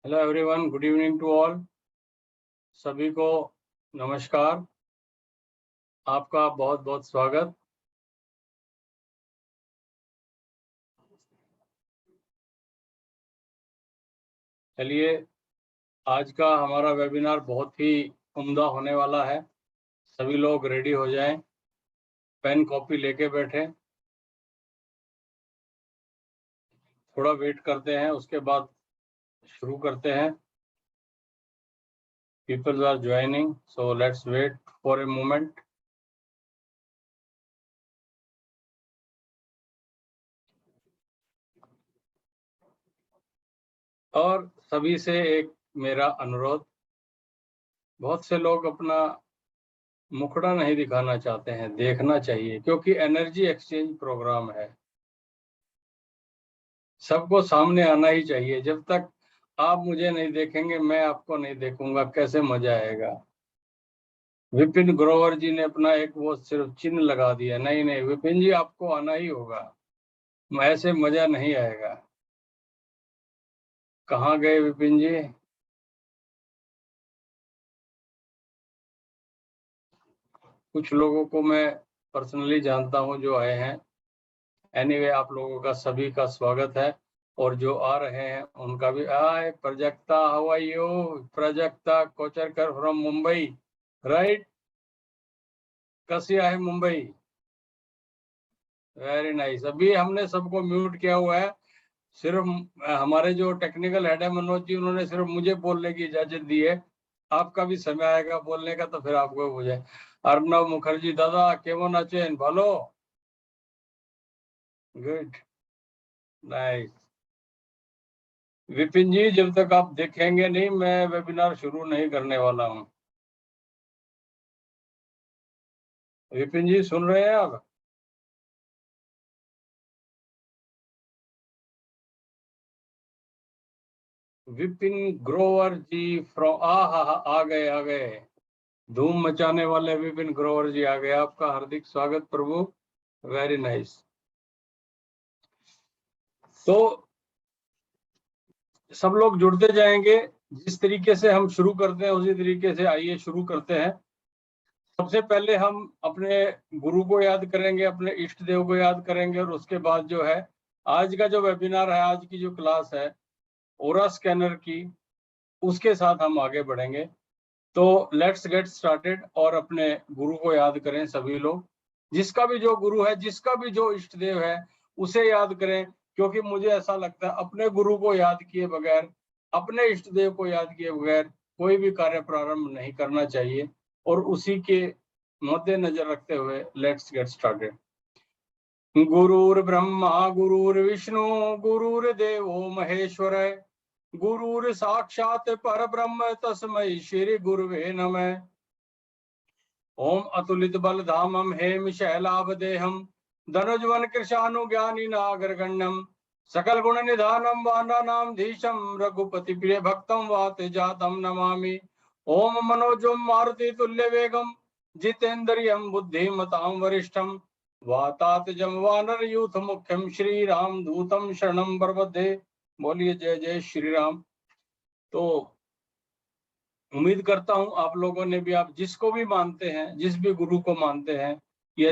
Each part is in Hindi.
Hello everyone, good evening to all. सभी को नमस्कार। आपका बहुत बहुत स्वागत। चलिए, आज का हमारा वेबिनार बहुत ही उम्दा होने वाला है। सभी लोग रेडी हो जाएं, पेन कॉपी लेके बैठें। थोड़ा वेट करते हैं, उसके बाद शुरू करते हैं। Peoples are joining, so let's wait for a moment. और सभी से एक मेरा अनुरोध, बहुत से लोग अपना मुखड़ा नहीं दिखाना चाहते हैं, देखना चाहिए, क्योंकि एनर्जी एक्सचेंज प्रोग्राम है। सबको सामने आना ही चाहिए। जब तक आप मुझे नहीं देखेंगे, मैं आपको नहीं देखूंगा, कैसे मजा आएगा। विपिन ग्रोवर जी ने अपना एक वो सिर्फ चिन्ह लगा दिया। नहीं नहीं विपिन जी, आपको आना ही होगा, ऐसे मजा नहीं आएगा। कहाँ गए विपिन जी? कुछ लोगों को मैं पर्सनली जानता हूँ जो आए हैं। एनीवे, आप लोगों का सभी का स्वागत है। और जो आ रहे हैं उनका भी। Hi Prajakta, how are you? Prajakta Kocharkar from Mumbai, right? कसी आहे मुंबई? Very nice. अभी हमने सबको म्यूट किया हुआ है। सिर्फ हमारे जो टेक्निकल हेड है मनोज जी, उन्होंने सिर्फ मुझे बोलने की इजाजत दी है। आपका भी समय आएगा बोलने का, तो फिर आपको हो जाए। अर्णव मुखर्जी दादा, केमन आचेन? भालो, गुड, नाइस। विपिन जी, जब तक आप देखेंगे नहीं, मैं वेबिनार शुरू नहीं करने वाला हूँ। विपिन जी, सुन रहे हैं आप? विपिन ग्रोवर जी फ्रॉम आ गए, आ गए। धूम मचाने वाले विपिन ग्रोवर जी आ गए। आपका हार्दिक स्वागत प्रभु। Very nice. तो सब लोग जुड़ते जाएंगे। जिस तरीके से हम शुरू करते हैं उसी तरीके से आइए शुरू करते हैं। सबसे पहले हम अपने गुरु को याद करेंगे, अपने इष्ट देव को याद करेंगे, और उसके बाद जो है आज का जो वेबिनार है, आज की जो क्लास है ओरा स्कैनर की, उसके साथ हम आगे बढ़ेंगे। तो लेट्स गेट स्टार्टेड। और अपने गुरु को याद करें सभी लोग। जिसका भी जो गुरु है, जिसका भी जो इष्ट देव है, उसे याद करें। क्योंकि मुझे ऐसा लगता है अपने गुरु को याद किए बगैर, अपने इष्ट देव को याद किए बगैर कोई भी कार्य प्रारंभ नहीं करना चाहिए। और उसी के मद्देनजर रखते हुए लेट्स गेट स्टार्टेड। गुरुर्ब्रह्मा गुरुर्विष्णु गुरुर्देवो महेश्वर, गुरुर साक्षात परब्रह्म तस्मै श्री गुरुवे नमः। ओम अतुलित बल धामम हेम शैलावदेहम, धनुजवन कृशानुज्ञानी नागरगण्यम, सकल गुण निधानम वानानाम धीशम, रघुपति प्रिय भक्तम वात जातम नमामि। ओम मनोजम मारुति तुल्य वेगम, जितेन्द्रियम बुद्धिमतां वरिष्ठम, वातात्मजं वानर यूथ मुख्यम, श्री राम दूतम शरणं प्रपद्ये। बोलिए जय जय श्री राम। तो उम्मीद करता हूं आप लोगों ने भी, आप जिसको भी मानते हैं, जिस भी गुरु को मानते हैं, या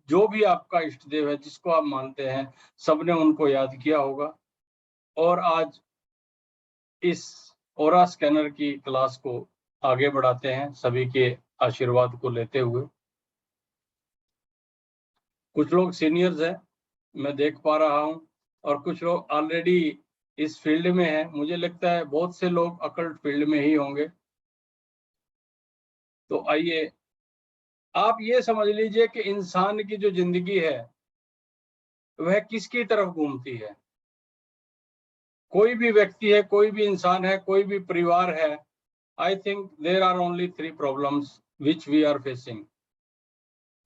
जो भी आपका इष्ट देव है जिसको आप मानते हैं, सबने उनको याद किया होगा। और आज इस ओरा स्कैनर की क्लास को आगे बढ़ाते हैं सभी के आशीर्वाद को लेते हुए। कुछ लोग सीनियर्स हैं, मैं देख पा रहा हूं, और कुछ लोग ऑलरेडी इस फील्ड में हैं। मुझे लगता है बहुत से लोग अकल्ट फील्ड में ही होंगे। तो आइए, आप ये समझ लीजिए कि इंसान की जो जिंदगी है वह किसकी तरफ घूमती है। कोई भी व्यक्ति है, कोई भी इंसान है, कोई भी परिवार है, I think there are only 3 problems which we are facing,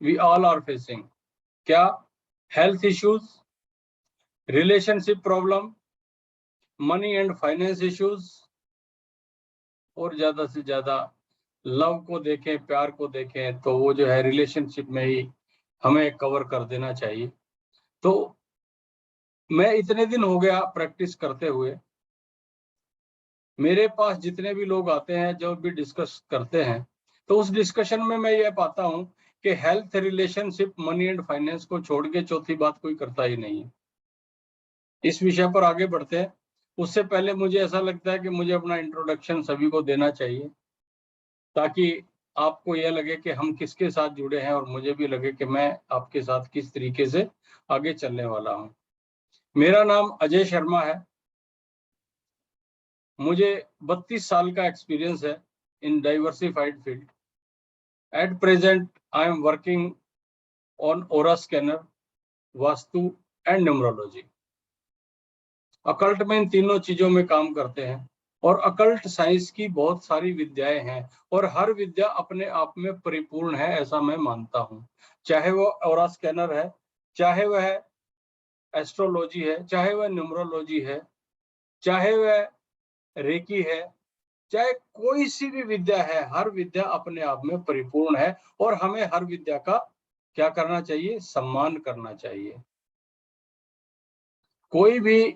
we all are facing. क्या? Health issues, relationship problem, money and finance issues, और ज्यादा से ज्यादा लव को देखें, प्यार को देखें, तो वो जो है रिलेशनशिप में ही हमें कवर कर देना चाहिए। तो मैं इतने दिन हो गया प्रैक्टिस करते हुए, मेरे पास जितने भी लोग आते हैं, जो भी डिस्कस करते हैं, तो उस डिस्कशन में मैं ये पाता हूँ कि health, relationship, money and finance को छोड़ के चौथी बात कोई करता ही नहीं है। इस विषय पर आगे बढ़ते हैं। उससे पहले मुझे ऐसा लगता है कि मुझे अपना इंट्रोडक्शन सभी को देना चाहिए, ताकि आपको यह लगे कि हम किसके साथ जुड़े हैं और मुझे भी लगे कि मैं आपके साथ किस तरीके से आगे चलने वाला हूं। मेरा नाम अजय शर्मा है। मुझे 32 साल का एक्सपीरियंस है in diversified field. At present I am working on aura scanner, vastu and numerology. Occult में इन तीनों चीजों में काम करते हैं। और अकल्ट साइंस की बहुत सारी विद्याएं हैं और हर विद्या अपने आप में परिपूर्ण है, ऐसा मैं मानता हूं। चाहे वो ओरा स्कैनर है, चाहे वह एस्ट्रोलॉजी है, चाहे वह न्यूमरोलॉजी है, चाहे वह रेकी है, चाहे कोई सी भी विद्या है, हर विद्या अपने आप में परिपूर्ण है। और हमें हर विद्या का क्या करना चाहिए? सम्मान करना चाहिए। कोई भी,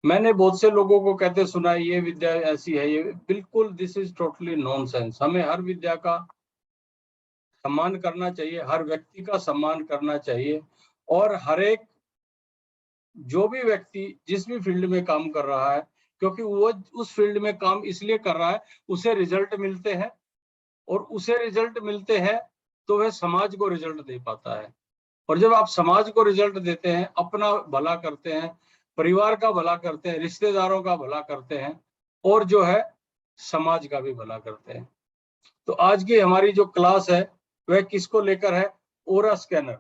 मैंने बहुत से लोगों को कहते सुना है ये विद्या ऐसी है, ये बिल्कुल, दिस इज टोटली नॉनसेंस। हमें हर विद्या का सम्मान करना चाहिए, हर व्यक्ति का सम्मान करना चाहिए। और हर एक, जो भी व्यक्ति जिस भी फील्ड में काम कर रहा है, क्योंकि वो उस फील्ड में काम इसलिए कर रहा है, उसे रिजल्ट मिलते हैं, और उसे रिजल्ट मिलते हैं तो वह समाज को रिजल्ट दे पाता है। और जब आप समाज को रिजल्ट देते हैं, अपना भला करते हैं, परिवार का भला करते हैं, रिश्तेदारों का भला करते हैं, और जो है समाज का भी भला करते हैं। तो आज की हमारी जो क्लास है वह किसको लेकर है? Aura scanner.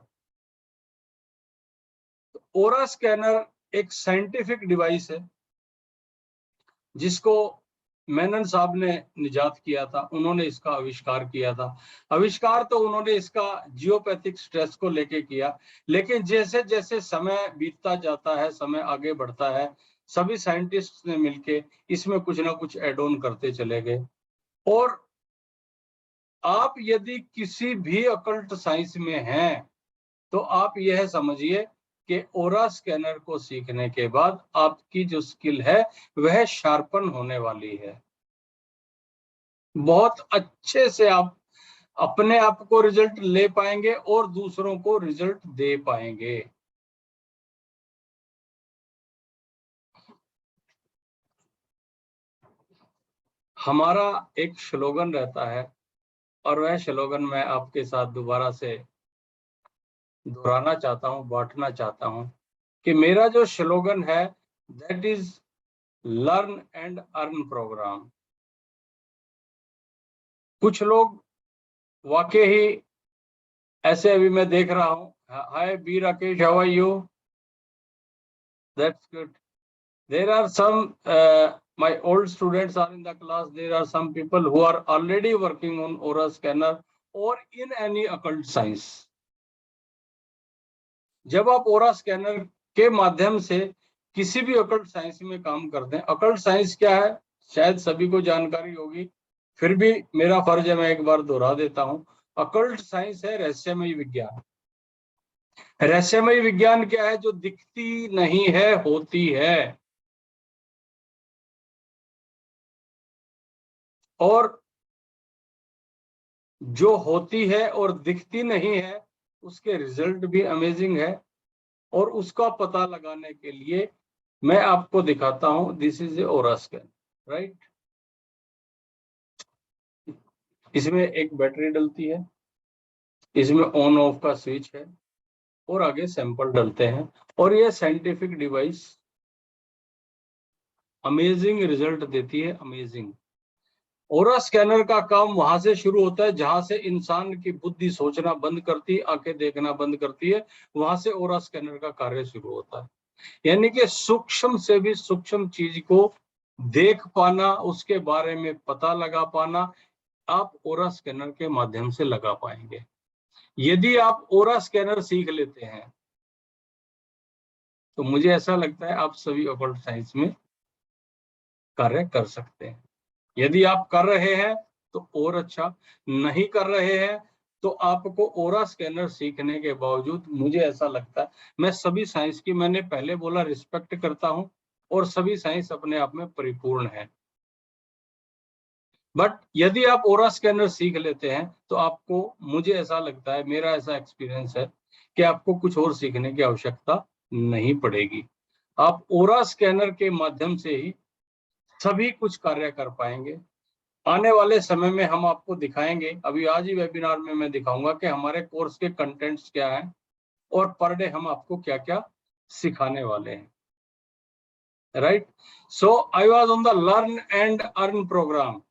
तो ओरा स्कैनर एक साइंटिफिक डिवाइस है जिसको मेनन साहब ने निजात किया था, उन्होंने इसका आविष्कार किया था। आविष्कार तो उन्होंने इसका जियोपैथिक स्ट्रेस को लेके किया, लेकिन जैसे जैसे समय बीतता जाता है, समय आगे बढ़ता है, सभी साइंटिस्ट ने मिलके इसमें कुछ ना कुछ एड ऑन करते चले गए। और आप यदि किसी भी अकल्ट साइंस में हैं, तो आप यह समझिए कि ओरा स्कैनर को सीखने के बाद आपकी जो स्किल है वह शार्पन होने वाली है। बहुत अच्छे से आप अपने आप को रिजल्ट ले पाएंगे और दूसरों को रिजल्ट दे पाएंगे। हमारा एक स्लोगन रहता है, और वह स्लोगन मैं आपके साथ दोबारा से दोहराना चाहता हूं, बांटना चाहता हूं, कि मेरा जो स्लोगन है, that is learn and earn program. कुछ लोग वाकई ही ऐसे, अभी मैं देख रहा हूँ, hi B Rakesh, how are you? That's good. There are some, my old students are in the class. There are some people who are already working on aura scanner or in any occult science. जब आप ओरा स्कैनर के माध्यम से किसी भी अकल्ट साइंस में काम करते हैं, अकल्ट साइंस क्या है शायद सभी को जानकारी होगी, फिर भी मेरा फर्ज है मैं एक बार दोहरा देता हूं। अकल्ट साइंस है रहस्यमय विज्ञान। रहस्यमय विज्ञान क्या है? जो दिखती नहीं है, होती है। और जो होती है और दिखती नहीं है, उसके रिजल्ट भी अमेजिंग है। और उसका पता लगाने के लिए मैं आपको दिखाता हूं, this is A aura scan, right. इसमें एक बैटरी डलती है, इसमें ऑन ऑफ का स्विच है, और आगे सैंपल डलते हैं, और यह साइंटिफिक डिवाइस अमेजिंग रिजल्ट देती है, अमेजिंग। ओरा स्कैनर का काम वहां से शुरू होता है जहां से इंसान की बुद्धि सोचना बंद करती है, आंखें देखना बंद करती है, वहां से ओरा स्कैनर का कार्य शुरू होता है। यानी कि सूक्ष्म से भी सूक्ष्म चीज को देख पाना, उसके बारे में पता लगा पाना, आप ओरा स्कैनर के माध्यम से लगा पाएंगे। यदि आप ओरा स्कैनर सीख लेते हैं, तो मुझे ऐसा लगता है आप सभी ऑकल्ट साइंस में कार्य कर सकते हैं। यदि आप कर रहे हैं तो और अच्छा, नहीं कर रहे हैं तो आपको ओरा स्कैनर सीखने के बावजूद, मुझे ऐसा लगता है, मैं सभी साइंस की, मैंने पहले बोला, रिस्पेक्ट करता हूं, और सभी साइंस अपने आप में परिपूर्ण है। बट यदि आप ओरा स्कैनर सीख लेते हैं तो आपको, मुझे ऐसा लगता है, मेरा ऐसा एक्सपीरियंस है कि आपको कुछ और सीखने की आवश्यकता नहीं पड़ेगी। आप ओरा स्कैनर के माध्यम से ही सभी कुछ कार्य कर पाएंगे। आने वाले समय में हम आपको दिखाएंगे, अभी आज ही वेबिनार में मैं दिखाऊंगा कि हमारे कोर्स के कंटेंट्स क्या हैं और पर डे हम आपको क्या क्या सिखाने वाले हैं। Right, so I was on the learn and earn program.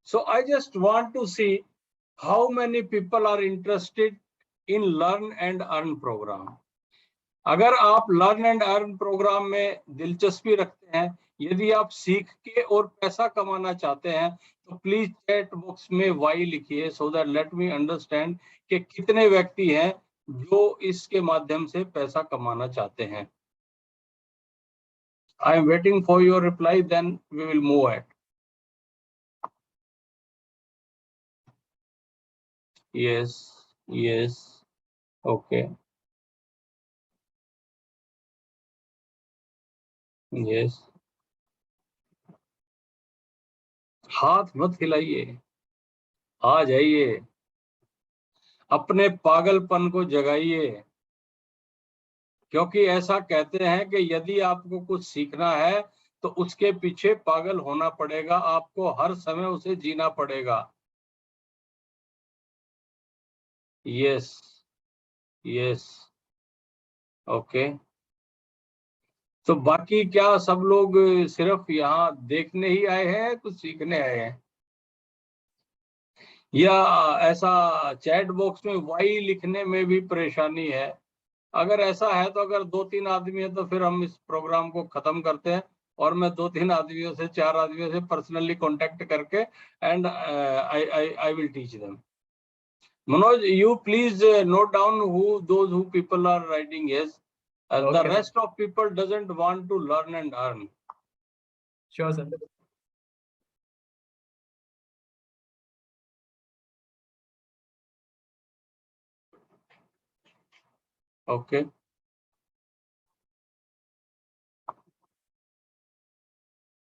So I just want to see how many people are interested in learn and earn program. अगर आप लर्न एंड अर्न प्रोग्राम में दिलचस्पी रखते हैं, यदि आप सीख के और पैसा कमाना चाहते हैं, तो प्लीज चैट बॉक्स में वाई लिखिए, so that let me understand कि कितने व्यक्ति हैं जो इसके माध्यम से पैसा कमाना चाहते हैं. I am waiting for your reply, then we will move at. Yes, yes, okay, yes. हाथ मत हिलाइए, आ जाइए, अपने पागलपन को जगाइए, क्योंकि ऐसा कहते हैं कि यदि आपको कुछ सीखना है तो उसके पीछे पागल होना पड़ेगा, आपको हर समय उसे जीना पड़ेगा. Yes, yes, okay. तो बाकी क्या सब लोग सिर्फ यहाँ देखने ही आए हैं, कुछ सीखने आए हैं, या ऐसा चैट बॉक्स में वाई लिखने में भी परेशानी है? अगर ऐसा है तो अगर 2-3 आदमी है तो फिर हम इस प्रोग्राम को खत्म करते हैं और मैं 2-3 आदमियों से, 4 आदमियों से पर्सनली कांटेक्ट करके and I will teach them. Manoj, you please note down who people are writing yes. The rest of people doesn't want to learn and earn. Sure, sir. Okay.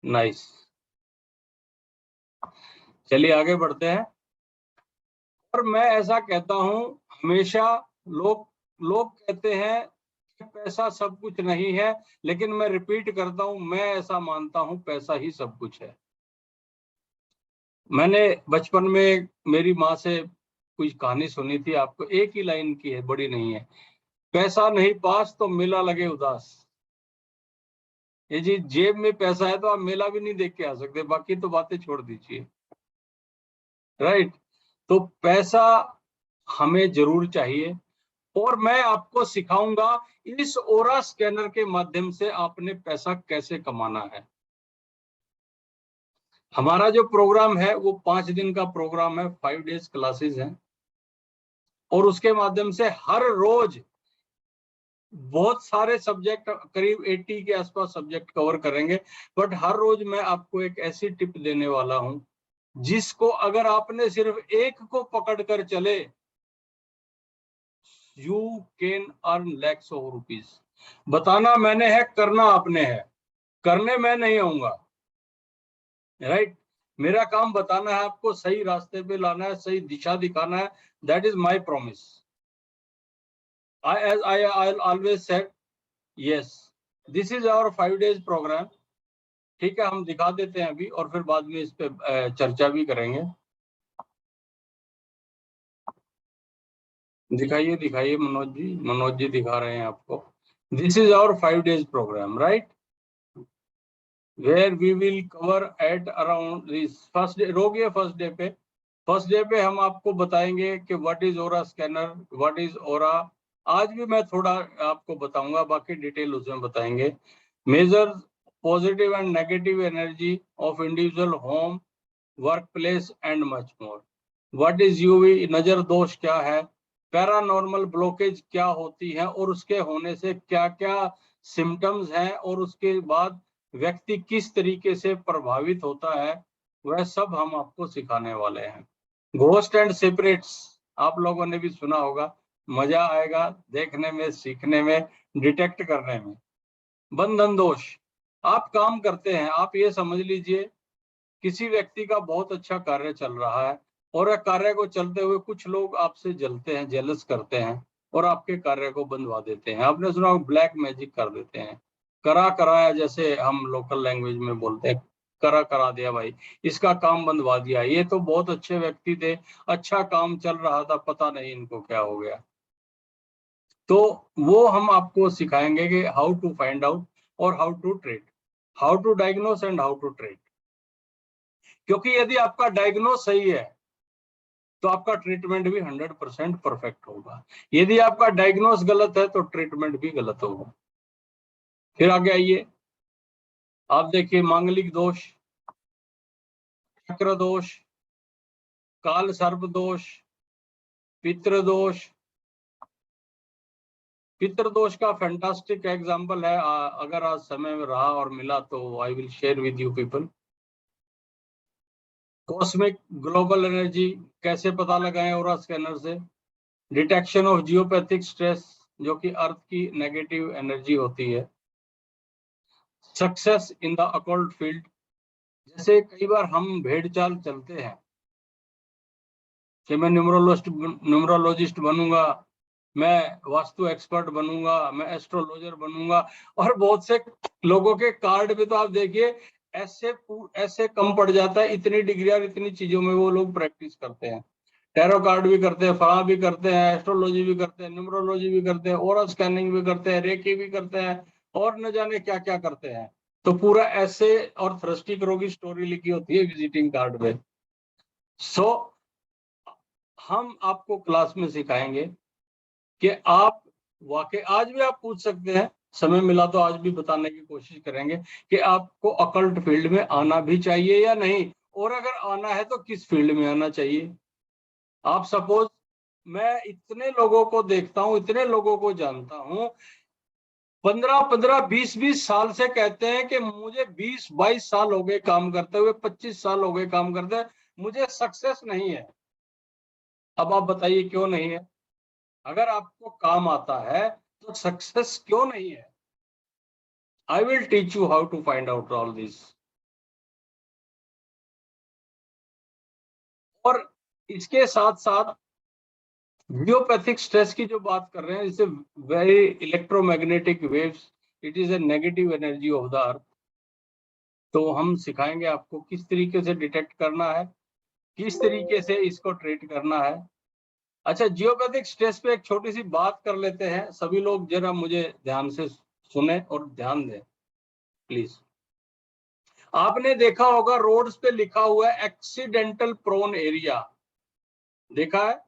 Nice. चलिए आगे बढ़ते हैं. और मैं ऐसा कहता हूं, हमेशा लोग कहते हैं कि पैसा सब कुछ नहीं है, लेकिन मैं रिपीट करता हूं, मैं ऐसा मानता हूं पैसा ही सब कुछ है. मैंने बचपन में मेरी माँ से कुछ कहानी सुनी थी, आपको एक ही लाइन की है, बड़ी नहीं है. पैसा नहीं पास तो मेला लगे उदास. ये जी, जेब में पैसा है तो आप मेला भी नहीं देख के आ सकते, बाकी तो बातें छोड़ दीजिए. राइट, तो पैसा हमें जरूर चाहिए और मैं आपको सिखाऊंगा इस ओरा स्कैनर के माध्यम से आपने पैसा कैसे कमाना है. हमारा जो प्रोग्राम है वो 5 दिन का प्रोग्राम है, 5 डेज क्लासेस हैं और उसके माध्यम से हर रोज बहुत सारे सब्जेक्ट, करीब 80 के आसपास सब्जेक्ट कवर करेंगे. बट हर रोज मैं आपको एक ऐसी टिप देने वाला हूं जिसको अगर आपने सिर्फ एक को पकड़ कर चले, you can earn lakhs of rupees. बताना मैंने है, करना आपने है, करने मैं नहीं आऊंगा. राइट, मेरा काम बताना है, आपको सही रास्ते पे लाना है, सही दिशा दिखाना है. That is my promise. I always said yes, this is our 5 days program. ठीक है, हम दिखा देते हैं अभी और फिर बाद में इस पे चर्चा भी करेंगे. दिखाइए दिखाइए मनोज जी दिखा रहे हैं आपको. This is our 5 days program, right, where we will cover at around this first day. रोगिए फर्स्ट डे पे हम आपको बताएंगे कि what is aura scanner, what is aura. आज भी मैं थोड़ा आपको बताऊंगा, बाकी डिटेल उसमें बताएंगे. Measure positive and negative energy of individual home, work place and much more. What is UV, नजर दोष क्या है, पैरानॉर्मल ब्लॉकेज क्या होती है और उसके होने से क्या क्या सिम्टम्स हैं और उसके बाद व्यक्ति किस तरीके से प्रभावित होता है, वह सब हम आपको सिखाने वाले हैं. घोस्ट एंड सेपरेट्स आप लोगों ने भी सुना होगा, मजा आएगा देखने में, सीखने में, डिटेक्ट करने में. बंधन दोष, आप काम करते हैं, आप ये समझ लीजिए किसी व्यक्ति का बहुत अच्छा कार्य चल रहा है और एक कार्य को चलते हुए कुछ लोग आपसे जलते हैं, जेलस करते हैं और आपके कार्य को बंदवा देते हैं। आपने सुना ब्लैक मैजिक कर देते हैं, करा कराया, जैसे हम लोकल लैंग्वेज में बोलते हैं, करा दिया भाई, इसका काम बंदवा दिया। ये तो बहुत अच्छे व्यक्ति थे, अच्छा काम चल रहा था, पता नहीं इनको क्या हो गया। तो वो हम आपको सिखाएंगे कि हाउ टू फाइंड आउट और how to treat, how to diagnose and how to treat. क्योंकि यदि आपका डायग्नोस सही है तो आपका ट्रीटमेंट भी 100% परफेक्ट होगा। यदि आपका डायग्नोस गलत है तो ट्रीटमेंट भी गलत होगा। फिर आगे आइए, आप देखिए मांगलिक दोष, चक्र दोष, काल सर्प दोष, पितृदोष। पितृदोष का फैंटास्टिक एग्जांपल है, अगर आज समय में रहा और मिला तो I will share with you people. Cosmic global energy कैसे पता लगाएं ऑरा स्कैनर से। डिटेक्शन ऑफ जियोपैथिक स्ट्रेस, जो कि अर्थ की नेगेटिव एनर्जी होती है। Success in the occult field, जैसे कई बार हम भेड़ चाल चलते हैं कि मैं न्यूमरोलॉजिस्ट बनूंगा, मैं वास्तु एक्सपर्ट बनूंगा, मैं एस्ट्रोलॉजर बनूंगा, और बहुत से लोगों के कार्ड में तो आप देखिए ऐसे ऐसे कम पड़ जाता है, इतनी डिग्री और इतनी चीजों में वो लोग प्रैक्टिस करते हैं। टैरो कार्ड भी करते हैं, फला भी करते हैं, एस्ट्रोलॉजी भी करते हैं, न्यूमरोलॉजी भी करते हैं, ओरा स्कैनिंग भी करते हैं, रेकी भी करते हैं, और न जाने क्या क्या करते हैं। तो पूरा ऐसे और थ्रस्टी करो की स्टोरी लिखी होती है विजिटिंग कार्ड में। सो हम आपको क्लास में सिखाएंगे कि आप वाकई, आज भी आप पूछ सकते हैं, समय मिला तो आज भी बताने की कोशिश करेंगे कि आपको अकल्ट फील्ड में आना भी चाहिए या नहीं, और अगर आना है तो किस फील्ड में आना चाहिए। आप सपोज, मैं इतने लोगों को देखता हूं, इतने लोगों को जानता हूं, 15-15, 20-20 साल से कहते हैं कि मुझे 20-22 साल हो गए काम करते हुए, 25 साल हो गए काम करते हुए, मुझे सक्सेस नहीं है। अब आप बताइए क्यों नहीं है? अगर आपको काम आता है तो सक्सेस क्यों नहीं है? I will teach you how to find out all this. और इसके साथ साथ जियोपैथिक स्ट्रेस की जो बात कर रहे हैं, जैसे very electromagnetic waves, it is A negative energy of the earth. तो हम सिखाएंगे आपको किस तरीके से डिटेक्ट करना है, किस तरीके से इसको ट्रीट करना है। अच्छा, जियोपैथिक स्ट्रेस पे एक छोटी सी बात कर लेते हैं, सभी लोग जरा मुझे ध्यान से सुने और ध्यान दें प्लीज। आपने देखा होगा रोड्स पे लिखा हुआ है एक्सीडेंटल प्रोन एरिया, देखा है?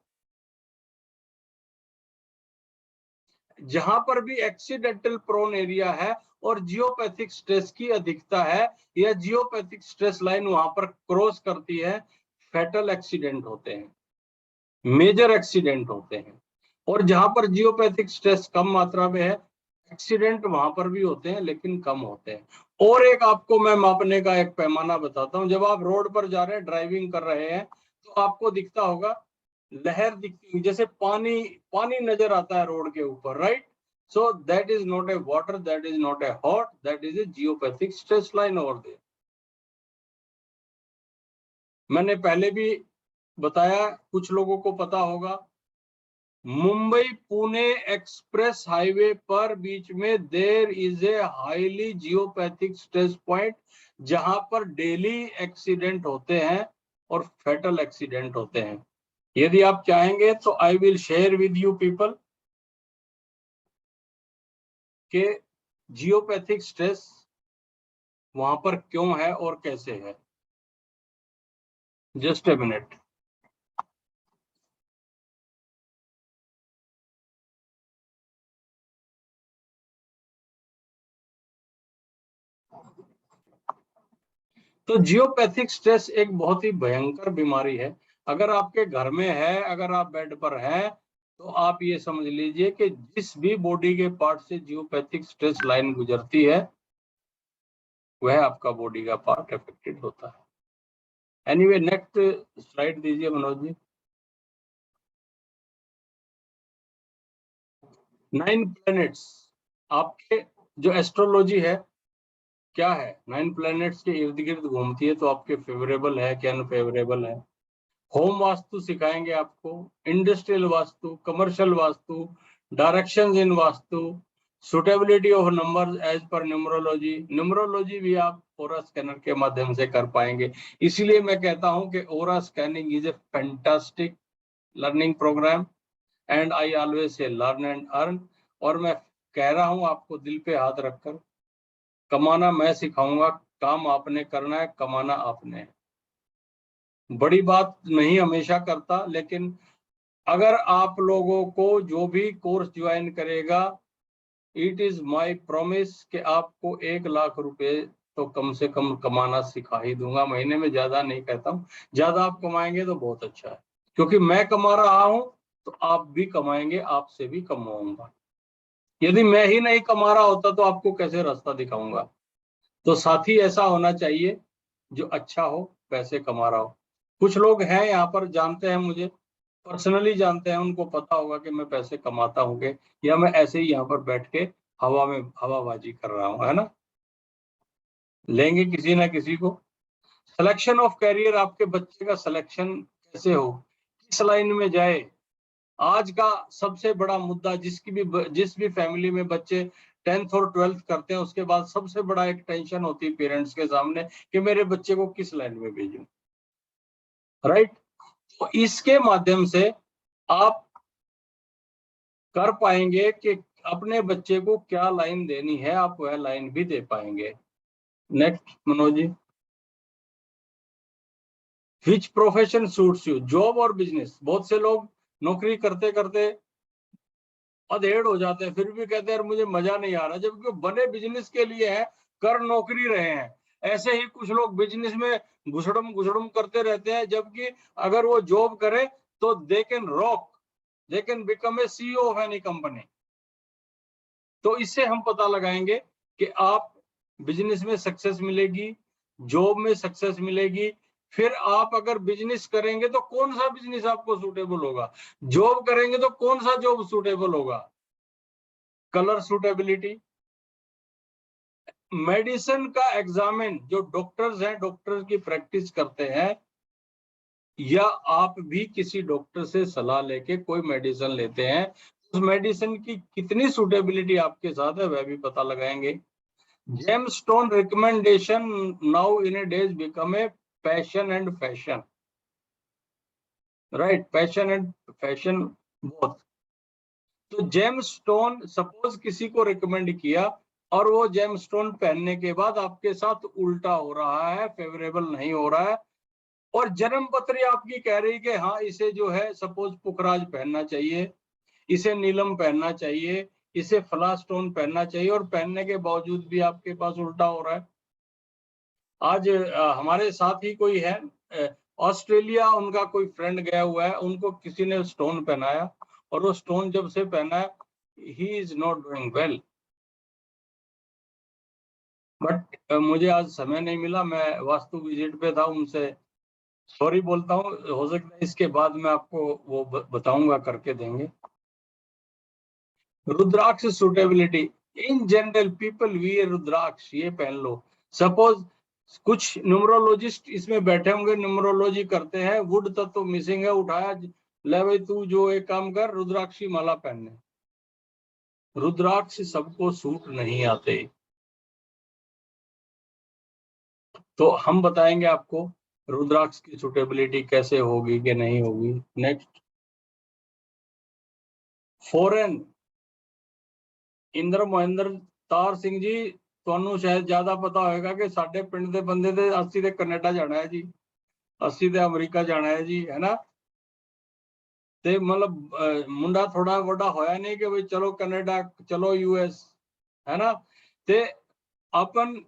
जहां पर भी एक्सीडेंटल प्रोन एरिया है और जियोपैथिक स्ट्रेस की अधिकता है या जियोपैथिक स्ट्रेस लाइन वहां पर क्रॉस करती है, फैटल एक्सीडेंट होते हैं, मेजर एक्सीडेंट होते हैं। और जहां पर जियोपैथिक स्ट्रेस कम मात्रा में है, एक्सीडेंट वहां पर भी होते हैं लेकिन कम होते हैं। और एक आपको मैं मापने का एक पैमाना बताता हूं। जब आप रोड पर जा रहे हैं, ड्राइविंग कर रहे हैं, तो आपको दिखता होगा लहर दिखती हुई, जैसे पानी पानी नजर आता है रोड के ऊपर, right? So that is not a water, that is not a hot, that is a geopathic stress line over there. मैंने पहले भी बताया, कुछ लोगों को पता होगा, मुंबई पुणे एक्सप्रेस हाईवे पर बीच में there is a highly geopathic stress point, जहां पर डेली एक्सीडेंट होते हैं और फैटल एक्सीडेंट होते हैं। यदि आप चाहेंगे तो I will share with you people के जियोपैथिक स्ट्रेस वहां पर क्यों है और कैसे है। Just a minute. तो जियोपैथिक स्ट्रेस एक बहुत ही भयंकर बीमारी है। अगर आपके घर में है, अगर आप बेड पर हैं, तो आप ये समझ लीजिए कि जिस भी बॉडी के पार्ट से जियोपैथिक स्ट्रेस लाइन गुजरती है, वह आपका बॉडी का पार्ट अफेक्टेड होता है। एनीवे, नेक्स्ट स्लाइड दीजिए मनोज जी। 9 प्लैनेट्स, आपके जो एस्ट्रोलॉजी है क्या है, 9 प्लैनेट्स के इर्द गिर्द घूमती है, तो आपके फेवरेबल है कि अनफेवरेबल है। होम वास्तु सिखाएंगे आपको, industrial vastu, commercial vastu, directions in vastu, suitability of numbers as per numerology. Numerology भी आप ओरा स्कैनर के माध्यम से कर पाएंगे। इसीलिए मैं कहता हूं कि aura scanning is a fantastic learning programme and I always say learn and earn. और मैं कह रहा हूं आपको दिल पे हाथ रखकर, कमाना मैं सिखाऊंगा, काम आपने करना है, कमाना आपने है। बड़ी बात नहीं हमेशा करता, लेकिन अगर आप लोगों को जो भी कोर्स ज्वाइन करेगा, इट इज माय प्रॉमिस कि आपको 1 लाख रुपए तो कम से कम कमाना सिखा ही दूंगा। महीने में ज्यादा नहीं कहता हूँ, ज्यादा आप कमाएंगे तो बहुत अच्छा है, क्योंकि मैं कमा रहा हूं तो आप भी कमाएंगे, आपसे भी कमाऊंगा। यदि मैं ही नहीं कमा रहा होता तो आपको कैसे रास्ता दिखाऊंगा। तो साथी ऐसा होना चाहिए जो अच्छा हो, पैसे कमा रहा हो। कुछ लोग हैं यहाँ पर, जानते हैं मुझे, पर्सनली जानते हैं, उनको पता होगा कि मैं पैसे कमाता हूँ या मैं ऐसे ही यहाँ पर बैठ के हवा में हवाबाजी कर रहा हूँ, है ना। लेंगे किसी ना किसी को। सिलेक्शन ऑफ कैरियर, आपके बच्चे का सिलेक्शन कैसे हो, किस लाइन में जाए, आज का सबसे बड़ा मुद्दा। जिस भी फैमिली में बच्चे 10th और 12th करते हैं, उसके बाद सबसे बड़ा एक टेंशन होती है पेरेंट्स के सामने कि मेरे बच्चे को किस लाइन में भेजूं, राइट। तो इसके माध्यम से आप कर पाएंगे कि अपने बच्चे को क्या लाइन देनी है, आप वह लाइन भी दे पाएंगे। Next Manoj ji. Which profession suits you, job और बिजनेस। बहुत से लोग नौकरी करते करते अधेड़ हो जाते हैं, फिर भी कहते हैं यार मुझे मजा नहीं आ रहा, जबकि बने बिजनेस के लिए है, कर नौकरी रहे हैं। ऐसे ही कुछ लोग बिजनेस में घुसड़म करते रहते हैं, जबकि अगर वो जॉब करे तो they can rock, they can become a CEO of any company. तो इससे हम पता लगाएंगे कि आप बिजनेस में सक्सेस मिलेगी, जॉब में सक्सेस मिलेगी। फिर आप अगर बिजनेस करेंगे तो कौन सा बिजनेस आपको सूटेबल होगा, जॉब करेंगे तो कौन सा जॉब सूटेबल होगा। कलर सूटेबिलिटी, मेडिसिन का एग्जामिन, जो डॉक्टर्स हैं, डॉक्टर की प्रैक्टिस करते हैं, या आप भी किसी डॉक्टर से सलाह लेके कोई मेडिसिन लेते हैं, उस मेडिसिन की कितनी सूटेबिलिटी आपके साथ है वह भी पता लगाएंगे। Gemstone recommendation now in A days become a passion and fashion, right, passion and fashion both. तो जेमस्टोन, सपोज किसी को रिकमेंड किया और वो जेमस्टोन पहनने के बाद आपके साथ उल्टा हो रहा है, फेवरेबल नहीं हो रहा है, और जन्म पत्री आपकी कह रही कि हाँ इसे जो है सपोज पुखराज पहनना चाहिए, इसे नीलम पहनना चाहिए, इसे फला स्टोन पहनना चाहिए, और पहनने के बावजूद भी आपके पास उल्टा हो रहा है। आज हमारे साथ ही कोई है, ऑस्ट्रेलिया, उनका कोई फ्रेंड गया हुआ है, उनको किसी ने स्टोन पहनाया, और वो स्टोन जब से पहना है, he is not doing well. But मुझे आज समय नहीं मिला, मैं वास्तु विजिट पे था, उनसे सॉरी बोलता हूँ। हो सकता है इसके बाद मैं आपको वो बताऊंगा, करके देंगे। Rudraksha suitability, in general people wear rudraksha, ये पहन लो। सपोज कुछ न्यूमरोलॉजिस्ट इसमें बैठे होंगे, न्यूमरोलॉजी करते हैं, वुड तत्व मिसिंग है, उठाया, ले भाई तू जो एक काम कर, रुद्राक्षी माला पहनने। रुद्राक्ष सबको सूट नहीं आते, तो हम बताएंगे आपको रुद्राक्ष की सूटेबिलिटी कैसे होगी कि नहीं होगी। नेक्स्ट, फॉरेन, इंद्र महेंद्र तार सिंह जी, ਤੁਹਾਨੂੰ शायद ज्यादा पता होगा कि साडे पिंड दे बंदे ते अस्सी ते कनेडा जाना है जी, अस्सी ते अमरीका जाना है जी, है ना। ते मतलब मुंडा थोड़ा वड्डा होया नहीं कि भाई चलो कनेडा, चलो यूएस, है ना। ते अपन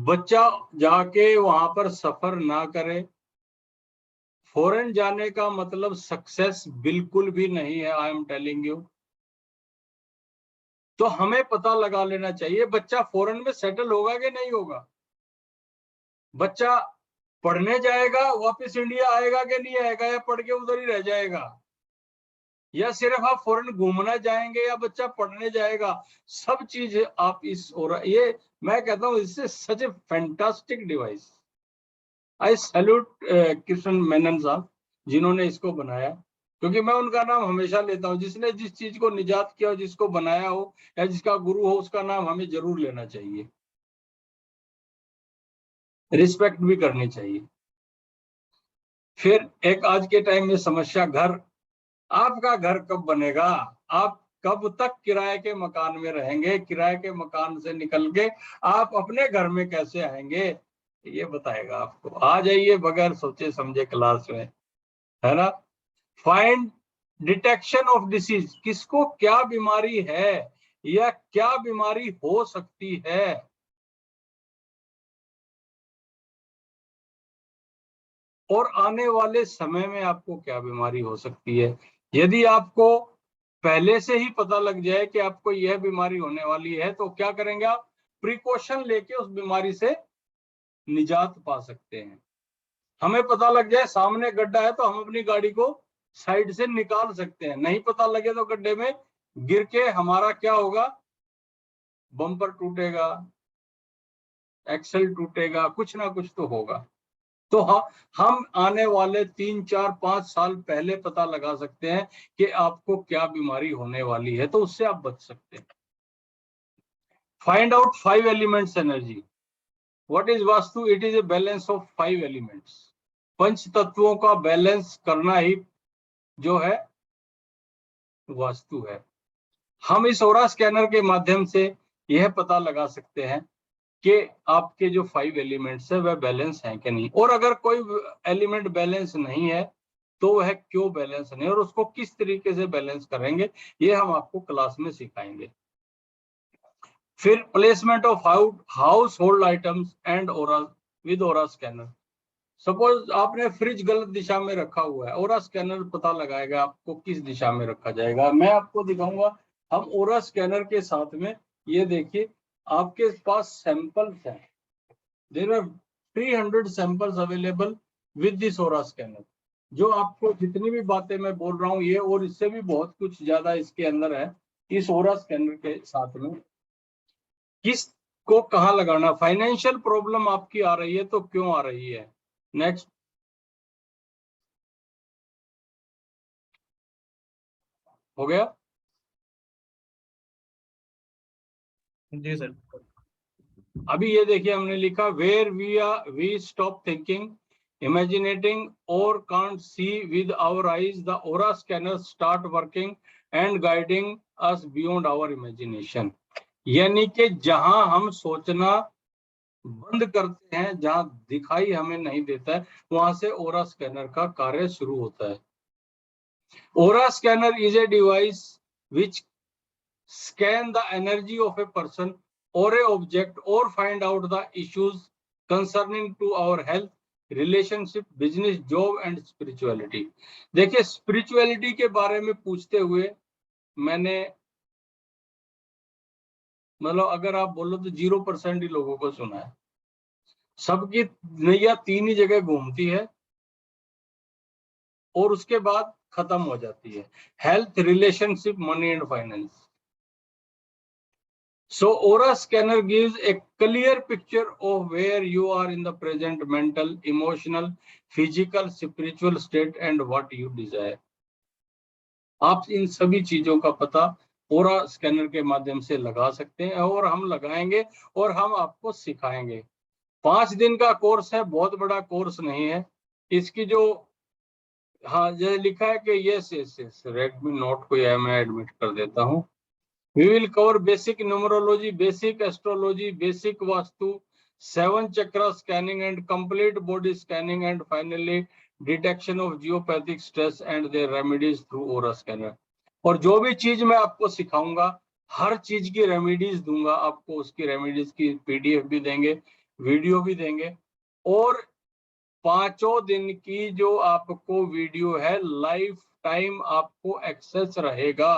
बच्चा जाके वहां पर सफर ना करे। फॉरेन जाने का मतलब सक्सेस बिल्कुल भी नहीं है, आई एम टेलिंग यू। तो हमें पता लगा लेना चाहिए बच्चा फॉरेन में सेटल होगा कि नहीं होगा। बच्चा पढ़ने जाएगा, वापस इंडिया आएगा कि नहीं आएगा, या पढ़ के उधर ही रह जाएगा, या सिर्फ आप फॉरेन घूमना जाएंगे, या बच्चा पढ़ने जाएगा। सब चीज आप इस, और ये मैं कहता हूँ इससे such a fantastic device. I salute Krishna Menon sahab जिन्होंने इसको बनाया, क्योंकि मैं उनका नाम हमेशा लेता हूँ। जिसने जिस चीज को निजात किया हो, जिसको बनाया हो या जिसका गुरु हो, उसका नाम हमें जरूर लेना चाहिए, रिस्पेक्ट भी करनी चाहिए। फिर एक आज के टाइम में समस्या, घर, आपका घर कब बनेगा? आप कब तक किराए के मकान में रहेंगे? किराए के मकान से निकल के आप अपने घर में कैसे आएंगे, ये बताएगा आपको। आ जाइए बगैर सोचे समझे क्लास में, है ना। फाइंड डिटेक्शन ऑफ डिसीज, किसको क्या बीमारी है या क्या बीमारी हो सकती है। और आने वाले समय में आपको क्या बीमारी हो सकती है। यदि आपको पहले से ही पता लग जाए कि आपको यह बीमारी होने वाली है, तो क्या करेंगे आप? प्रिकॉशन लेके उस बीमारी से निजात पा सकते हैं। हमें पता लग जाए सामने गड्ढा है, तो हम अपनी गाड़ी को साइड से निकाल सकते हैं। नहीं पता लगे तो गड्ढे में गिर के हमारा क्या होगा? बम्पर टूटेगा, एक्सल टूटेगा, कुछ ना कुछ तो होगा। तो हम आने वाले 3, 4, 5 साल पहले पता लगा सकते हैं कि आपको क्या बीमारी होने वाली है, तो उससे आप बच सकते हैं। Find out 5 elements energy. What is vastu? It is a balance of 5 elements. पंच तत्वों का बैलेंस करना ही जो है वास्तु है। हम इस ऑरा स्कैनर के माध्यम से यह पता लगा सकते हैं कि आपके जो 5 एलिमेंट्स है वह बैलेंस हैं कि नहीं, और अगर कोई एलिमेंट बैलेंस नहीं है तो वह क्यों बैलेंस नहीं, और उसको किस तरीके से बैलेंस करेंगे, ये हम आपको क्लास में सिखाएंगे। फिर placement of house hold items and aura with aura scanner. Suppose आपने फ्रिज गलत दिशा में रखा हुआ है, ओरा स्कैनर पता लगाएगा आपको किस दिशा में रखा जाएगा। मैं आपको दिखाऊंगा। हम ओरा स्कैनर के साथ में, ये देखिए आपके पास सैंपल्स हैं। There are 300 samples available with this aura scanner. जो आपको जितनी भी बातें मैं बोल रहा हूँ ये और इससे भी बहुत कुछ ज्यादा इसके अंदर है। इस ओरा स्कैनर के साथ में किस को कहाँ लगाना, फाइनेंशियल प्रॉब्लम आपकी आ रही है तो क्यों आ रही है। नेक्स्ट हो गया। जी सर। अभी ये देखिए हमने लिखा where we stop thinking, imaginating और can't see with our eyes, the aura scanner start working and guiding us beyond our imagination. यानी कि जहां हम सोचना बंद करते हैं, जहां दिखाई हमें नहीं देता है, वहां से ओरा स्कैनर का कार्य शुरू होता है। Aura scanner is a device which scan the energy of a person or a object or find out the issues concerning to our health, relationship, business, job and spirituality। देखिए स्पिरिचुअलिटी के बारे में पूछते हुए मैंने, मतलब अगर आप बोलो तो 0% ही लोगों को सुना है। सबकी नैया 3 ही जगह घूमती है और उसके बाद खत्म हो जाती है। Health, relationship, money and finance. So Aura scanner gives a clear picture of where you are in the present mental, emotional, physical, spiritual state and what you desire। आप इन सभी चीजों का पता Aura स्कैनर के माध्यम से लगा सकते हैं और हम लगाएंगे और हम आपको सिखाएंगे। 5 दिन का कोर्स है, बहुत बड़ा कोर्स नहीं है। इसकी जो हाँ ये लिखा है कि yes yes yes Redmi note को यह मैं एडमिट कर देता हूँ। We will cover basic numerology, basic astrology, basic vastu, 7 chakra scanning and complete body scanning and finally detection of geopathic stress and their remedies through aura scanner। और जो भी चीज मैं आपको सिखाऊंगा हर चीज की रेमेडीज दूंगा आपको, उसकी रेमेडीज की पीडीएफ भी देंगे, वीडियो भी देंगे, और 5 दिन की जो आपको वीडियो है लाइफ टाइम आपको एक्सेस रहेगा।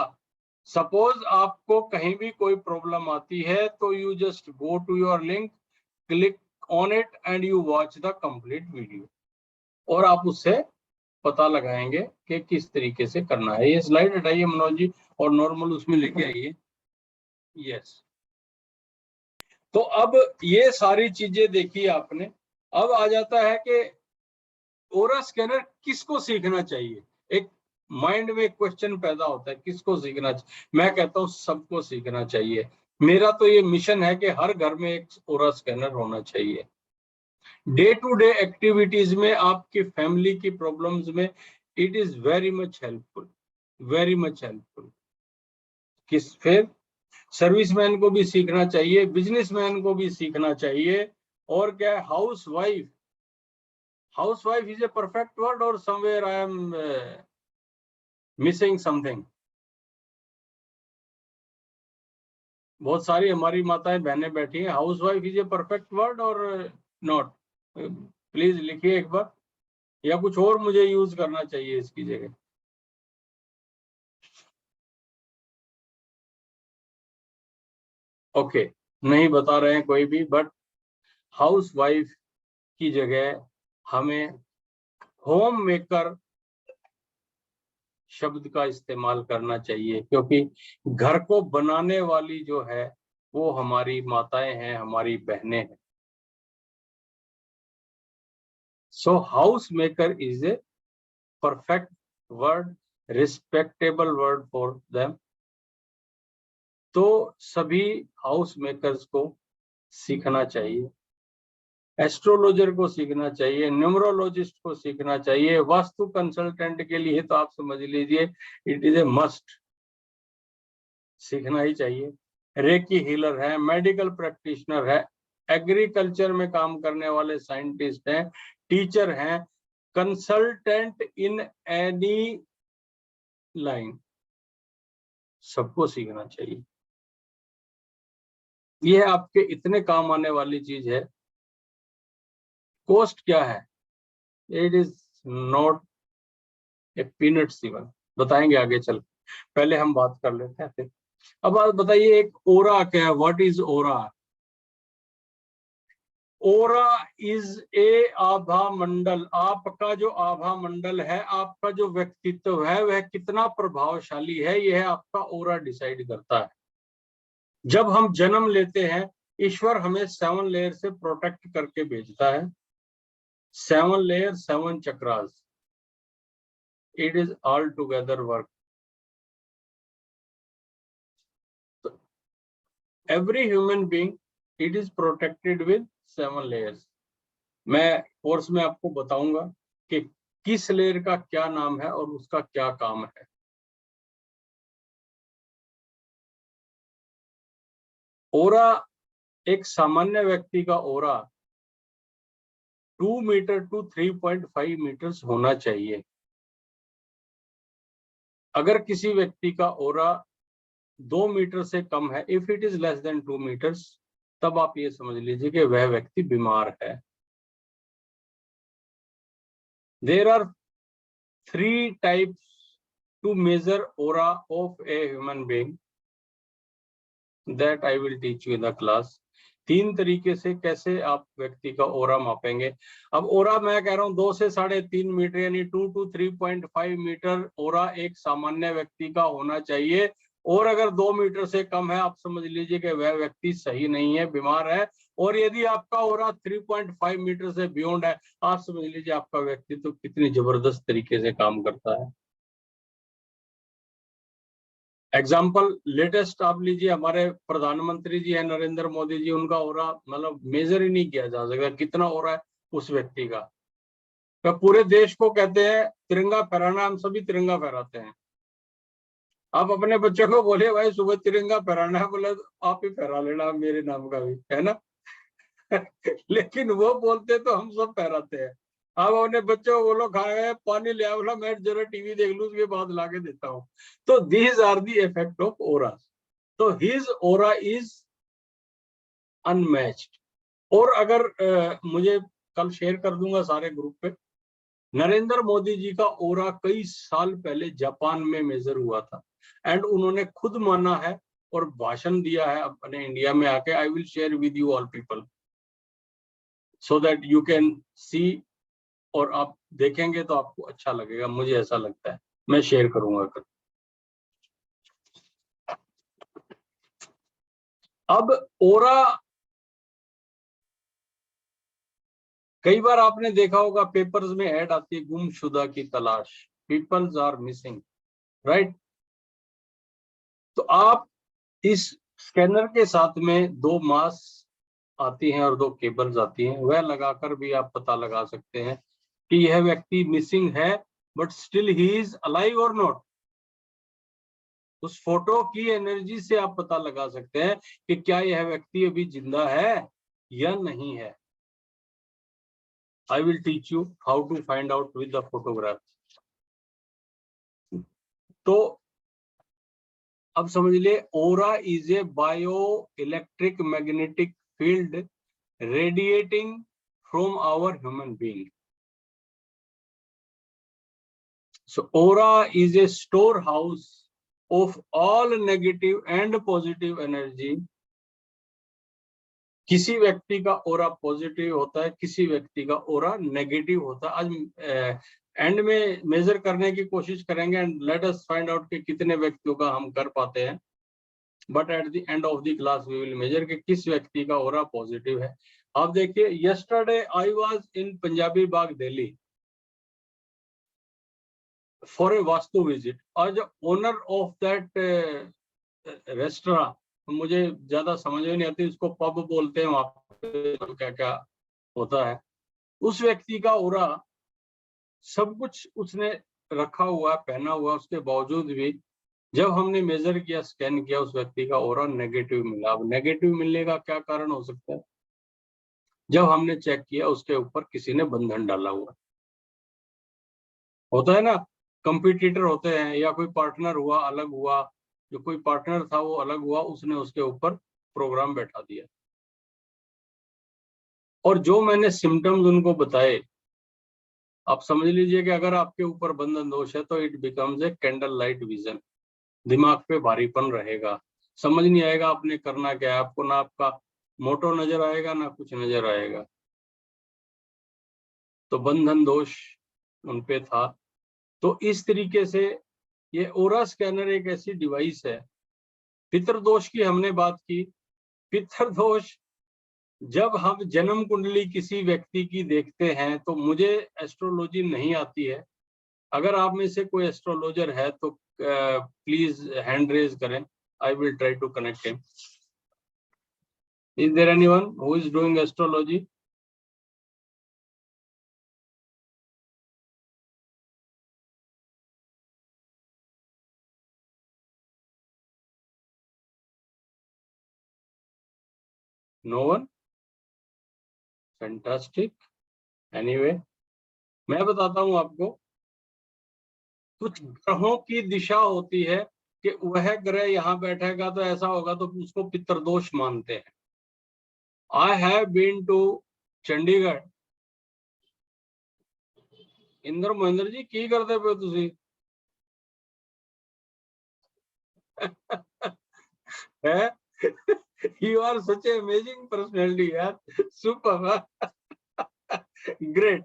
सपोज आपको कहीं भी कोई प्रॉब्लम आती है तो you just go to your link, click on it and you watch the complete video, और आप उससे पता लगाएंगे कि किस तरीके से करना है। ये स्लाइड हटाइए मनोज जी और नॉर्मल उसमें लेके आइए। यस, तो अब ये सारी चीजें देखी आपने, अब आ जाता है कि ओरा स्कैनर किसको सीखना चाहिए। एक माइंड में क्वेश्चन पैदा होता है, किसको सीखना चाहिए। मैं कहता हूँ सबको सीखना चाहिए। मेरा तो ये मिशन है कि हर घर में एक ओरा स्कैनर होना चाहिए। डे टू डे एक्टिविटीज में, आपकी फैमिली की प्रॉब्लम्स में it is very much helpful, very much helpful. किस फिर सर्विसमैन को भी सीखना चाहिए, बिजनेसमैन को भी सीखना चाहिए। और क्या है, housewife is a perfect word और somewhere I am missing something. बहुत सारी हमारी माताएं बहनें बैठी हैं, housewife is a perfect word और नॉट? प्लीज लिखिए एक बार, या कुछ और मुझे यूज करना चाहिए इसकी जगह। ओके, नहीं बता रहे हैं कोई भी, बट हाउसवाइफ की जगह हमें होम मेकर शब्द का इस्तेमाल करना चाहिए, क्योंकि घर को बनाने वाली जो है वो हमारी माताएं हैं, हमारी बहनें हैं। So house maker is a perfect word, respectable word for them. तो सभी हाउस मेकर्स को सीखना चाहिए, एस्ट्रोलॉजर को सीखना चाहिए, न्यूमरोलॉजिस्ट को सीखना चाहिए, वास्तु कंसल्टेंट के लिए तो आप समझ लीजिए इट इज ए मस्ट, सीखना ही चाहिए। रेकी हीलर है, मेडिकल प्रैक्टिशनर है, एग्रीकल्चर में काम करने वाले साइंटिस्ट हैं, टीचर हैं, कंसल्टेंट इन एनी लाइन, सबको सीखना चाहिए। ये आपके इतने काम आने वाली चीज है। कॉस्ट क्या है? It is not A peanuts even, बताएंगे आगे चल, पहले हम बात कर लेते हैं फिर। अब आप बताइए, एक ओरा क्या है? What is aura? Aura is a आभा मंडल। आपका जो आभा मंडल है, आपका जो व्यक्तित्व है, वह कितना प्रभावशाली है, यह आपका ओरा डिसाइड करता है। जब हम जन्म लेते हैं, ईश्वर हमें 7 लेयर से प्रोटेक्ट करके भेजता है। 7 layer, 7 chakras, it is all together work. Every human being, it is protected with 7 layers. मैं कोर्स में आपको बताऊंगा कि किस लेयर का क्या नाम है और उसका क्या काम है। ओरा, एक सामान्य व्यक्ति का ओरा 2 मीटर टू 3.5 मीटर्स होना चाहिए। अगर किसी व्यक्ति का ओरा 2 मीटर से कम है, if it is less than 2 metres, तब आप ये समझ लीजिए कि वह व्यक्ति बीमार है। There are 3 types to major aura of a human being, that I will teach you in the class. 3 तरीके से कैसे आप व्यक्ति का ओरा मापेंगे। अब ओरा मैं कह रहा हूँ 2 से 3.5 मीटर, यानी 2 to 3.5 मीटर ओरा एक सामान्य व्यक्ति का होना चाहिए। और अगर 2 मीटर से कम है, आप समझ लीजिए कि वह व्यक्ति सही नहीं है, बीमार है। और यदि आपका ओरा 3.5 मीटर से बियॉन्ड है, आप समझ लीजिए आपका व्यक्तित्व कितनी जबरदस्त तरीके से काम करता है। एग्जाम्पल लेटेस्ट आप लीजिए, हमारे प्रधानमंत्री जी हैं नरेंद्र मोदी जी, उनका ओरा मतलब मेजर ही नहीं किया जा सकता कितना ओरा है उस व्यक्ति का। तो पूरे देश को कहते हैं तिरंगा फहराना, हम सभी तिरंगा फहराते हैं। आप अपने बच्चों को बोले भाई सुबह तिरंगा फहराना है, बोले आप ही फहरा लेना मेरे नाम का भी, है ना। लेकिन वो बोलते तो हम सब फहराते हैं। आप अपने बच्चों को बोलो खाए पानी ले आओ, मैं जरा टीवी देख लूं उसके बाद ला के देता हूँ। तो these are the effect of aura. तो हिज ओरा इज अनमैच्ड। और अगर मुझे कल शेयर कर दूंगा सारे ग्रुप पे, नरेंद्र मोदी जी का ओरा कई साल पहले जापान में मेजर हुआ था, एंड उन्होंने खुद माना है और भाषण दिया है अपने इंडिया में आके। I will share with you all people so that you can see, और आप देखेंगे तो आपको अच्छा लगेगा, मुझे ऐसा लगता है, मैं शेयर करूंगा कल। अब ओरा कई बार आपने देखा होगा पेपर्स में ऐड आती है, गुमशुदा की तलाश, पीपल्स आर मिसिंग, राइट। तो आप इस स्कैनर के साथ में 2 मास आती हैं और 2 केबल्स आती हैं, वह लगाकर भी आप पता लगा सकते हैं कि यह व्यक्ति मिसिंग है, but still he is alive और नॉट। उस फोटो की एनर्जी से आप पता लगा सकते हैं कि क्या यह व्यक्ति अभी जिंदा है या नहीं है। I will teach you how to find out with the photograph. तो अब समझ लिए, aura is a bio electric magnetic field radiating from our human being. So aura is a storehouse of all negative and positive energy. किसी व्यक्ति का ओरा पॉजिटिव होता है, किसी व्यक्ति का ओरा नेगेटिव होता है. आज एंड में मेजर करने की कोशिश करेंगे and let us find out कि कितने व्यक्तियों का हम कर पाते हैं. But at the end of the class we will measure कि किस व्यक्ति का ओरा पॉजिटिव है. आप देखिए, yesterday I was in Punjabi Bagh Delhi for a vastu visit. आज ओनर ऑफ दैट रेस्टोरेंट, मुझे ज्यादा समझ में नहीं आती, उसको पब बोलते हैं, वहां पे क्या क्या होता है. उस व्यक्ति का ओरा सब कुछ उसने रखा हुआ, पहना हुआ, उसके बावजूद भी जब हमने मेजर किया, स्कैन किया, उस व्यक्ति का ओरा नेगेटिव मिला. अब नेगेटिव मिलने का क्या कारण हो सकता है? जब हमने चेक किया, उसके ऊपर किसी ने बंधन डाला हुआ. होता है ना, कंपटीटर होते हैं या कोई पार्टनर हुआ, अलग हुआ, जो कोई पार्टनर था वो अलग हुआ, उसने उसके ऊपर प्रोग्राम बैठा दिया. और जो मैंने सिम्टम्स उनको बताए, आप समझ लीजिए कि अगर आपके ऊपर बंधन दोष है तो it becomes a candle light vision. दिमाग पे भारीपन रहेगा, समझ नहीं आएगा आपने करना क्या है. आपको ना आपका मोटो नजर आएगा, ना कुछ नजर आएगा. तो बंधन दोष उनपे था. तो इस तरीके से ये ओरा स्कैनर एक ऐसी डिवाइस है. पितृदोष की हमने बात की. पितृदोष, जब हम जन्म कुंडली किसी व्यक्ति की देखते हैं, तो मुझे एस्ट्रोलॉजी नहीं आती है, अगर आप में से कोई एस्ट्रोलॉजर है तो प्लीज हैंड रेज करें. I will try to connect him. Is there anyone who is doing astrology? No one? Fantastic. Anyway, मैं बताता हूं आपको. कुछ ग्रहों की दिशा होती है कि वह ग्रह यहाँ बैठेगा तो ऐसा होगा, तो उसको पितृदोष मानते हैं. I have been to Chandigarh. Indra Mahendra ji की करते पे तुसी? है you are such an amazing personality, yaar. Super. Great.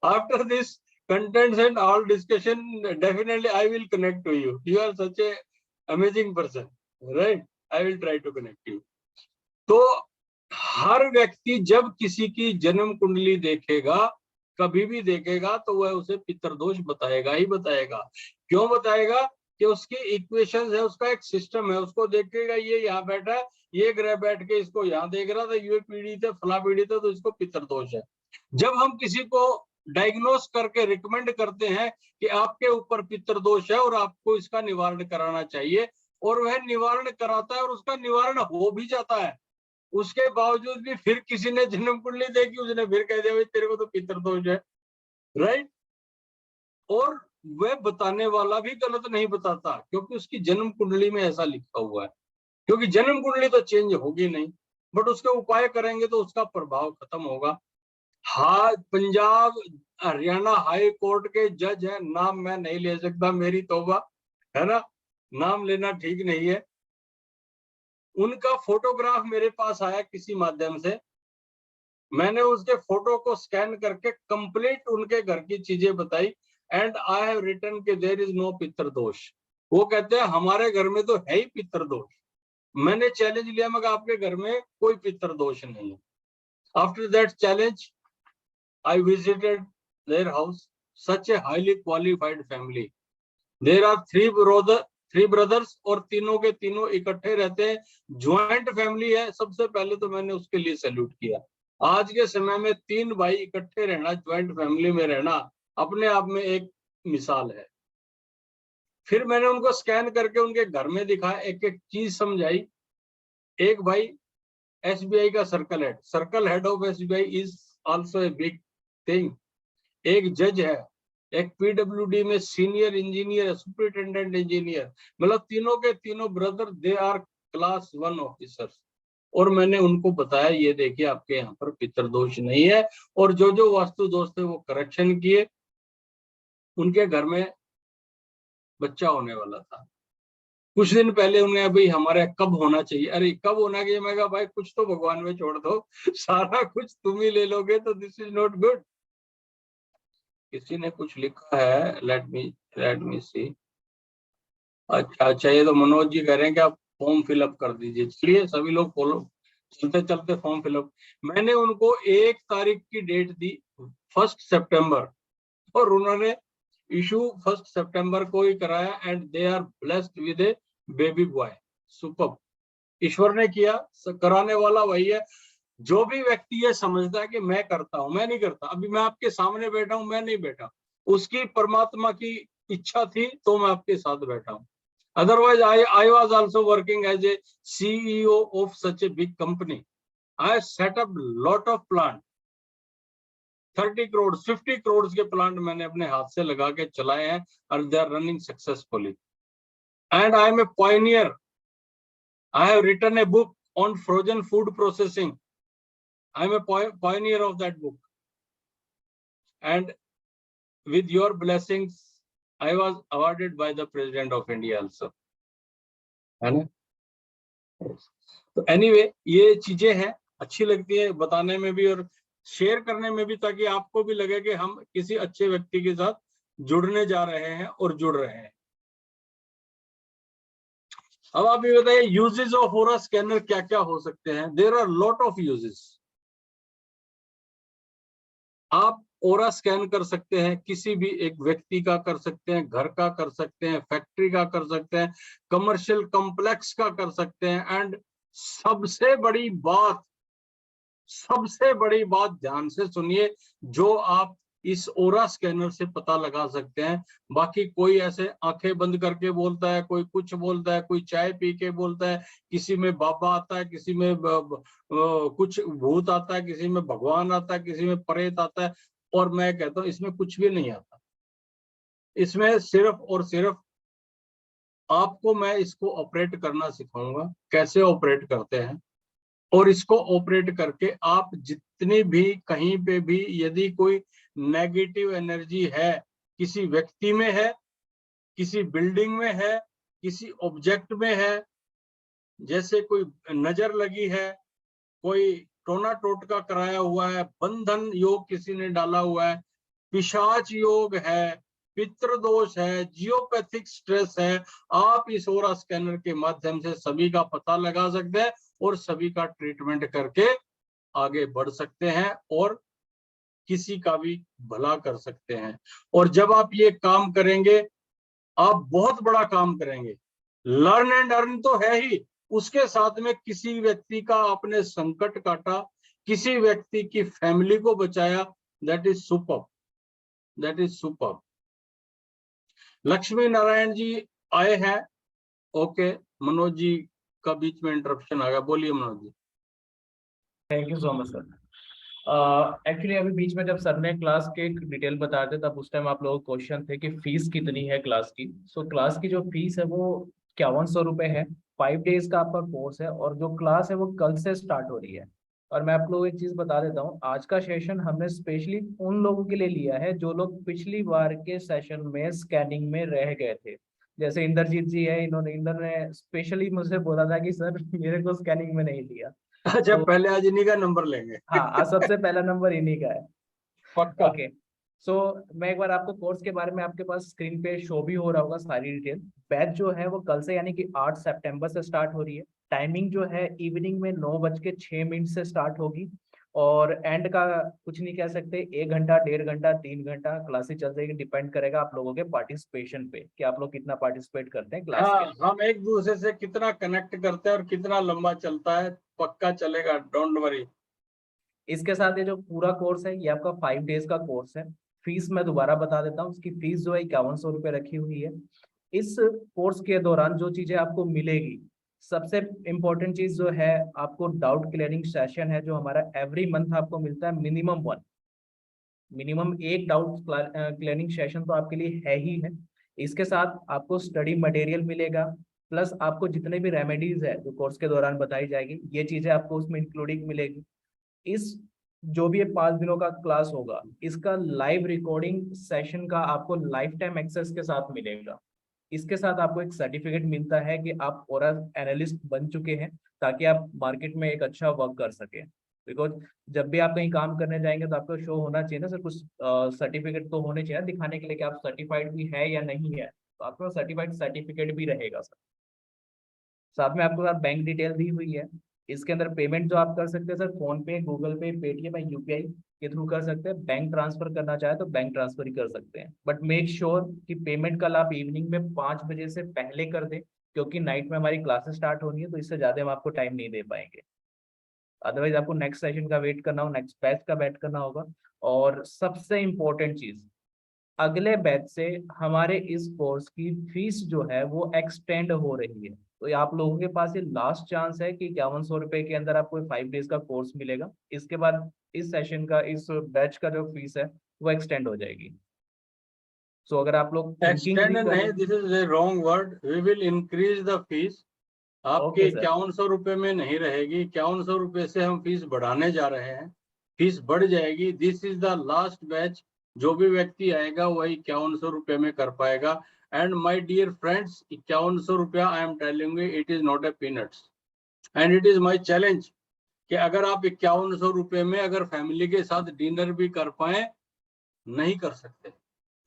After this contents and all discussion, definitely I will connect to you. You are such a amazing person, right? I will try to connect you. तो हर व्यक्ति जब किसी की जन्म कुंडली देखेगा, कभी भी देखेगा, तो वह उसे पितृदोष बताएगा ही बताएगा. क्यों बताएगा? कि उसकी इक्वेशंस है, उसका एक सिस्टम है. उसको देखेगा, ये यहाँ बैठा है, ये ग्रह बैठ के इसको यहाँ देख रहा था, ये पीड़ित है, फला पीड़ित है, तो इसको पितृदोष है. जब हम किसी को डायग्नोस करके रिकमेंड करते हैं कि आपके ऊपर पितृदोष है और आपको इसका निवारण कराना चाहिए, और वह निवारण कराता है और उसका निवारण हो भी जाता है, उसके बावजूद भी फिर किसी ने जन्म कुंडली देखी, उसने फिर कह दिया तेरे को तो पितृदोष है, राइट. और वह बताने वाला भी गलत नहीं बताता, क्योंकि उसकी जन्म कुंडली में ऐसा लिखा हुआ है. क्योंकि जन्म कुंडली तो चेंज होगी नहीं, बट उसके उपाय करेंगे तो उसका प्रभाव खत्म होगा. हाँ, पंजाब हरियाणा हाई कोर्ट के जज है, नाम मैं नहीं ले सकता, मेरी तौबा है ना, नाम लेना ठीक नहीं है. उनका फोटोग्राफ मेरे पास आया किसी माध्यम से, मैंने उसके फोटो को स्कैन करके कंप्लीट उनके घर की चीजें बताई, एंड आई हैव रिटन कि देयर इज नो पितृदोष. वो कहते हैं हमारे घर में तो है ही पितृदोष. मैंने चैलेंज लिया, मगर आपके घर में कोई पितृदोष नहीं है. After that challenge, I visited their house. Such a highly qualified family. There are three brothers और तीनों के तीनों इकट्ठे रहते हैं, ज्वाइंट फैमिली है। सबसे पहले तो मैंने उसके लिए सैल्यूट किया। आज के समय में 3 भाई इकट्ठे रहना, ज्वाइंट फैमिली में रहना, अपने आप में एक मिसाल है। फिर मैंने उनको स्कैन करके उनके घर में दिखाया, एक एक चीज समझाई। एक भाई SBI का circle head of SBI is also a big thing. एक जज है, एक PWD में सीनियर इंजीनियर, सुपरिटेंडेंट इंजीनियर, मतलब तीनों के तीनों brother they are class 1 officers. और मैंने उनको बताया, ये देखिए आपके यहाँ पर पितृदोष नहीं है, और जो जो वास्तु दोष थे वो करेक्शन किए। उनके घर में बच्चा होने वाला था। कुछ दिन पहले उन्हें अभी हमारे कब होना चाहिए, अरे कब होना चाहिए, मैं कहा भाई कुछ तो भगवान में छोड़ दो, सारा कुछ तुम ही ले लोगे तो दिस इज नॉट गुड। किसी ने कुछ लिखा है, लेट मी सी। अच्छा, ये तो मनोज जी कह रहे हैं कि आप फॉर्म फिलअप कर दीजिए। चलिए सभी लोग फॉलो, चलते चलते फॉर्म फिलअप। मैंने उनको 1 तारीख की डेट दी, 1 सितंबर, और उन्होंने इशू 1 सितंबर को ही कराया, and they are blessed with a baby boy. Super, ईश्वर ने किया, कराने वाला वही है। जो भी व्यक्ति ये समझता है कि मैं करता हूं, मैं नहीं करता, अभी मैं आपके सामने बैठा हूं, मैं नहीं बैठा, उसकी परमात्मा की इच्छा थी तो मैं आपके साथ बैठा हूं। Otherwise, I was also working as a CEO of such a big company. I set up lot of plant, 30 crores, 50 crores के प्लांट मैंने अपने हाथ से लगा के चलाए हैं, और they are running successfully. And I am a pioneer. I have written a book on frozen food processing. I am a pioneer of that book. And with your blessings, I was awarded by the President of India also. है ना? तो एनीवे, ये चीजें हैं, अच्छी लगती है बताने में भी और शेयर करने में भी, ताकि आपको भी लगे कि हम किसी अच्छे व्यक्ति के साथ जुड़ने जा रहे हैं और जुड़ रहे हैं। अब आप ये बताइए, यूजेस ऑफ ऑरा स्कैनर क्या क्या हो सकते हैं? There are lot of uses. आप ऑरा स्कैन कर सकते हैं, किसी भी एक व्यक्ति का कर सकते हैं, घर का कर सकते हैं, फैक्ट्री का कर सकते हैं, कमर्शियल कॉम्प्लेक्स का कर सकते हैं, एंड सबसे बड़ी बात ध्यान से सुनिए, जो आप इस ओरा स्कैनर से पता लगा सकते हैं। बाकी कोई ऐसे आंखें बंद करके बोलता है, कोई कुछ बोलता है, कोई चाय पी के बोलता है, किसी में बाबा आता है, किसी में कुछ भूत आता है, किसी में भगवान आता है, किसी में प्रेत आता है, और मैं कहता हूँ इसमें कुछ भी नहीं आता। इसमें सिर्फ और सिर्फ आपको मैं इसको ऑपरेट करना सिखाऊंगा, कैसे ऑपरेट करते हैं, और इसको ऑपरेट करके आप जितनी भी कहीं पे भी यदि कोई नेगेटिव एनर्जी है, किसी व्यक्ति में है, किसी बिल्डिंग में है, किसी ऑब्जेक्ट में है, जैसे कोई नजर लगी है, कोई टोना टोटका कराया हुआ है, बंधन योग किसी ने डाला हुआ है, पिशाच योग है, पितृदोष है, जियोपैथिक स्ट्रेस है, आप इस ओरा स्कैनर के माध्यम से सभी का पता लगा सकते हैं और सभी का ट्रीटमेंट करके आगे बढ़ सकते हैं और किसी का भी भला कर सकते हैं। और जब आप ये काम करेंगे, आप बहुत बड़ा काम करेंगे। लर्न एंड अर्न तो है ही, उसके साथ में किसी व्यक्ति का आपने संकट काटा, किसी व्यक्ति की फैमिली को बचाया, that is super, that is super. Lakshmi Narayan ji आए हैं। ओके, मनोज जी का बीच में इंटरप्शन आ गया, बोलिए Manoj ji. Thank you so much sir. Actually अभी बीच में जब सर ने क्लास के डिटेल बताए थे, तब उस टाइम आप लोगों को क्वेश्चन थे कि फीस कितनी है क्लास की। सो क्लास की जो फीस है वो 5100 रुपये है। 5 डेज का आपका कोर्स है, और जो क्लास है वो कल से स्टार्ट हो रही है। और मैं आप लोगों को एक चीज बता देता हूँ, आज का सेशन हमने स्पेशली उन लोगों के लिए लिया है जो लोग पिछली बार के सेशन में स्कैनिंग में रह गए थे। जैसे इंद्रजीत जी है, इंदर ने स्पेशली मुझसे बोला था कि सर मेरे को स्कैनिंग में नहीं लिया। अच्छा, तो पहले आज इन्हीं का नंबर लेंगे। हाँ, आज सबसे पहला नंबर इन्हीं का है। पक्का। ओके, सो मैं एक बार आपको कोर्स के बारे में, आपके पास स्क्रीन पे शो भी हो रहा होगा सारी डिटेल। बैच जो है वो कल से यानी कि 8 सितंबर से स्टार्ट हो रही है। टाइमिंग जो है इवनिंग में 9:06 से स्टार्ट होगी। और एंड का कुछ नहीं कह सकते, 1 घंटा 1.5 घंटा 3 घंटा क्लासेस चल जाएगी, डिपेंड करेगा आप लोगों के पार्टिसिपेशन पे कि आप लोग कितना पार्टिसिपेट करते हैं क्लास के हाँ, अंदर। हम एक दूसरे से कितना कनेक्ट करते हैं और कितना लंबा चलता है, पक्का चलेगा, डोंट वरी। इसके साथ ये जो पूरा कोर्स है ये आपका 5 डेज का कोर्स है। फीस मैं दोबारा बता देता हूँ, उसकी फीस जो है 5100 रुपये रखी हुई है। इस कोर्स के दौरान जो चीजें आपको मिलेगी, सबसे इम्पोर्टेंट चीज जो है, आपको डाउट क्लियरिंग सेशन है जो हमारा एवरी मंथ आपको मिलता है, मिनिमम एक डाउट क्लियरिंग सेशन तो आपके लिए है ही है। इसके साथ आपको स्टडी मटेरियल मिलेगा, प्लस आपको जितने भी रेमेडीज है जो कोर्स के दौरान बताई जाएगी, ये चीजें आपको उसमें इंक्लूडिंग मिलेगी। इस जो भी ये 5 दिनों का क्लास होगा, इसका लाइव रिकॉर्डिंग सेशन का आपको लाइफ टाइम एक्सेस के साथ मिलेगा। इसके साथ आपको एक सर्टिफिकेट मिलता है कि आप ओरा एनालिस्ट बन चुके हैं, ताकि आप मार्केट में एक अच्छा वर्क कर सके। बिकॉज जब भी आप कहीं काम करने जाएंगे तो आपको शो होना चाहिए ना सर, कुछ सर्टिफिकेट तो होने चाहिए ना दिखाने के लिए कि आप सर्टिफाइड भी है या नहीं है, तो आपका सर्टिफाइड सर्टिफिकेट भी रहेगा सर। साथ में आपके पास बैंक डिटेल दी हुई है। इसके अंदर पेमेंट जो आप कर सकते हैं सर, फोन पे, गूगल पे, पेटीएम या यूपीआई के थ्रू कर सकते हैं। बैंक ट्रांसफर करना चाहे तो बैंक ट्रांसफर ही कर सकते हैं, बट मेक श्योर कि पेमेंट कल आप इवनिंग में 5 बजे से पहले कर दें, क्योंकि नाइट में हमारी क्लासेस स्टार्ट होनी है, तो इससे ज्यादा हम आपको टाइम नहीं दे पाएंगे। अदरवाइज आपको नेक्स्ट सेशन का वेट करना हो, नेक्स्ट बैच का वेट करना होगा। और सबसे इम्पोर्टेंट चीज, अगले बैच से हमारे इस कोर्स की फीस जो है वो एक्सटेंड हो रही है। तो ये आप लोगों के पास ये लास्ट चांस है कि 5100 रुपए के अंदर आपको 5 डेज का कोर्स मिलेगा। इसके बाद इस सेशन का, इस बैच का जो फीस है वो एक्सटेंड हो जाएगी। सो अगर आप लोग थिंकिंग भी एक्सटेंड कर नहीं, रहे this is a wrong word, we will increase the fee. आपके ओके सर। 5100 रुपये में नहीं रहेगी, 5100 रुपये से हम फीस बढ़ाने जा रहे हैं, फीस बढ़ जाएगी। This is the last batch, जो भी व्यक्ति आएगा वही 5100 रुपये में कर पाएगा। एंड माई डियर फ्रेंड्स, 5100 रुपया, आई am telling you, it is not A peanuts. And it is my challenge कि अगर आप 5100 रुपये में अगर फैमिली के साथ डिनर भी कर पाए, नहीं कर सकते,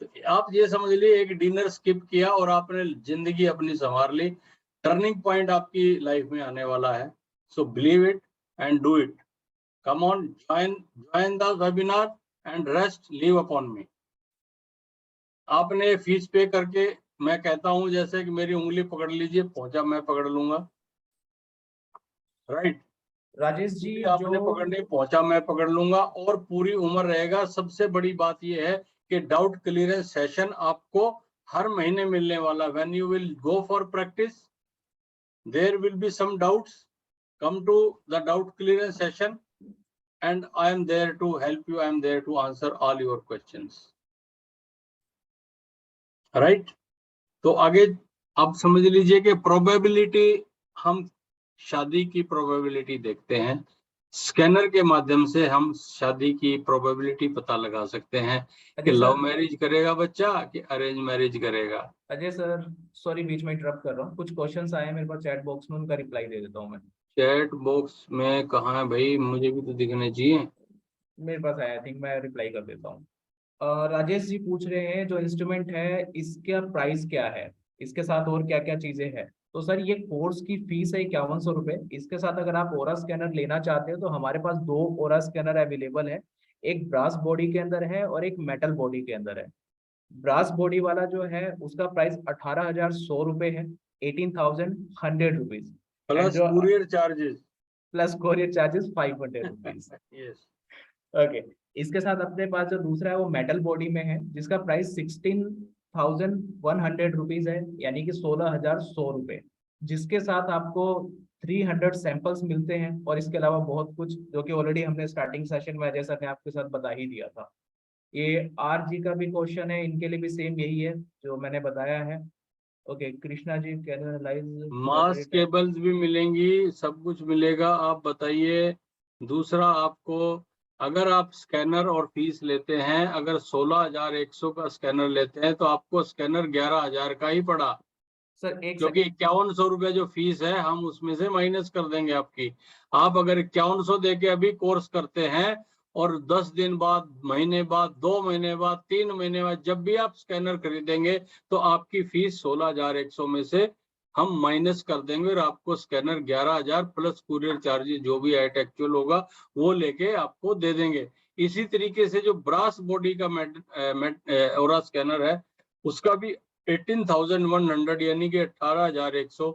तो आप ये समझ लीजिए एक डिनर स्किप किया और आपने जिंदगी अपनी संवार ली। टर्निंग पॉइंट आपकी लाइफ में आने वाला है। So believe it and do it. Come on, join the webinar and rest leave upon मी। आपने फीस पे करके, मैं कहता हूं जैसे कि मेरी उंगली पकड़ लीजिए, पहुंचा मैं पकड़ लूंगा, राइट। राजेश जी आपने जो पकड़ने, पहुंचा मैं पकड़ लूंगा, और पूरी उम्र रहेगा। सबसे बड़ी बात यह है कि डाउट क्लियरेंस सेशन आपको हर महीने मिलने वाला। When you will go for practice, there will be some doubts, come to the doubt clearance session and I am there to help you, I am there to answer all your questions, right। तो आगे आप समझ लीजिए कि प्रोबेबिलिटी, हम शादी की प्रोबेबिलिटी देखते हैं, स्कैनर के माध्यम से हम शादी की प्रोबेबिलिटी पता लगा सकते हैं कि अजय लव सर, मैरिज करेगा बच्चा कि अरेंज मैरिज करेगा। अजय सर सॉरी बीच में इंटरप्ट कर रहा हूँ, कुछ क्वेश्चंस आए हैं मेरे पास चैट बॉक्स में, उनका रिप्लाई दे देता हूँ मैं। चैट बॉक्स में कहाँ है भाई, मुझे भी तो दिखने चाहिए। मेरे पास आया, आई थिंक मैं रिप्लाई कर देता हूँ। राजेश जी पूछ रहे हैं जो इंस्ट्रूमेंट है इसका प्राइस क्या है, इसके साथ और क्या क्या चीजें हैं। तो सर ये कोर्स की फीस है 5100 रुपये। इसके साथ अगर आप ओरा स्कैनर लेना चाहते हो तो हमारे पास 2 ओरा स्कैनर अवेलेबल है, एक ब्रास बॉडी के अंदर है और एक मेटल बॉडी के अंदर है। ब्रास बॉडी वाला जो है उसका प्राइस 18,100 रुपये है, 18,100 रुपीज। एंड प्लस जो courier charges. Plus courier charges 500 rupees. Yes. Okay. इसके साथ अपने पास जो दूसरा है वो मेटल बॉडी में है, जिसका प्राइस 16,100 रुपीज है, यानी कि 16,100 रुपये, जिसके साथ आपको 300 सैंपल्स मिलते हैं और इसके अलावा बहुत कुछ जो कि ऑलरेडी हमने स्टार्टिंग सेशन में अजय सर ने आपके साथ बता ही दिया था। ये आर जी का भी क्वेश्चन है, इनके लिए भी सेम यही है जो मैंने बताया है। Okay, Krishna ji can analyse mass cables भी मिलेंगी, सब कुछ मिलेगा। आप बताइए। दूसरा, आपको अगर आप स्कैनर और फीस लेते हैं, अगर 16,100 का स्कैनर लेते हैं तो आपको स्कैनर 11,000 का ही पड़ा, सर एक क्योंकि सेकंड। 5100 जो फीस है हम उसमें से माइनस कर देंगे आपकी। आप अगर 5100 दे के अभी कोर्स करते हैं और 10 दिन बाद, महीने बाद, 2 महीने बाद, 3 महीने बाद जब भी आप स्कैनर खरीदेंगे तो आपकी फीस 16,100 में से हम माइनस कर देंगे और आपको स्कैनर 11,000 प्लस कुरियर चार्जेस जो भी एट एक्चुअल होगा वो लेके आपको दे देंगे। इसी तरीके से जो ब्रास बॉडी का ओरा स्कैनर है उसका भी 18,100 यानी कि 18,100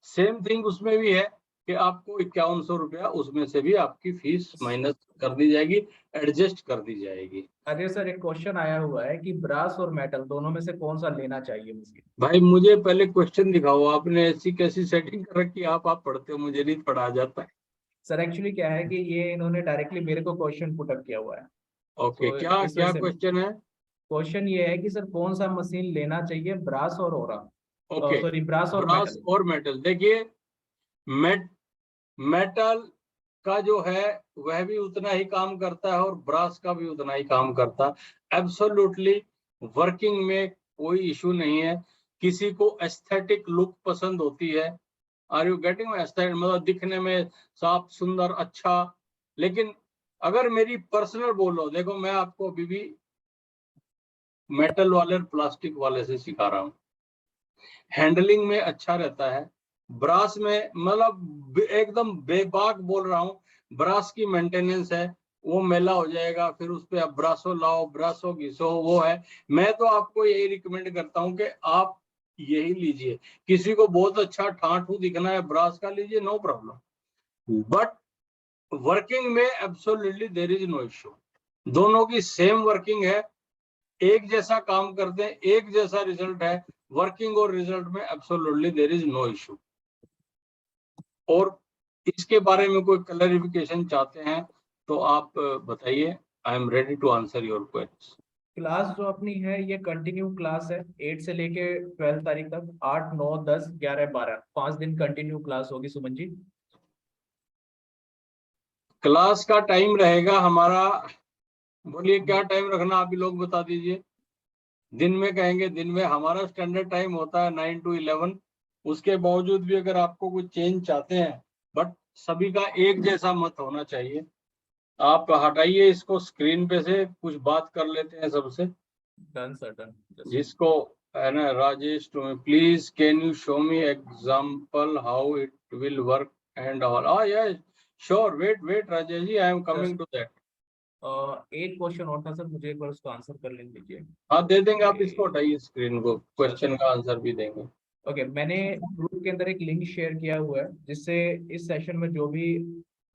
सेम थिंग उसमें भी है कि आपको 5100 रुपया उसमें से भी आपकी फीस माइनस कर दी जाएगी, एडजस्ट कर दी जाएगी। अरे सर, एक क्वेश्चन आया हुआ है कि ब्रास और मेटल दोनों में से कौन सा लेना चाहिए मुझे? भाई मुझे पहले क्वेश्चन दिखाओ, आपने ऐसी कैसी सेटिंग कर रखी है? आप पढ़ते हो, मुझे नहीं पढ़ा जाता है। सर एक्चुअली क्या है कि ये इन्होंने डायरेक्टली मेरे को क्वेश्चन पुट अप किया हुआ है। ओके, तो क्या इस वजह क्या से क्वेश्चन है? क्वेश्चन ये है कि सर कौन सा मशीन लेना चाहिए, ब्रास और ओरा, ओके, सॉरी ब्रास और ब्रास मेटल? और मेटल। देखिए, मेटल का जो है वह भी उतना ही काम करता है और ब्रास का भी उतना ही काम करता है। एब्सोल्युटली वर्किंग में कोई इशू नहीं है। किसी को एस्थेटिक लुक पसंद होती है, are you getting my aesthetic, मतलब दिखने में साफ सुंदर अच्छा। लेकिन अगर मेरी पर्सनल बोलो, देखो मैं आपको अभी भी मेटल वाले और प्लास्टिक वाले से सिखा रहा हूँ। हैंडलिंग में अच्छा रहता है, ब्रास में मतलब एकदम बेबाक बोल रहा हूँ, ब्रास की मेंटेनेंस है, वो मैला हो जाएगा, फिर उस पर आप ब्रासो लाओ, ब्रासो घिसो, वो है। मैं तो आपको यही रिकमेंड करता हूँ कि आप यही लीजिए। किसी को बहुत अच्छा ठाठू दिखना है, ब्रास का लीजिए, नो प्रॉब्लम। बट वर्किंग में absolutely there is no issue. दोनों की सेम वर्किंग है, एक जैसा काम करते हैं, एक जैसा रिजल्ट है। वर्किंग और रिजल्ट में absolutely there is no issue. और इसके बारे में कोई क्लैरिफिकेशन चाहते हैं तो आप बताइए, I am ready to answer your question. Class जो अपनी है ये कंटिन्यू क्लास है, 8 से लेके 12 तारीख तक, 8, 9, 10, 11, 12, 5 दिन कंटिन्यू क्लास होगी सुमन जी। क्लास का टाइम रहेगा हमारा, बोलिए क्या टाइम रखना, आप ही लोग बता दीजिए। दिन में कहेंगे, दिन में हमारा स्टैंडर्ड टाइम होता है 9 to 11। उसके बावजूद भी अगर आपको कुछ चेंज चाहते हैं, बट सभी का एक जैसा मत होना चाहिए। आप हटाइए इसको स्क्रीन पे से, कुछ बात कर लेते हैं सबसे। Done sir, done. जिसको है ना, Rajesh, to please can you show me example how it will work and all. Yes sure, wait Rajesh ji, I am coming to that. एक क्वेश्चन और था सर, मुझे एक बार उसको आंसर कर लेने दीजिए। हाँ दे देंगे, आप इसको हटाइए स्क्रीन को, सर क्वेश्चन का आंसर भी देंगे। ओके, मैंने ग्रुप के अंदर एक लिंक शेयर किया हुआ है जिससे इस सेशन में जो भी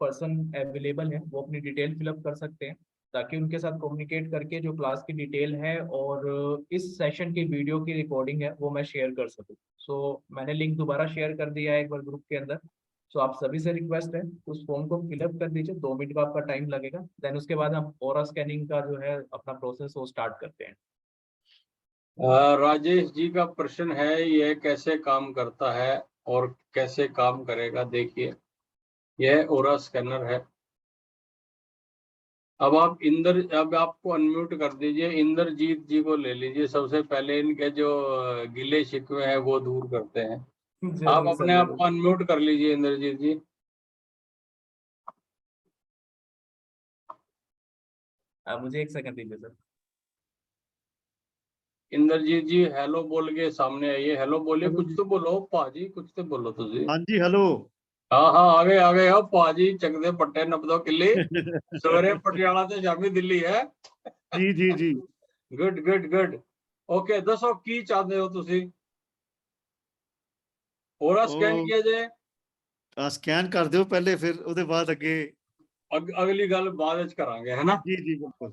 पर्सन अवेलेबल है वो अपनी डिटेल फिलअप कर सकते हैं, ताकि उनके साथ कम्युनिकेट करके जो क्लास की डिटेल है और इस सेशन की वीडियो की रिकॉर्डिंग है वो मैं शेयर कर सकूँ। सो मैंने लिंक दोबारा शेयर कर दिया है एक बार ग्रुप के अंदर। सो आप सभी से रिक्वेस्ट है उस फॉर्म को फिलअप कर दीजिए, 2 मिनट का आपका टाइम लगेगा। देन उसके बाद हम ओरा स्कैनिंग का जो है अपना प्रोसेस वो स्टार्ट करते हैं। राजेश जी का प्रश्न है, यह कैसे काम करता है और कैसे काम करेगा? देखिए, यह ओरा स्कैनर है। अब अब आपको अनम्यूट कर दीजिए, इंद्रजीत जी को ले लीजिए। सबसे पहले इनके जो गिले शिकवे हैं वो दूर करते हैं। आप जरूर सर, अपने आप जरूर। को अनम्यूट कर लीजिए इंद्रजीत जी। आप मुझे एक सेकंड दीजिए सर। इंद्रजीत जी हेलो बोल के सामने आइए, हेलो बोलिए, कुछ तो बोलो पाजी, कुछ तो बोलो तुझे। हाँ जी, हेलो। हाँ हाँ, आ गए हो पाजी, चकदे पट्टे नपदो किले, सवेरे पटियाला से शामी दिल्ली है। जी जी जी। Good good good. ओके, दसो की चाहते हो तुसी? ओरा स्कैन किया जाए? स्कैन कर दो पहले, फिर ਉਹਦੇ ਬਾਅਦ ਅੱਗੇ। अगली गल बाद विच करांगे, है ना? जी जी बिल्कुल।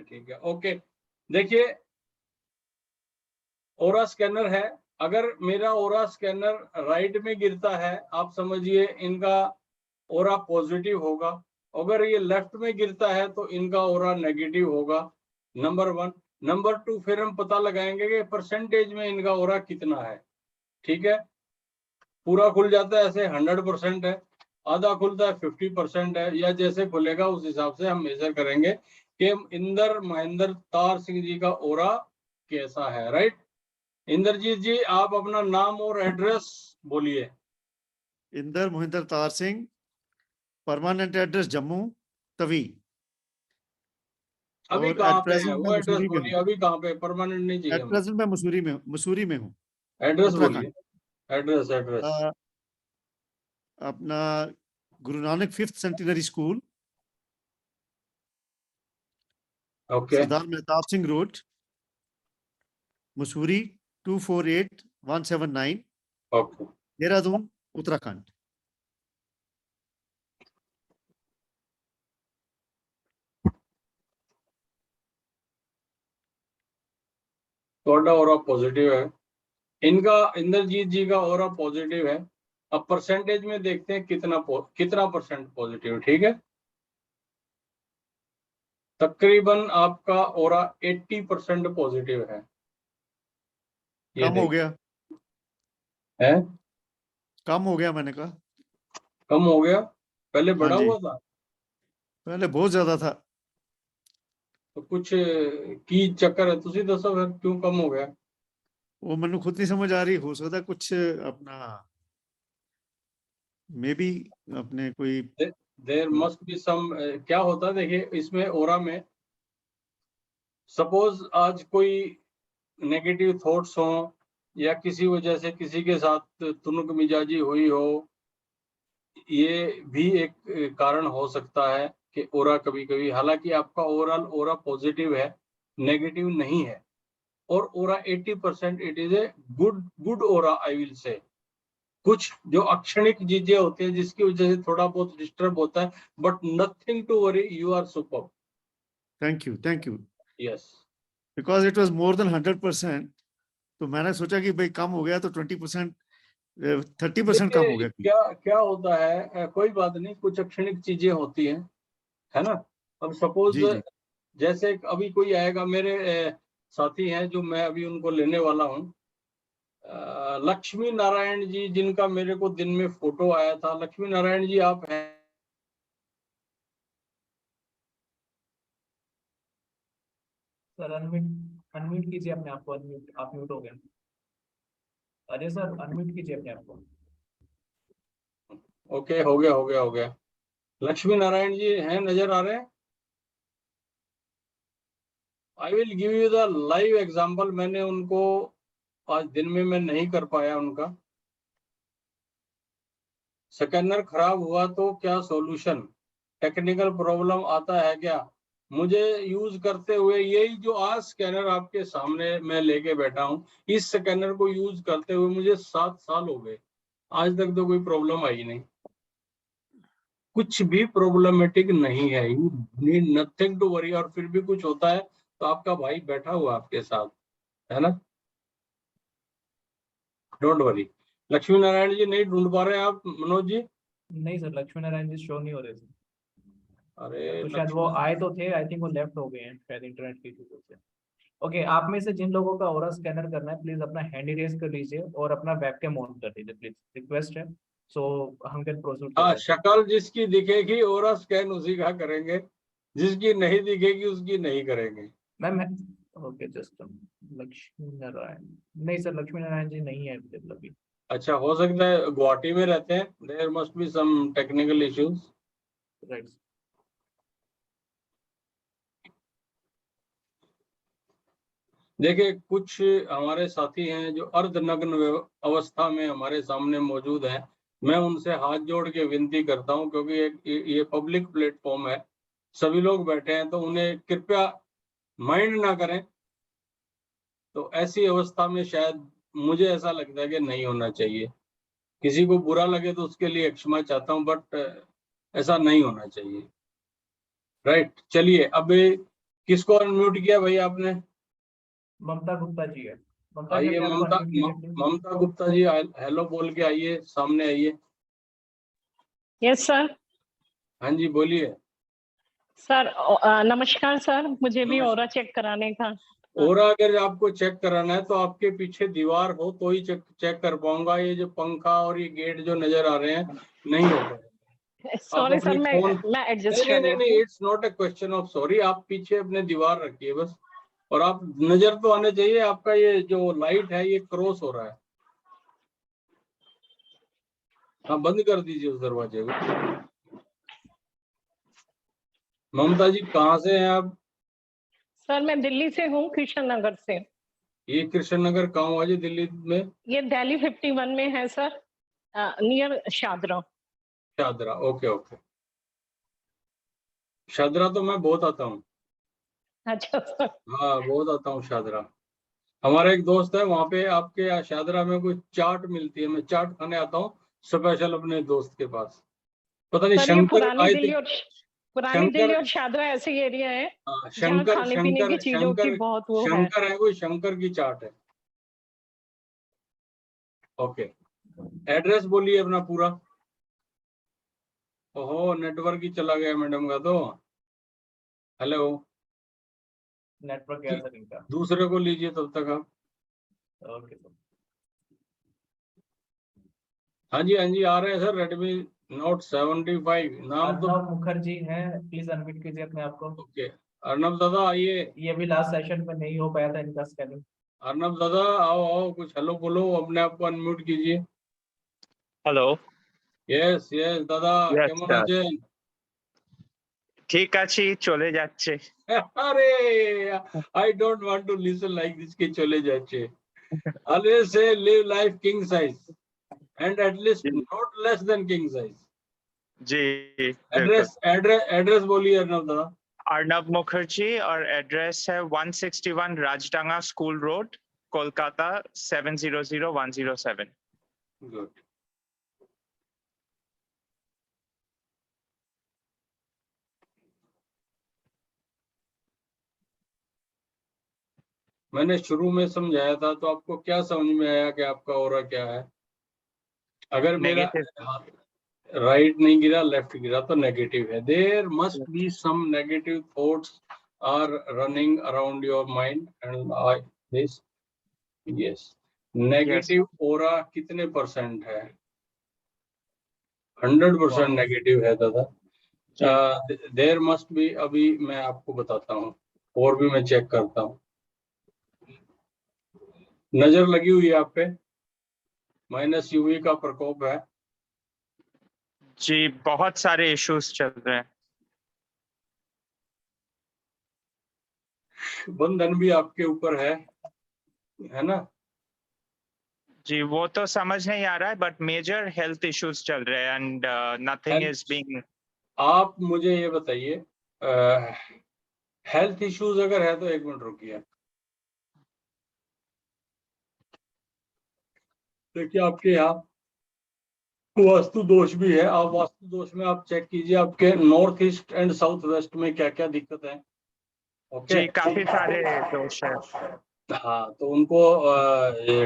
ठीक है ओके। देखिए, ओरा स्कैनर है। अगर मेरा ओरा स्कैनर राइट में गिरता है, आप समझिए इनका ओरा पॉजिटिव होगा। अगर ये लेफ्ट में गिरता है तो इनका ओरा नेगेटिव होगा, नंबर 1। नंबर 2, फिर हम पता लगाएंगे कि परसेंटेज में इनका ओरा कितना है। ठीक है, पूरा खुल जाता है ऐसे 100% है, आधा खुलता है 50% है, या जैसे खुलेगा उस हिसाब से हम मेजर करेंगे कि इंदर महेंद्र तार सिंह जी का ओरा कैसा है। राइट, इंद्रजीत जी आप अपना नाम और एड्रेस बोलिए। इंदर मोहिंदर तार सिंह, परमानेंट एड्रेस जम्मू तवी। अभी और कहाँ एट पे है प्रेजेंट मैं वो एड्रेस मसूरी में बोलिए, हूँ। अभी कहाँ पे? परमानेंट नहीं चाहिए एट हमें, प्रेजेंट मैं मसूरी में हूँ। एड्रेस उत्तराखंड। बोलिए। एड्रेस अपना Guru Nanak 5th centenary school, okay Sardar Mehtab Singh road, Mussoorie 248179, okay. Dehradun, Uttarakhand. थोड़ा और पॉजिटिव है इनका, इंद्रजीत जी का और पॉजिटिव है। अब परसेंटेज में देखते हैं कितना परसेंट पॉजिटिव। ठीक है, तकरीबन आपका और 80% पॉजिटिव है। ये कम हो गया, है, कम हो गया, मैंने कहा कम हो गया, पहले हाँ बढ़ा जी, हुआ था पहले बहुत ज्यादा था। तो कुछ की चक्कर है, तुसी दसो फिर क्यों कम हो गया। वो मैंने खुद नहीं समझ आ रही, हो सकता है कुछ अपना मे बी अपने कोई देयर मस्ट बी सम, क्या होता है देखिए इसमें ओरा में, सपोज आज कोई नेगेटिव थॉट्स हो या किसी वजह से किसी के साथ तुनक मिजाजी हुई हो, ये भी एक कारण हो सकता है कि ओरा कभी कभी, हालांकि आपका ओवरऑल ओरा पॉजिटिव है, नेगेटिव नहीं है। और ओरा 80% it is a good aura I will say. कुछ जो अक्षणिक चीजें होती है जिसकी वजह से थोड़ा बहुत डिस्टर्ब होता है, but nothing to worry, you are super. Thank you, yes, because it was more than 100%, तो मैंने सोचा कि भाई कम हो गया तो 20%, 30% कम हो देखिए गया। क्या क्या होता है, कोई बात नहीं, कुछ अक्षणिक चीजें होती हैं, है ना। अब सपोज जी जी, जैसे अभी कोई आएगा, मेरे साथी हैं जो मैं अभी उनको लेने वाला हूँ, लक्ष्मी नारायण जी, जिनका मेरे को दिन में फोटो आया था। लक्ष्मी नारायण जी आप हैं? सर अनम्यूट अनम्यूट कीजिए अपने आप को, अनम्यूट, आप म्यूट हो गए। अरे सर अनम्यूट कीजिए अपने आप को। ओके, हो गया। लक्ष्मी नारायण जी हैं, नजर आ रहे हैं? आई will give you the live example. मैंने उनको आज दिन में मैं नहीं कर पाया, उनका स्कैनर खराब हुआ तो क्या सॉल्यूशन, टेक्निकल प्रॉब्लम आता है क्या? मुझे यूज करते हुए, यही जो आज स्कैनर आपके सामने मैं लेके बैठा हूँ, इस स्कैनर को यूज करते हुए मुझे 7 साल हो गए, आज तक तो कोई प्रॉब्लम आई नहीं, कुछ भी प्रॉब्लमेटिक नहीं है। You need nothing to worry. और फिर भी कुछ होता है तो आपका भाई बैठा हुआ आपके साथ, है ना, डोंट वरी। लक्ष्मी नारायण जी नहीं ढूंढ पा रहे हैं आप, मनोज जी? नहीं सर, लक्ष्मी नारायण जी शो नहीं हो रहे सर। अरे तो शायद वो लक्ष्मी, आए तो थे, आई थिंक वो लेफ्ट हो गए हैं शायद इंटरनेट की वजह से। ओके, आप में से जिन लोगों का ओरा स्कैनर करना है, प्लीज अपना हैंड रेज कर लीजिए और अपना वेबकैम ऑन कर लीजिए प्लीज, रिक्वेस्ट है। सो हम कैन प्रोसीड टू हाँ, दैट। शक्ल जिसकी दिखेगी ओरा स्कैन उसी का करेंगे, जिसकी नहीं दिखेगी उसकी नहीं करेंगे। Ma'am, okay just Lakshmi Narayan, नहीं सर लक्ष्मी नारायण जी नहीं है अवेलेबल अभी। अच्छा, हो सकता है गुवाहाटी में रहते हैं, there must be some technical issues. Right. देखिए कुछ हमारे साथी हैं जो अर्धनग्न अवस्था में हमारे सामने मौजूद हैं। मैं उनसे हाथ जोड़ के विनती करता हूं, क्योंकि ये पब्लिक प्लेटफॉर्म है, सभी लोग बैठे हैं, तो उन्हें कृपया माइंड ना करें। तो ऐसी अवस्था में शायद मुझे ऐसा लगता है कि नहीं होना चाहिए। किसी को बुरा लगे तो उसके लिए क्षमा चाहता हूं, बट ऐसा नहीं होना चाहिए। राइट, चलिए अब किसको अनम्यूट किया भाई आपने? ममता गुप्ता जी है। ममता जी आइए अपने आप को अनम्यूट कीजिए प्लीज। ममता गुप्ता जी, हेलो बोल के आइए, सामने आइए। Yes sir. हाँ जी, बोलिए। सर नमस्कार सर, मुझे भी नमस्कार। ओरा चेक कराने था। और अगर आपको चेक कराना है तो आपके पीछे दीवार हो तो ही चेक कर पाऊंगा। ये जो पंखा और ये गेट जो नजर आ रहे हैं, नहीं हो पाएगा। आप सॉरी सर, अपनी फोन, मैं एडजस्ट नहीं कर नहीं नहीं, लेती हूँ। It's not a question of sorry. आप पीछे अपने दीवार रखिए बस, और आप नजर तो आने चाहिए। आपका ये जो लाइट है ये क्रॉस हो रहा है। हाँ, बंद कर दीजिए उस दरवाजे को। ममता जी कहाँ से हैं आप? सर मैं दिल्ली से हूँ, कृष्ण नगर से। ये कृष्ण नगर कहाँ हुआ जी दिल्ली में? ये दिल्ली 51 में है sir, near Shahdara. Shahdara, okay okay. Shahdara तो मैं बहुत आता हूँ। अच्छा सर। हाँ बहुत आता हूँ शादरा। हमारा एक दोस्त है वहाँ पे, आपके यहाँ शादरा में कोई चाट मिलती है, मैं चाट खाने आता हूँ स्पेशल अपने दोस्त के पास। पता नहीं सर ये शंकर, पुरानी आई दिल्ली थिंक और शंकर, शादरा ऐसे एरिया है हाँ, जहाँ शंकर खाने पीने की शंकर चीजों की शंकर बहुत वो है। शंकर है, कोई शंकर की चाट है। ओके, एड्रेस बोलिए अपना पूरा। ओहो नेटवर्क ही चला गया मैडम का तो। हेलो, नेटवर्क क्या है सर इनका? दूसरे को लीजिए तब तक आप। Okay sir. हाँ जी आ रहे हैं सर, रेडमी नोट 75 नाम तो। अर्णव मुखर्जी हैं, प्लीज अनम्यूट कीजिए अपने आप को। ओके, अर्नब दादा आइए। ये अभी लास्ट सेशन में नहीं हो पाया था इनका स्कैनिंग। अर्नब दादा आओ आओ, कुछ हेलो बोलो, अपने आप को अनम्यूट कीजिए। হ্যালো, यस यस दादा, Yes, কেমন sir. আছেন? ঠিক আছি, চলে যাচ্ছে। अरे, I don't want to listen like this के चले जाचे। Always say live life king size and at least ji, not less than king size। जी, बिल्कुल। एड्रेस बोलिए अर्नब दादा। अर्नब मुखर्जी और एड्रेस है 161 राजडांगा स्कूल रोड, कोलकाता 700107। गुड। मैंने शुरू में समझाया था तो आपको क्या समझ में आया कि आपका ऑरा क्या है? अगर मेरा नेगेटिव। राइट नहीं गिरा, लेफ्ट गिरा तो नेगेटिव है। There must be some negative thoughts are running around your mind and I this. Yes, negative aura कितने परसेंट है? 100% नेगेटिव है दादा। देयर मस्ट बी, अभी मैं आपको बताता हूँ और भी मैं चेक करता हूँ। नजर लगी हुई है आप पे, माइनस यूवी का प्रकोप है। जी, बहुत सारे इश्यूज चल रहे हैं। बंधन भी आपके ऊपर है ना? जी, वो तो समझ नहीं आ रहा है, बट मेजर हेल्थ इश्यूज चल रहे हैं एंड नथिंग इज बीइंग। आप मुझे ये बताइए, हेल्थ इश्यूज अगर है तो एक मिनट रुकिए। देखिए आपके यहाँ वास्तु दोष भी है। आप वास्तु दोष में आप चेक कीजिए आपके north east and south west में क्या क्या दिक्कत है। ओके, जी, काफी सारे दोष है। हाँ तो उनको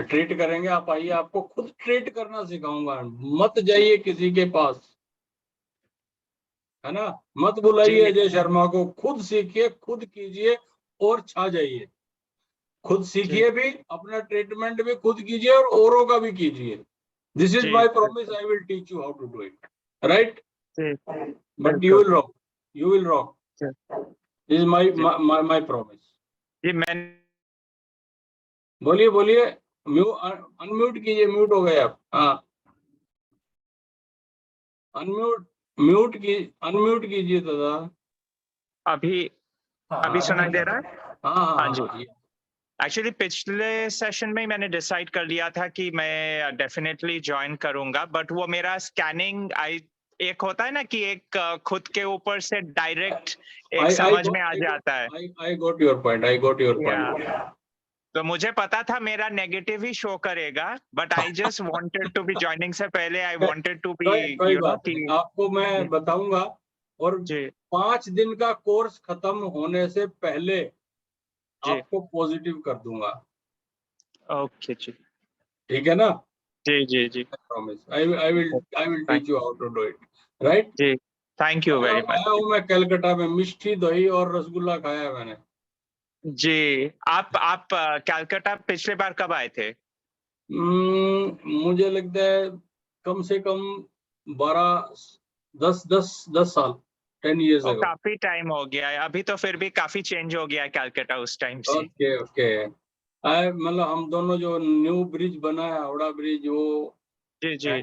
ट्रीट करेंगे। आप आइए, आपको खुद ट्रीट करना सिखाऊंगा। मत जाइए किसी के पास, है ना? मत बुलाइए अजय शर्मा को, खुद सीखिए, खुद कीजिए और छा जाइए। खुद सीखिए भी, अपना ट्रीटमेंट भी खुद कीजिए और औरों का भी कीजिए। This is my promise, I will teach you how to do it, right? But you will rock, you will rock. This is my promise. जी, मैं बोलिए बोलिए, अनम्यूट कीजिए, म्यूट हो गए आप। हाँ, अनम्यूट कीजिए दादा। अभी सुनाई दे रहा है? हाँ हाँ जी। एक्चुअली पिछले सेशन में मैंने डिसाइड कर लिया था कि मैं डेफिनेटली ज्वाइन करूंगा, बट वो मेरा स्कैनिंग एक होता है ना कि एक खुद के ऊपर से डायरेक्ट एक समझ में आ जाता है। I got your point, I got your point. तो मुझे पता था मेरा नेगेटिव ही शो करेगा, but I just wanted to be joining से पहले आई वांटेड टू बी कोई बात नहीं, आपको मैं बताऊंगा और 5 दिन का कोर्स खत्म होने से पहले आपको पॉजिटिव कर दूंगा। ओके जी, ठीक है ना? जी जी जी, promise, I will teach you how to do it, right? जी, थैंक यू वेरी मच। आया हूँ मैं कलकत्ता में, मिष्टी दही और रसगुल्ला खाया है मैंने। जी, आप कलकत्ता पिछले बार कब आए थे? मुझे लगता है कम से कम 10 साल, 10 years ago। काफी टाइम हो गया है, अभी तो फिर भी काफी चेंज हो गया है कलकत्ता उस टाइम से। ओके ओके, मतलब हम दोनों जो न्यू ब्रिज बना है, हावड़ा ब्रिज, वो जी जी,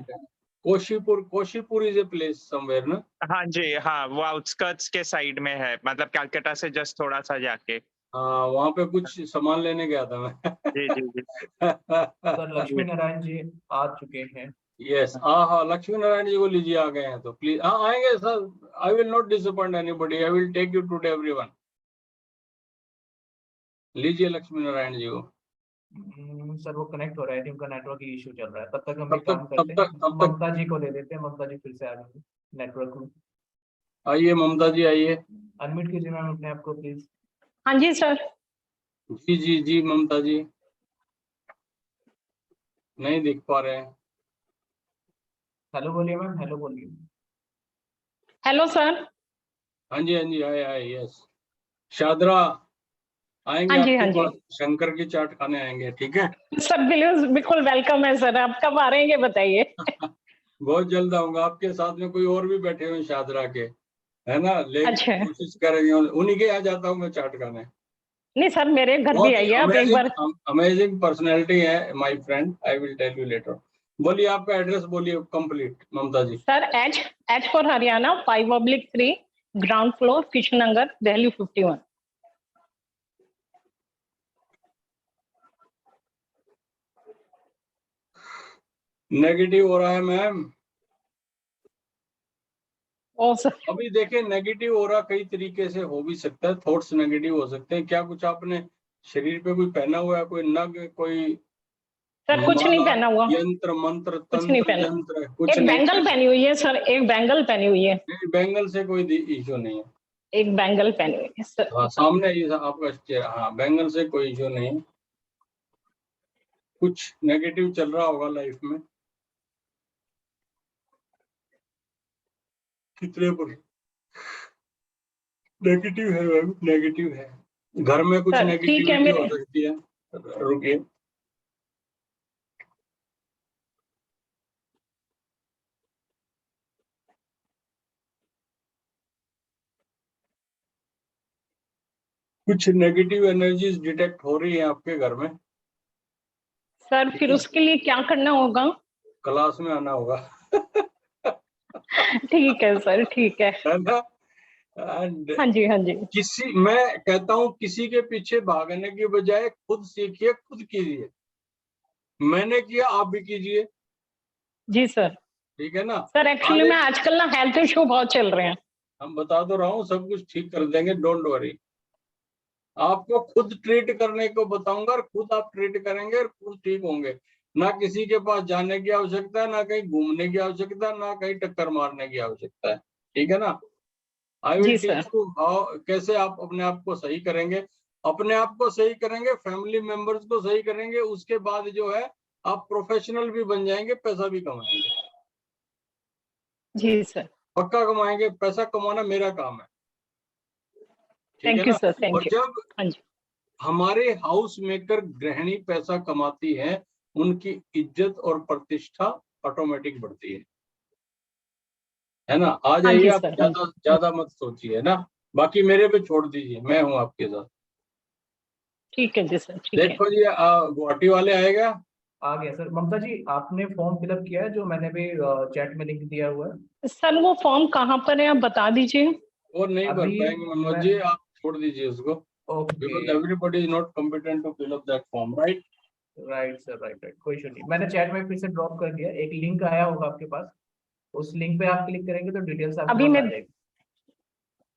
कोशीपुर इज ए प्लेस समवेयर ना? हाँ जी, हाँ, वो आउटस्कर्ट्स के साइड में है, मतलब कलकत्ता से जस्ट थोड़ा सा जाके। हाँ, वहाँ पे कुछ सामान लेने गया था मैं। जी जी जी। सर लक्ष्मी नारायण जी आ चुके हैं। यस, हाँ हाँ, लक्ष्मी नारायण जी को लीजिए, आ गए हैं तो प्लीज, हाँ आएंगे sir. I will not disappoint anybody, I will take you today everyone. लीजिए लक्ष्मी नारायण जी को। सर वो कनेक्ट हो रहा है, उनका नेटवर्क इशू चल रहा है, तब तक हम तब एक तक काम तब करते तक हैं, तब तक ममता जी को ले लेते हैं, ममता जी फिर से आ गई नेटवर्क में। आइए ममता जी, आइए। अनम्यूट कीजिए मैम अपने आप को प्लीज। हाँ जी सर। जी जी जी, ममता जी नहीं दिख पा रहे हैं। हेलो बोलिए मैम, हेलो बोलिए। Hello sir. हाँ जी हाँ जी, आए आए, यस। शादरा आएंगे हाँ जी आपके हाँ जी। पास, शंकर की चाट खाने आएंगे, ठीक है। सर बिल्कुल बिल्कुल वेलकम है सर, आप कब आ रहे हैं ये बताइए। बहुत जल्द आऊंगा, आपके साथ में कोई और भी बैठे हुए हैं शादरा के, है ना, ले अच्छा। कोशिश करेंगे, उन्हीं के यहाँ जाता हूँ मैं चाट खाने। नहीं सर, मेरे घर भी बहुत ही आइए आप एक अमेजिंग बार। अमेजिंग पर्सनैलिटी है my friend, I will tell you later. बोलिए आपका एड्रेस बोलिए complete, Mamta ji. Sir H for Haryana 5/3 ground floor Krishnanagar Delhi 51। Negative हो रहा है मैम। ओ सर। अभी देखिए, नेगेटिव हो रहा कई तरीके से हो भी सकता है, थॉट्स नेगेटिव हो सकते हैं। क्या कुछ आपने शरीर पे कोई पहना हुआ है, कोई नग, कोई सर कुछ नहीं माला, पहना हुआ, यंत्र मंत्र कुछ नहीं तंत्र पहना। यंत्र, कुछ एक नहीं बैंगल पहना? पहनी हुई है सर, एक बैंगल पहनी हुई है, नहीं, बैंगल से कोई इशू नहीं है। एक बैंगल पहनी हुई है सर। हाँ, सामने ये आपका चेहरा, हाँ, बैंगल से कोई इशू नहीं है। कुछ नेगेटिव चल रहा होगा लाइफ में। कितने पर नेगेटिव है मैम, नेगेटिव है। घर में कुछ सर ठीक है नेगेटिविटी हो मेरे। सकती है। रुकिए, कुछ नेगेटिव एनर्जीज डिटेक्ट हो रही है आपके घर में। सर फिर उसके लिए क्या करना होगा। क्लास में आना होगा। ठीक है सर, ठीक है। है ना। एंड हाँ जी हाँ जी। किसी, मैं कहता हूँ किसी के पीछे भागने की बजाय खुद सीखिए, खुद कीजिए। मैंने किया, आप भी कीजिए, जी सर। ठीक है ना। सर एक्चुअली आगे में आजकल ना हेल्थ इशू बहुत चल रहे हैं। हम बता तो रहा हूँ, सब कुछ ठीक कर देंगे, डोंट वरी। आपको खुद ट्रीट करने को बताऊंगा, और खुद आप ट्रीट करेंगे और खुद ठीक होंगे। ना किसी के पास जाने की आवश्यकता है, ना कहीं घूमने की आवश्यकता है, ना कहीं टक्कर मारने की आवश्यकता है, ठीक है ना। आई विल जी टीच सर। यू हाउ, कैसे आप अपने आप को सही करेंगे। अपने आप को सही करेंगे, फैमिली मेंबर्स को सही करेंगे, उसके बाद जो है आप प्रोफेशनल भी बन जाएंगे, पैसा भी कमाएंगे, जी सर। पक्का कमाएंगे। पैसा कमाना मेरा काम है, ठीक है थैंक यू ना। सर, और थैंक यू। जब हाँ जी। हमारे हाउस मेकर गृहिणी पैसा कमाती है, उनकी इज्जत और प्रतिष्ठा ऑटोमेटिक बढ़ती है ना। आ हाँ जाइए जी आप, सर, हाँ जी ज्यादा हाँ जी। ज्यादा मत सोचिए, है ना। बाकी मेरे पे छोड़ दीजिए, मैं हूँ आपके साथ। ठीक है जी सर, ठीक है। देखो जी, गुवाहाटी वाले आएगा। आ गया सर। ममता जी आपने फॉर्म फिलअप किया है जो मैंने भी चैट में लिंक दिया हुआ है। सर वो फॉर्म कहाँ पर है, आप बता दीजिए। वो नहीं भर अभी पाएंगे मनोज मैं जी, आप छोड़ दीजिए उसको, okay. Because everybody is not competent to fill up that form, right. Right sir, right right, कोई इशू नहीं, मैंने चैट में फिर से ड्रॉप कर दिया, एक लिंक आया होगा आपके पास, उस लिंक पे आप क्लिक करेंगे तो डिटेल्स आपके अभी पास मैं आ जाएगी।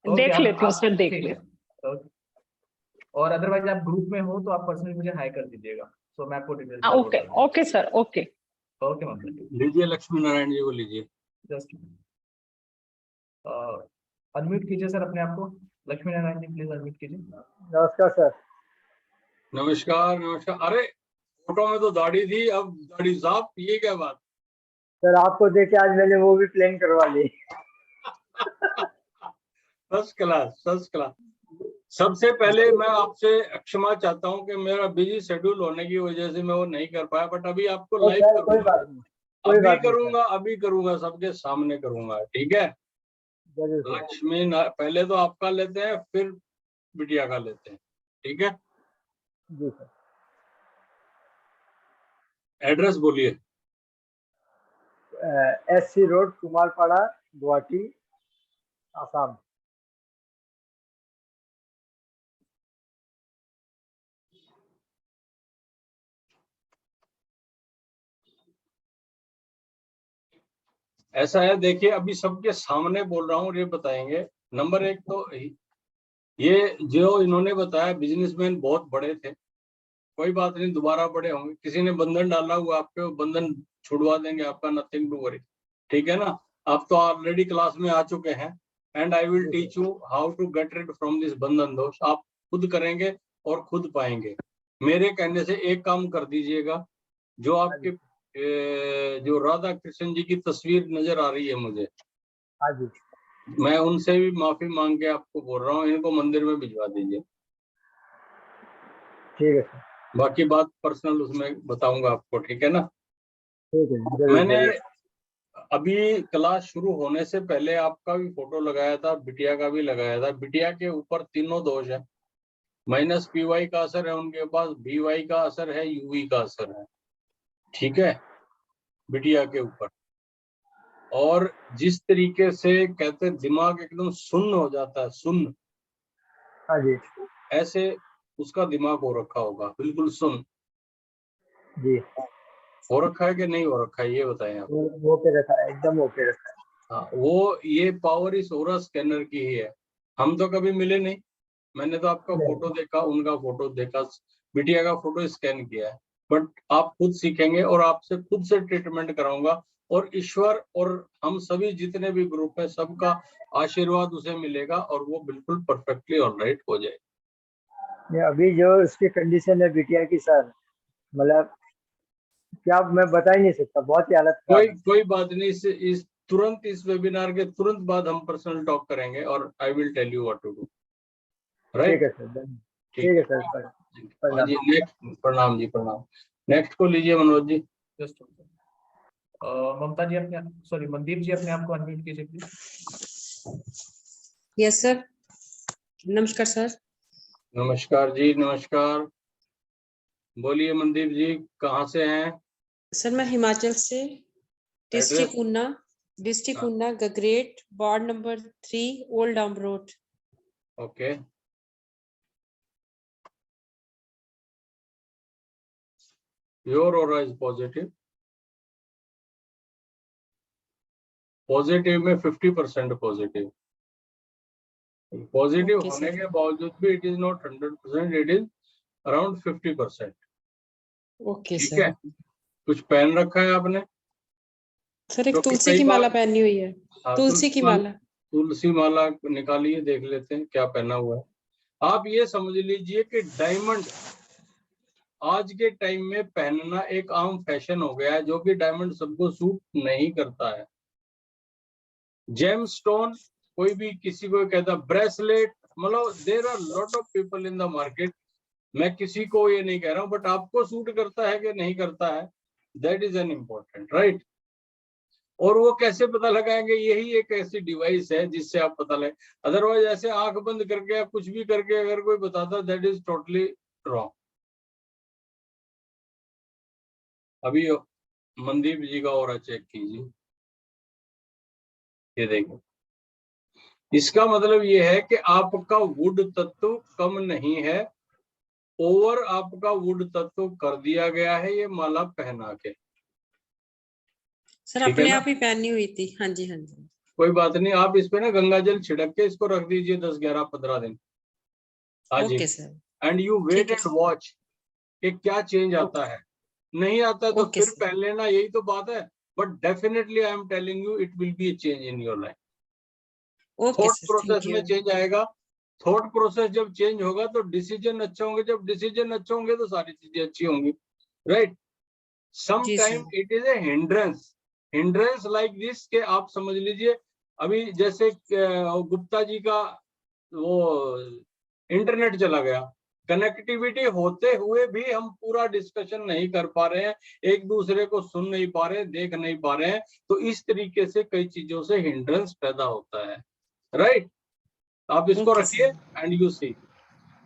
ओके, देख लेती हूँ आप सर, देख ठीक ले। है। ओके। और अदरवाइज आप ग्रुप में हो तो आप पर्सनली मुझे हाई कर दीजिएगा, तो मैं आपको डिटेल्स फॉरवर्ड ओके कर दूंगा। Okay sir, okay. ओके ममता जी। लीजिए लक्ष्मी नारायण जी को लीजिए। जस्ट अनम्यूट कीजिए सर अपने आप को। लक्ष्मी नारायण जी प्लीज अनम्यूट कीजिए। नमस्कार सर। नमस्कार नमस्कार। अरे, फोटो में तो दाढ़ी थी, अब दाढ़ी साफ, ये क्या बात। सर आपको देख के आज मैंने वो भी प्लान करवा ली। First class, first class. सबसे पहले मैं आपसे क्षमा चाहता हूं कि मेरा बिजी शेड्यूल होने की वजह से मैं वो नहीं कर पाया, बट अभी आपको तो लाइव सर कोई करूंगा। बात नहीं, कोई अभी बात नहीं सर। करूंगा, अभी करूंगा, सबके सामने करूंगा, ठीक है। जरूर सर। पहले तो आपका लेते हैं, फिर बिटिया का लेते हैं, ठीक है। जी सर। एड्रेस बोलिए। SC road Kumarpara Guwahati Assam. ऐसा है, देखिए अभी सबके सामने बोल रहा हूँ, ये बताएंगे। नंबर एक तो ये जो इन्होंने बताया बिजनेसमैन बहुत बड़े थे, कोई बात नहीं, दोबारा बड़े होंगे। किसी ने बंधन डाला हुआ आप पे, बंधन छुड़वा देंगे आपका, नथिंग टू वरी, ठीक है ना। आप तो ऑलरेडी क्लास में आ चुके हैं, and I will teach you how to get rid from this बंधन दोष। आप खुद करेंगे और खुद पाएंगे। मेरे कहने से एक काम कर दीजिएगा, जो आपके जो राधा कृष्ण जी की तस्वीर नजर आ रही है मुझे, हाँ जी, मैं उनसे भी माफी मांग के आपको बोल रहा हूँ, इनको मंदिर में भिजवा दीजिए। ठीक है सर, बाकी बात पर्सनल उसमें बताऊंगा आपको, ठीक है ना। ठीक है, जरूर मैंने जरूर। अभी क्लास शुरू होने से पहले आपका भी फोटो लगाया था, बिटिया का भी लगाया था। बिटिया के ऊपर तीनों दोष है, माइनस पी का असर है उनके पास, BY का असर है, UV का असर है, ठीक है, बिटिया के ऊपर। और जिस तरीके से कहते हैं दिमाग एकदम सुन्न हो जाता है, सुन्न, हाँ जी ऐसे उसका दिमाग हो रखा होगा, बिल्कुल सुन्न। जी, हो रखा है कि नहीं हो रखा है, ये बताएं आप। वो ओके रखा है, एकदम ओके रखा है। हाँ, वो ये पावर इस ऑरा स्कैनर की ही है। हम तो कभी मिले नहीं, मैंने तो आपका नहीं, फोटो देखा, उनका फोटो देखा, बिटिया का फोटो स्कैन किया है। बट आप खुद सीखेंगे और आपसे खुद से ट्रीटमेंट कराऊंगा, और ईश्वर और हम सभी जितने भी ग्रुप है सबका आशीर्वाद उसे मिलेगा, और वो बिल्कुल परफेक्टली ऑलराइट हो जाए। नहीं, अभी जो उसकी कंडीशन है बिटिया की सर, मतलब क्या मैं बता ही नहीं सकता, बहुत ही हालत खराब है। कोई बात नहीं, इस तुरंत इस वेबिनार के तुरंत बाद हम पर्सनल टॉक करेंगे, और I will tell you what to do, ठीक राइट। है सर, ठीक है सर, हाँ प्रणाम। जी, नेक्स्ट, प्रणाम जी, प्रणाम। नेक्स्ट को लीजिए मनोज जी। जस्ट ममता जी अपने, सॉरी मनदीप जी अपने आप को अनम्यूट कीजिए प्लीज। यस सर, नमस्कार सर। नमस्कार जी, नमस्कार। बोलिए मनदीप जी, कहाँ से हैं? सर मैं हिमाचल से, एड्रेस? डिस्ट्रिक्ट हाँ, Una, Gagret, ward number 3, old down road. Okay. Your aura is positive. Positive में 50% पॉजिटिव। पॉजिटिव ओके होने सर, के बावजूद भी it is not 100%, it is around 50%, okay ठीक सर। है। कुछ पहन रखा है आपने? सर एक क्योंकि तुलसी कई की बार, माला पहनी हुई है, हाँ, तुलसी की माला। तुलसी माला निकालिए, देख लेते हैं क्या पहना हुआ है। आप ये समझ लीजिए कि डायमंड आज के टाइम में पहनना एक आम फैशन हो गया है, जो कि डायमंड सबको सूट नहीं करता है। जेम स्टोन, कोई भी किसी को कहता, ब्रेसलेट, मतलब there are lot of people in the market. मैं किसी को ये नहीं कह रहा हूं, बट आपको सूट करता है कि नहीं करता है, that is an important, right. और वो कैसे पता लगाएंगे? यही एक ऐसी डिवाइस है जिससे आप पता लगे। अदरवाइज ऐसे आंख बंद करके या कुछ भी करके अगर कोई बताता, दैट इज टोटली रॉन्ग। अभी मनदीप जी का ऑरा चेक कीजिए, ये देखिए। इसका मतलब ये है कि आपका वुड तत्व कम नहीं है, ओवर आपका वुड तत्व कर दिया गया है ये माला पहना के, सर ठीक है अपने ना। आप ही पहनी हुई थी, हाँ जी हाँ जी। कोई बात नहीं, आप इस पे ना गंगा जल छिड़क के इसको रख दीजिए 10, 11, 15 दिन। हाँ जी। Okay sir, and you wait ठीक है एंड सर। वॉच कि क्या चेंज आता है। नहीं आता तो ओके फिर सर, पहन लेना, यही तो बात है। But definitely I am telling you, it will be A change in your life. Okay thought sir, process thank में यू। चेंज आएगा। थॉट प्रोसेस जब चेंज होगा तो डिसीजन अच्छे होंगे, जब डिसीजन अच्छे होंगे तो सारी चीजें अच्छी होंगी, राइट। जी sometime sir, it is a hindrance like this, के आप समझ लीजिए। अभी जैसे गुप्ता जी का वो इंटरनेट चला गया, कनेक्टिविटी होते हुए भी हम पूरा डिस्कशन नहीं कर पा रहे हैं, एक दूसरे को सुन नहीं पा रहे हैं, देख नहीं पा रहे हैं। तो इस तरीके से कई चीजों से हिंड्रेंस पैदा होता है, राइट। आप इसको ओके रखिए सर, एंड यू सी।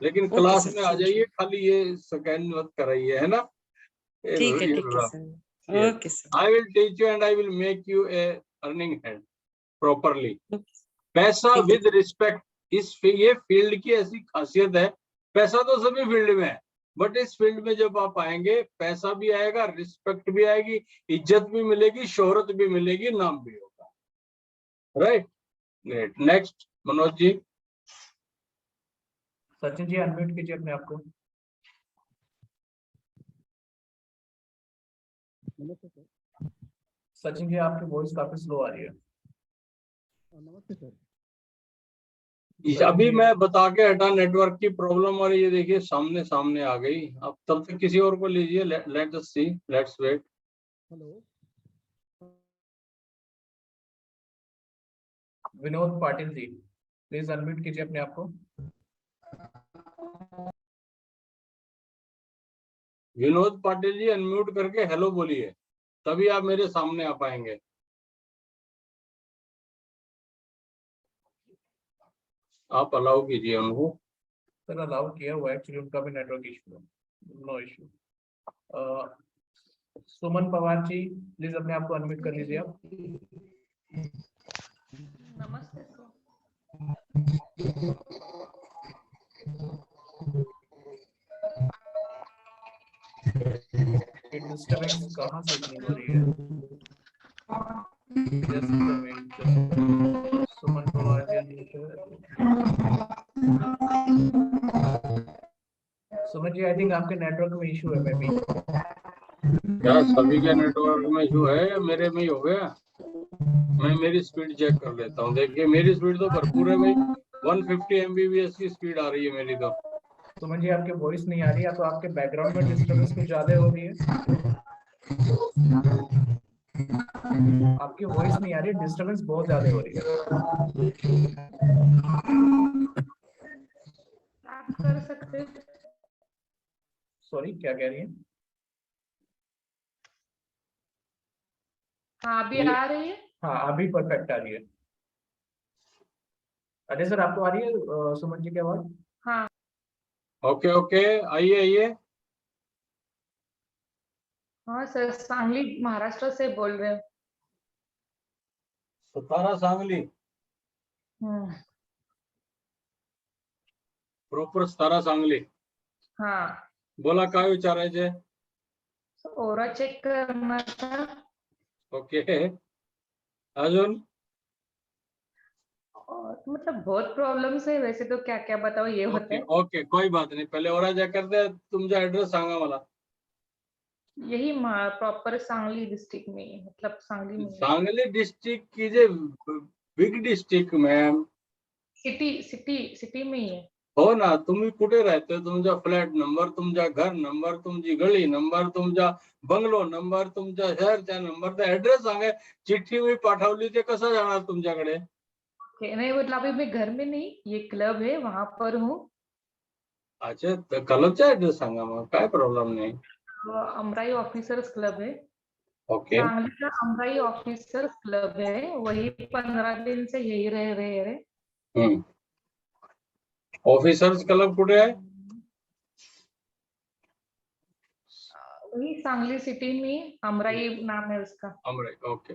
लेकिन ओके क्लास सर, में आ थैंक जाइए, यू। खाली ये स्कैन मत कराइए, है ना। ठीक है sir, Yes, okay sir. I will teach you and I will make you a earning head properly. पैसा ठीक विद है, रिस्पेक्ट, ये फील्ड की ऐसी खासियत है। पैसा तो सभी फील्ड में है, बट इस फील्ड में जब आप आएंगे, पैसा भी आएगा, रिस्पेक्ट भी आएगी, इज्जत भी मिलेगी, शोहरत भी मिलेगी, नाम भी होगा। Right, great. नेक्स्ट मनोज जी। सचिन जी अनम्यूट कीजिए अपने आप को। सचिन जी आपकी वॉइस काफी स्लो आ रही है। अभी मैं बता के हटा, नेटवर्क की प्रॉब्लम, और ये देखिए सामने सामने आ गई। अब तब तक किसी और को लीजिए। Let us see, let's wait. Vinod Patil ji please unmute कीजिए अपने आप को। विनोद पाटिल जी अनम्यूट करके हेलो बोलिए, तभी आप मेरे सामने आ पाएंगे। आप अलाउ कीजिए उनको। सर अलाउ किया हुआ है, एक्चुअली उनका भी नेटवर्क इशू है, no issue. Suman Pawar ji please अपने आप को अनम्यूट कर लीजिए आप। नमस्ते सर। ये डिस्टर्बेंस कहाँ से इतनी हो रही है? Just a minute, just a minute. Suman Pawar ji unmute है। सुमन जी आई थिंक आपके नेटवर्क में इशू है मे बी। क्या सभी के नेटवर्क में इशू है या मेरे में ही हो गया? मैं मेरी स्पीड चेक कर लेता हूँ। देखिए मेरी स्पीड तो भरपूर है भाई, 150 MBPS की स्पीड आ रही है मेरी तो। सुमन जी आपकी वॉइस नहीं आ रही है, तो आपके बैकग्राउंड में डिस्टर्बेंस कुछ ज्यादा हो रही है। आपकी वॉइस नहीं आ रही है, डिस्टर्बेंस बहुत ज्यादा हो रही है। आप कर सकते हैं। सॉरी क्या कह रही है? हाँ अभी आ रही है। हाँ अभी परफेक्ट आ रही है। अरे सर आपको आ रही है सुमन जी की आवाज? हाँ ओके ओके, आइए आइए। हाँ सर, सांगली महाराष्ट्र से बोल रहे हो। सतारा सांगली, हम्म, प्रॉपर सतारा सांगली। हाँ बोला काय विचारायचे? ओरा चेक करना था। ओके, अजून? और मतलब बहुत प्रॉब्लम्स है वैसे तो, क्या क्या बताओ ये होता ओके है। ओके, कोई बात नहीं। पहले ओरा चेक करते, तुमचा ऍड्रेस सांगा मला। यही प्रॉपर सांगली डिस्ट्रिक्ट में है, मतलब सांगली में सांगली डिस्ट्रिक्ट की जे big district ma'am. City city city में ही है। हो ना, तुम्ही कुठे राहते? तुमचा फ्लॅट नंबर, तुमचा घर नंबर, तुमची गळी नंबर, तुमचा बंगलो नंबर, तुमच्या शहरचा नंबर, तर ऍड्रेस सांगा। चिठ्ठी मी पाठवली ते कसं जाणार तुमच्याकडे? नहीं मतलब अभी मैं घर में नहीं, ये क्लब है वहां पर हूँ। अच्छा, तर क्लबचा ऍड्रेस सांगा मग, काय प्रॉब्लेम नाही। अमराई ऑफिसर्स क्लब है। ओके, सांगली का अमराई ऑफिसर्स क्लब है, वही 15 दिन से यही रहे। ऑफिसर्स क्लब कुठे आहे? वही सांगली सिटी में, अमराई नाम है उसका। अमराई, ओके।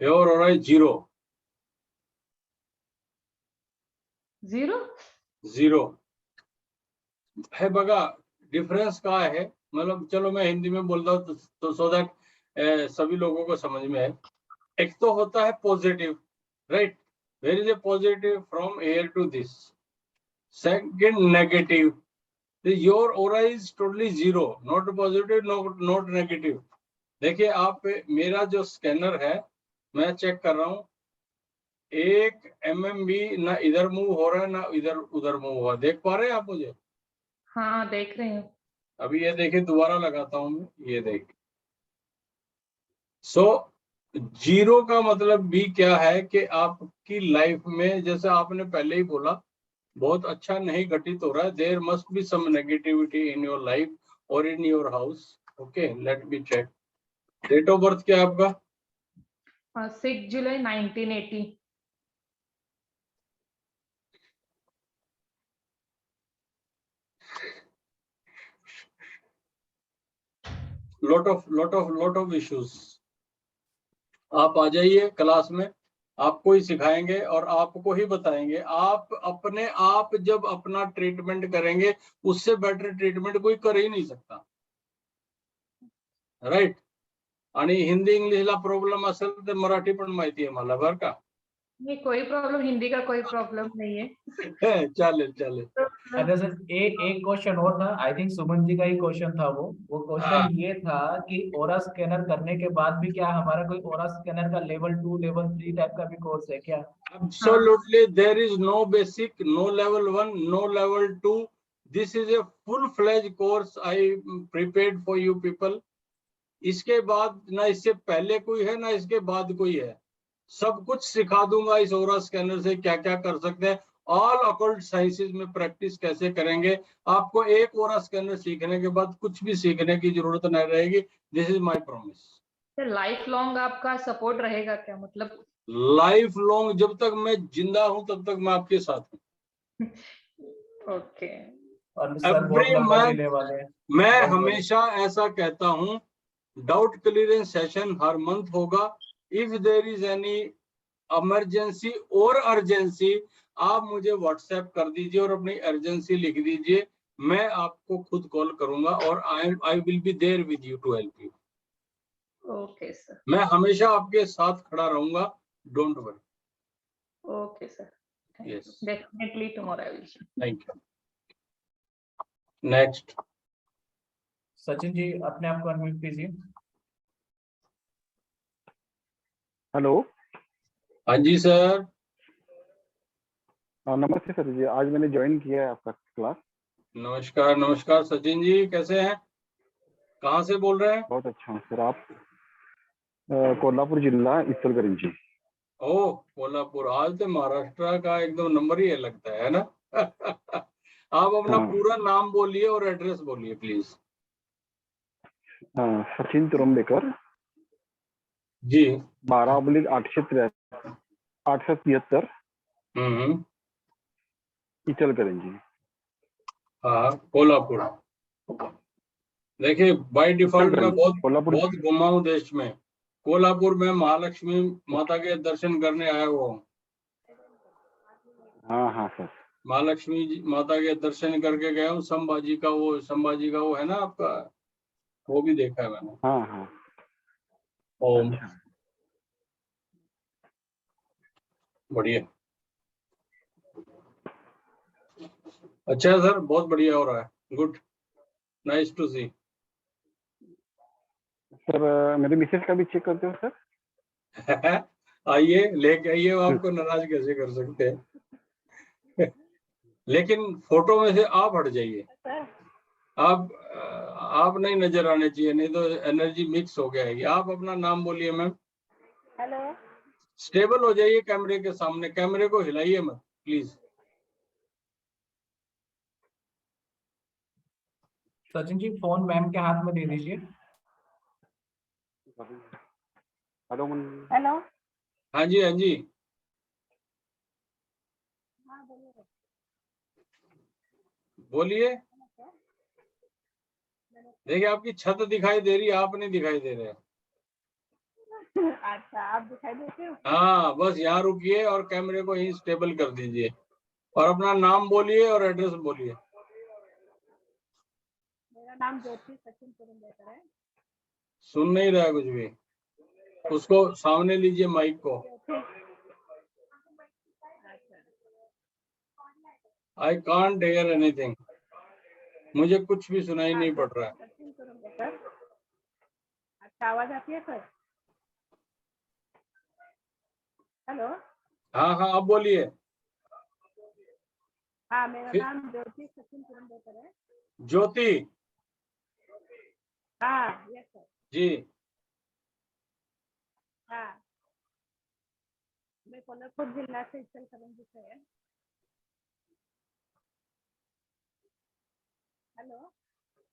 प्योर और जीरो जीरो है बघा। डिफरेंस क्या है, मतलब चलो मैं हिंदी में बोलता हूँ तो सो दैट सभी लोगों को समझ में आए। एक तो होता है positive, right? Where is a positive from air to this. Second negative, your aura is totally zero, not positive, not negative. देखिए आप, मेरा जो स्कैनर है मैं चेक कर रहा हूँ, 1 mm भी ना इधर मूव हो रहा है ना इधर उधर मूव हो रहा है। देख पा रहे हैं आप मुझे? हाँ देख रहे हैं। अभी ये देखिए, दोबारा लगाता हूं मैं, ये देख। सो जीरो का मतलब भी क्या है कि आपकी लाइफ में, जैसे आपने पहले ही बोला, बहुत अच्छा नहीं घटित हो रहा है। There must be some negativity in your life और in your house. Okay, let me check. Date of birth क्या है आपका? 6 जुलाई 1980। lot of issues। आप आ जाइए क्लास में, आपको ही सिखाएंगे और आपको ही बताएंगे। आप अपने आप जब अपना ट्रीटमेंट करेंगे, उससे बेटर ट्रीटमेंट कोई कर ही नहीं सकता, राइट? आणि हिंदी इंग्लिशला प्रॉब्लेम असेल तर मराठी पण माहिती आहे मला बरं का. नहीं कोई प्रॉब्लम, हिंदी का कोई प्रॉब्लम नहीं है. चालेल चालेल. अच्छा सर, एक क्वेश्चन और था, आई थिंक सुमन जी का ही क्वेश्चन था वो हाँ। क्वेश्चन ये था कि ओरा स्कैनर करने के बाद भी क्या हमारा कोई ओरा स्कैनर का लेवल 2 लेवल 3 टाइप का भी कोर्स है क्या? Absolutely, there is no basic, no level 1, no level 2. This is a full-fledged course I prepared for you people. इसके बाद ना इससे पहले कोई है ना इसके बाद कोई है, सब कुछ सिखा दूंगा इस ओरा स्कैनर से क्या क्या कर सकते हैं. ऑल अकल्ट साइंसेज में प्रैक्टिस कैसे करेंगे, आपको एक ओरा स्कैनर सीखने के बाद कुछ भी सीखने की जरूरत नहीं रहेगी. This is my promise. Life long आपका सपोर्ट रहेगा क्या, मतलब? लाइफ लॉन्ग, जब तक मैं जिंदा हूं तब तक मैं आपके साथ हूं. ओके. और सर बहुत Every लंबा month देने वाले हैं. मैं बहुत हमेशा ऐसा कहता हूं, डाउट क्लियरेंस सेशन हर मंथ होगा. If there is any emergency और अर्जेंसी, आप मुझे व्हाट्सएप कर दीजिए और अपनी अर्जेंसी लिख दीजिए, मैं आपको खुद कॉल करूंगा और I will be there with you to help you. Okay sir. मैं हमेशा आपके साथ खड़ा रहूंगा, don't worry. Okay sir. Yes, definitely tomorrow I will. Thank you. Next. Sachin ji अपने आप को अनम्यूट कीजिए. हेलो. हाँ जी सर. नमस्ते सर जी, आज मैंने ज्वाइन किया है आपका क्लास. नमस्कार नमस्कार सचिन जी, कैसे हैं, कहाँ से बोल रहे हैं? बहुत अच्छा हूँ सर. आप कोल्हापुर जिला इचलकरंजी. ओह कोल्हापुर, आज तो महाराष्ट्र का एकदम नंबर ही है लगता है ना. आप अपना हाँ. पूरा नाम बोलिए और एड्रेस बोलिए प्लीज. सचिन तुरंबेकर, जी. 12/873 इचलकरंजी. हाँ कोल्हापुर. देखिए बाय डिफॉल्ट मैं कोल्हापुर. बहुत घुमा हूँ देश में. कोल्हापुर में महालक्ष्मी माता के दर्शन करने आया हुआ हूँ. हाँ हाँ सर. महालक्ष्मी माता के दर्शन करके गया हूँ. संभाजी का वो है ना आपका, वो भी देखा है मैंने. हाँ हाँ. ओम. बढ़िया. अच्छा सर, बहुत बढ़िया हो रहा है. Good, nice to see. Sir मेरे मिसेज का भी चेक करते हो सर? आइए लेके आइए, आपको नाराज कैसे कर सकते हैं. लेकिन फोटो में से आप हट जाइए. आप नहीं नजर आने चाहिए, नहीं तो एनर्जी मिक्स हो जाएगी. आप अपना नाम बोलिए मैम. हेलो. स्टेबल हो जाइए कैमरे के सामने, कैमरे को हिलाइए मत please. Sachin ji phone ma'am के हाथ में दे दीजिए. हेलो. हेलो. हाँ जी हाँ जी. बोलिए. देखिए आपकी छत दिखाई दे रही है, आप नहीं दिखाई दे रहे. अच्छा, आप दिखाई देते हो. हाँ बस यहाँ रुकिए और कैमरे को ही स्टेबल कर दीजिए और अपना नाम बोलिए और एड्रेस बोलिए. मेरा नाम ज्योति सचिन तुरंबेकर है. सुन नहीं रहा कुछ भी, उसको सामने लीजिए माइक को. आई कांट हेयर एनीथिंग, मुझे कुछ भी सुनाई नहीं पड़ रहा है. सचिन तुरंबेकर. अच्छा आवाज आती है सर? हेलो. हाँ हाँ आप बोलिए. हाँ मेरा नाम ज्योति सचिन तुरंबेकर है. ज्योति. हाँ यस सर. जी. हाँ मैं कोल्हापुर जिला से इचलकरंजी से है. हेलो.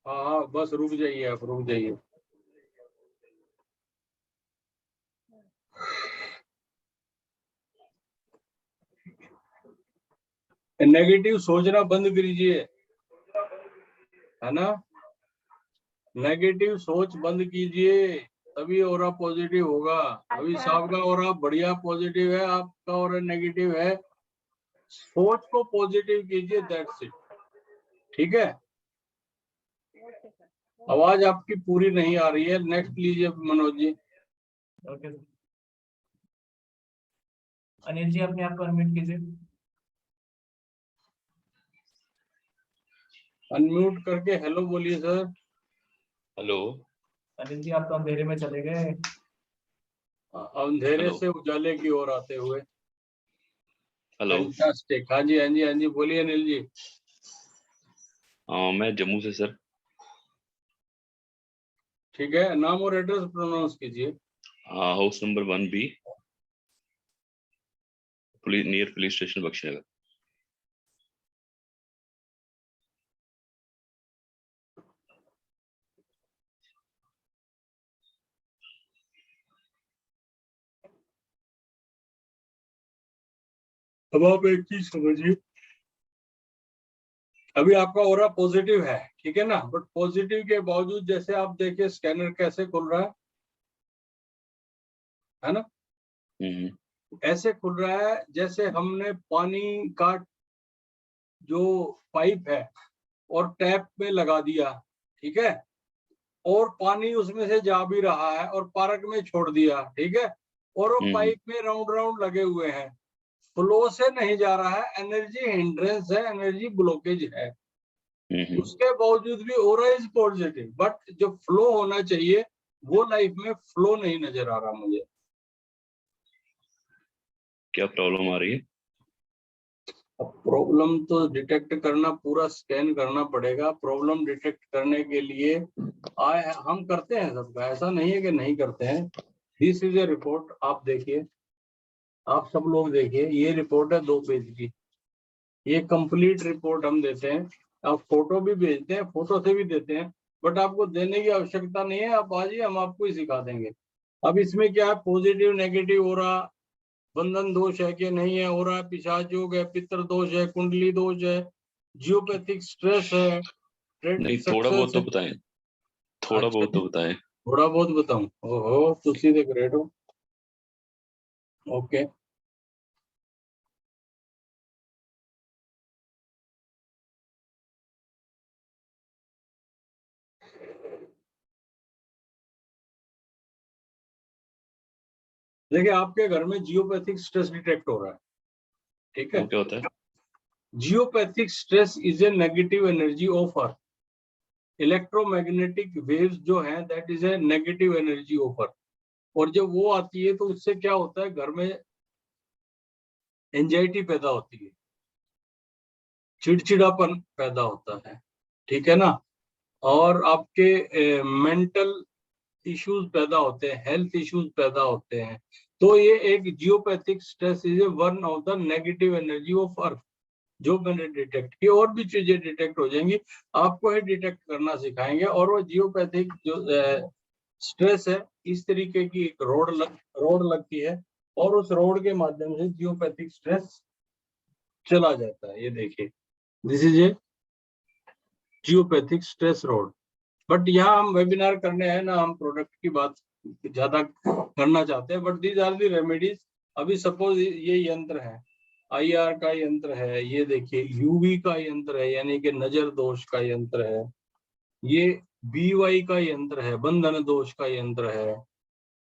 हाँ हाँ बस रुक जाइए, आप रुक जाइए. नेगेटिव सोचना बंद कीजिए, है ना. नेगेटिव सोच बंद कीजिए, तभी ऑरा पॉजिटिव होगा. अभी साहब का ऑरा बढ़िया पॉजिटिव है, आपका ऑरा नेगेटिव है. सोच को पॉजिटिव कीजिए, दैट्स इट. ठीक है. Okay sir. आवाज आपकी पूरी नहीं आ रही है। नेक्स्ट लीजिए मनोज जी। Okay sir. अनिल जी अपने आप को अनम्यूट कीजिए। अनम्यूट करके हेलो बोलिए सर। हेलो। अनिल जी आप तो अंधेरे में चले गए। अंधेरे हेलो। से उजाले की ओर आते हुए। हेलो। फैंटास्टिक। हाँ जी हाँ जी हाँ जी, बोलिए अनिल जी। मैं जम्मू से सर। ठीक है, नाम और एड्रेस प्रोनाउंस कीजिए। House number 1B, near police station Bakshi Nagar. अब आप एक चीज समझिए, अभी आपका ऑरा पॉजिटिव है, ठीक है ना, बट पॉजिटिव के बावजूद जैसे आप देखिए स्कैनर कैसे खुल रहा है ना, ऐसे खुल रहा है जैसे हमने पानी का जो पाइप है और टैप में लगा दिया, ठीक है, और पानी उसमें से जा भी रहा है और पार्क में छोड़ दिया, ठीक है, और वो पाइप में राउंड राउंड लगे हुए हैं, फ्लो से नहीं जा रहा है, एनर्जी हिंड्रेंस है, एनर्जी ब्लॉकेज है। उसके बावजूद भी ऑरा इज पॉजिटिव, बट जो फ्लो होना चाहिए वो लाइफ में फ्लो नहीं नजर आ रहा मुझे। क्या प्रॉब्लम आ रही है? अब प्रॉब्लम तो डिटेक्ट करना, पूरा स्कैन करना पड़ेगा। प्रॉब्लम डिटेक्ट करने के लिए हम करते हैं सबका, ऐसा नहीं है कि नहीं करते हैं। दिस इज ए रिपोर्ट, आप देखिए, आप सब लोग देखिए, ये रिपोर्ट है 2 पेज की, ये कंप्लीट रिपोर्ट हम देते हैं। आप फोटो भी भेजते हैं, फोटो से भी देते हैं, बट आपको देने की आवश्यकता नहीं है, आप आइए हम आपको ही सिखा देंगे। अब इसमें क्या है, पॉजिटिव नेगेटिव हो रहा, बंधन दोष है कि नहीं है, हो रहा है पिशाच योग है, पितृ दोष है, कुंडली दोष है, जियोपैथिक स्ट्रेस है, नहीं, थोड़ा बहुत तो बताएं, थोड़ा बहुत तो बताएं। थोड़ा बहुत बताऊं? ओहो, तुसी तो ग्रेट हो। ओके, देखिए आपके घर में जियोपैथिक स्ट्रेस डिटेक्ट हो रहा है, ठीक है। वो क्या होता है? Geopathic stress is a negative energy of earth. Electromagnetic waves जो हैं, that is A negative energy of earth. और जब वो आती है तो उससे क्या होता है, घर में एंजाइटी पैदा होती है, चिड़चिड़ापन पैदा होता है, ठीक है ना, और आपके मेंटल इश्यूज पैदा होते हैं, हेल्थ इश्यूज पैदा होते हैं। तो ये एक geopathic stress is one of the negative energy of earth, जो मैंने डिटेक्ट की। और भी चीजें डिटेक्ट हो जाएंगी, आपको ही डिटेक्ट करना सिखाएंगे। और वो जियोपैथिक जो स्ट्रेस है, इस तरीके की एक रोड लगती है और उस रोड के माध्यम से जियोपैथिक स्ट्रेस चला जाता है। ये देखिए, this is a geopathic stress road. But यहाँ हम वेबिनार करने हैं ना, हम प्रोडक्ट की बात ज्यादा करना चाहते हैं, but these are the remedies. अभी सपोज ये यंत्र है, IR का यंत्र है, ये देखिए UV का यंत्र है, यानी कि नजर दोष का यंत्र है, ये BY का यंत्र है, बंधन दोष का यंत्र है,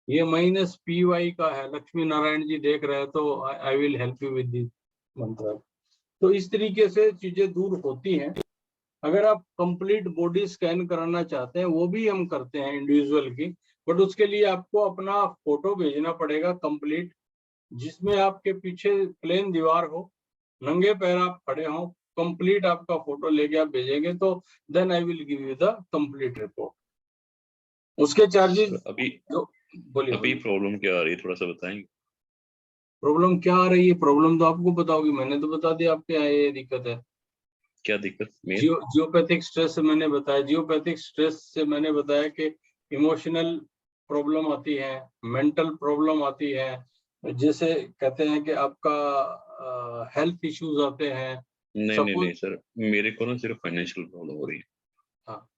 ये -PY का है। लक्ष्मी नारायण जी देख रहे हैं तो I will help you with this मंत्र। तो इस तरीके से चीजें दूर होती हैं। अगर आप कंप्लीट बॉडी स्कैन कराना चाहते हैं, वो भी हम करते हैं इंडिविजुअल की, बट उसके लिए आपको अपना फोटो भेजना पड़ेगा कंप्लीट, जिसमें आपके पीछे प्लेन दीवार हो, नंगे पैर आप खड़े हो, कंप्लीट आपका फोटो लेके आप भेजेंगे तो then I will give you the complete report. उसके चार्जेस अभी बोलिए। अभी प्रॉब्लम क्या आ रही है, थोड़ा सा बताएंगे? प्रॉब्लम क्या आ रही है? प्रॉब्लम तो आपको बताओगी, मैंने तो बता दिया आपके यहाँ ये दिक्कत है। क्या दिक्कत? जियोपैथिक स्ट्रेस से मैंने बताया, जियोपैथिक स्ट्रेस से मैंने बताया कि इमोशनल प्रॉब्लम आती है, मेंटल प्रॉब्लम आती है, जैसे कहते हैं कि आपका हेल्थ इश्यूज आते हैं। नहीं सर, मेरे को ना सिर्फ फाइनेंशियल प्रॉब्लम हो रही है। हाँ,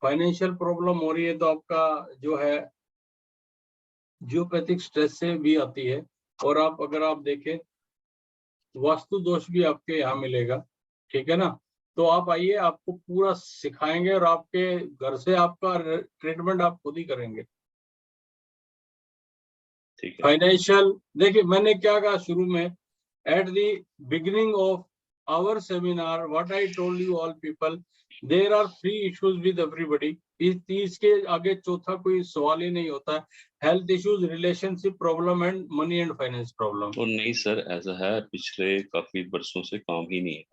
फाइनेंशियल प्रॉब्लम हो रही है तो आपका जो है जियोपैथिक स्ट्रेस से भी आती है। और आप अगर आप देखें, वास्तु दोष भी आपके यहाँ मिलेगा, ठीक है ना, तो आप आइए, आपको पूरा सिखाएंगे और आपके घर से आपका ट्रीटमेंट आप खुद ही करेंगे। ठीक है। फाइनेंशियल, देखिए मैंने क्या कहा शुरू में, at the beginning of our seminar what I told you all people, there are 3 issues with everybody. इसके आगे चौथा कोई सवाल ही नहीं होता है। Health issues, relationship problem and money and finance problem. और नहीं सर, ऐसा है पिछले काफी बरसों से काम ही नहीं है,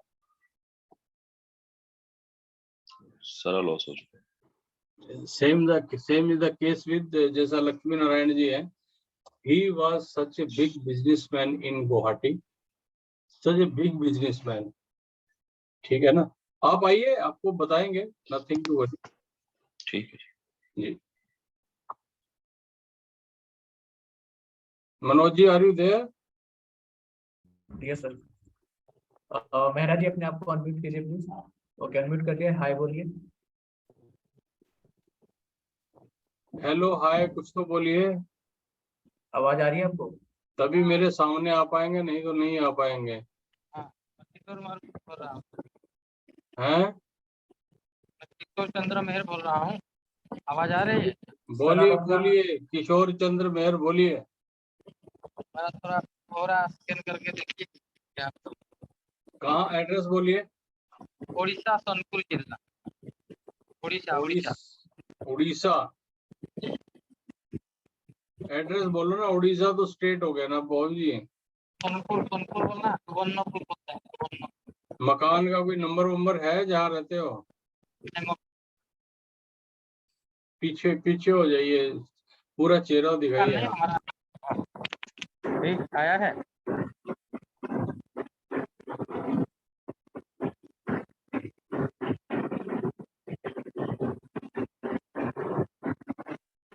सारा लॉस हो चुका है। Same is the case with, जैसा लक्ष्मी नारायण जी है, he was such a big businessman in Guwahati, such a big businessman। ठीक है ना, आप आइए, आपको बताएंगे, नथिंग टू वरी। ठीक है जी, Manoj ji, are you there? Yes sir. Mehra ji अपने आप को अनम्यूट कीजिए प्लीज। ओके, अनम्यूट करिए, हाय बोलिए। हेलो, हाय, कुछ तो बोलिए, आवाज आ रही है आपको? तभी मेरे सामने आ पाएंगे, नहीं तो नहीं आ पाएंगे। हैं? चंद्र मेहर बोल रहा हूँ, आवाज आ रही है? बोलिए बोलिए, किशोर चंद्र मेहर बोलिए। मेरा थोड़ा स्कैन करके देखिए क्या। कहाँ एड्रेस बोलिए? उड़ीसा, सोनपुर जिला, उड़ीसा। उड़ीसा एड्रेस बोलो ना, उड़ीसा तो स्टेट हो गया ना बहुत जी। सोनपुर बोलना, सुवर्णपुर बोलता है। मकान का कोई नंबर है जहाँ रहते हो? पीछे पीछे हो जाइए, पूरा चेहरा दिखाइए। आया है।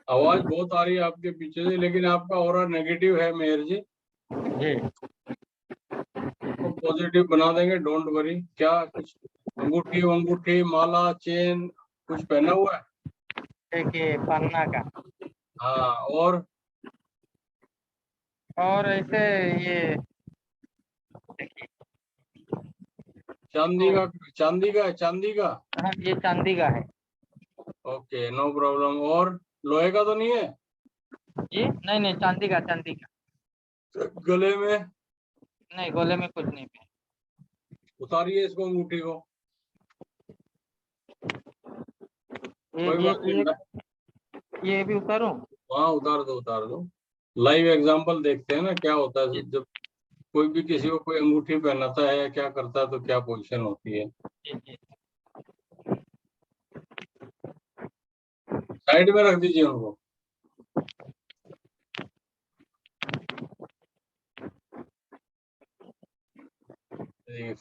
आवाज बहुत आ रही है आपके पीछे से, लेकिन आपका ऑरा नेगेटिव है मेहर जी। तो पॉजिटिव बना देंगे, डोंट वरी। क्या कुछ अंगूठी माला चेन कुछ पहना हुआ है? देखिए पन्ना का। हाँ, और ऐसे ये देखिए, चांदी का हाँ ये चांदी का है। Okay, no problem. और लोहे का तो नहीं है? ये नहीं चांदी का। गले में? नहीं, गले में कुछ नहीं है। उतारिए इसको, अंगूठी को। कोई बात नहीं, ये भी उतारूं? हाँ उतार दो। लाइव एग्जांपल देखते हैं ना क्या होता है जब कोई भी किसी को कोई अंगूठी पहनाता है या क्या करता है तो क्या पोजीशन होती है। साइड में रख दीजिए उनको।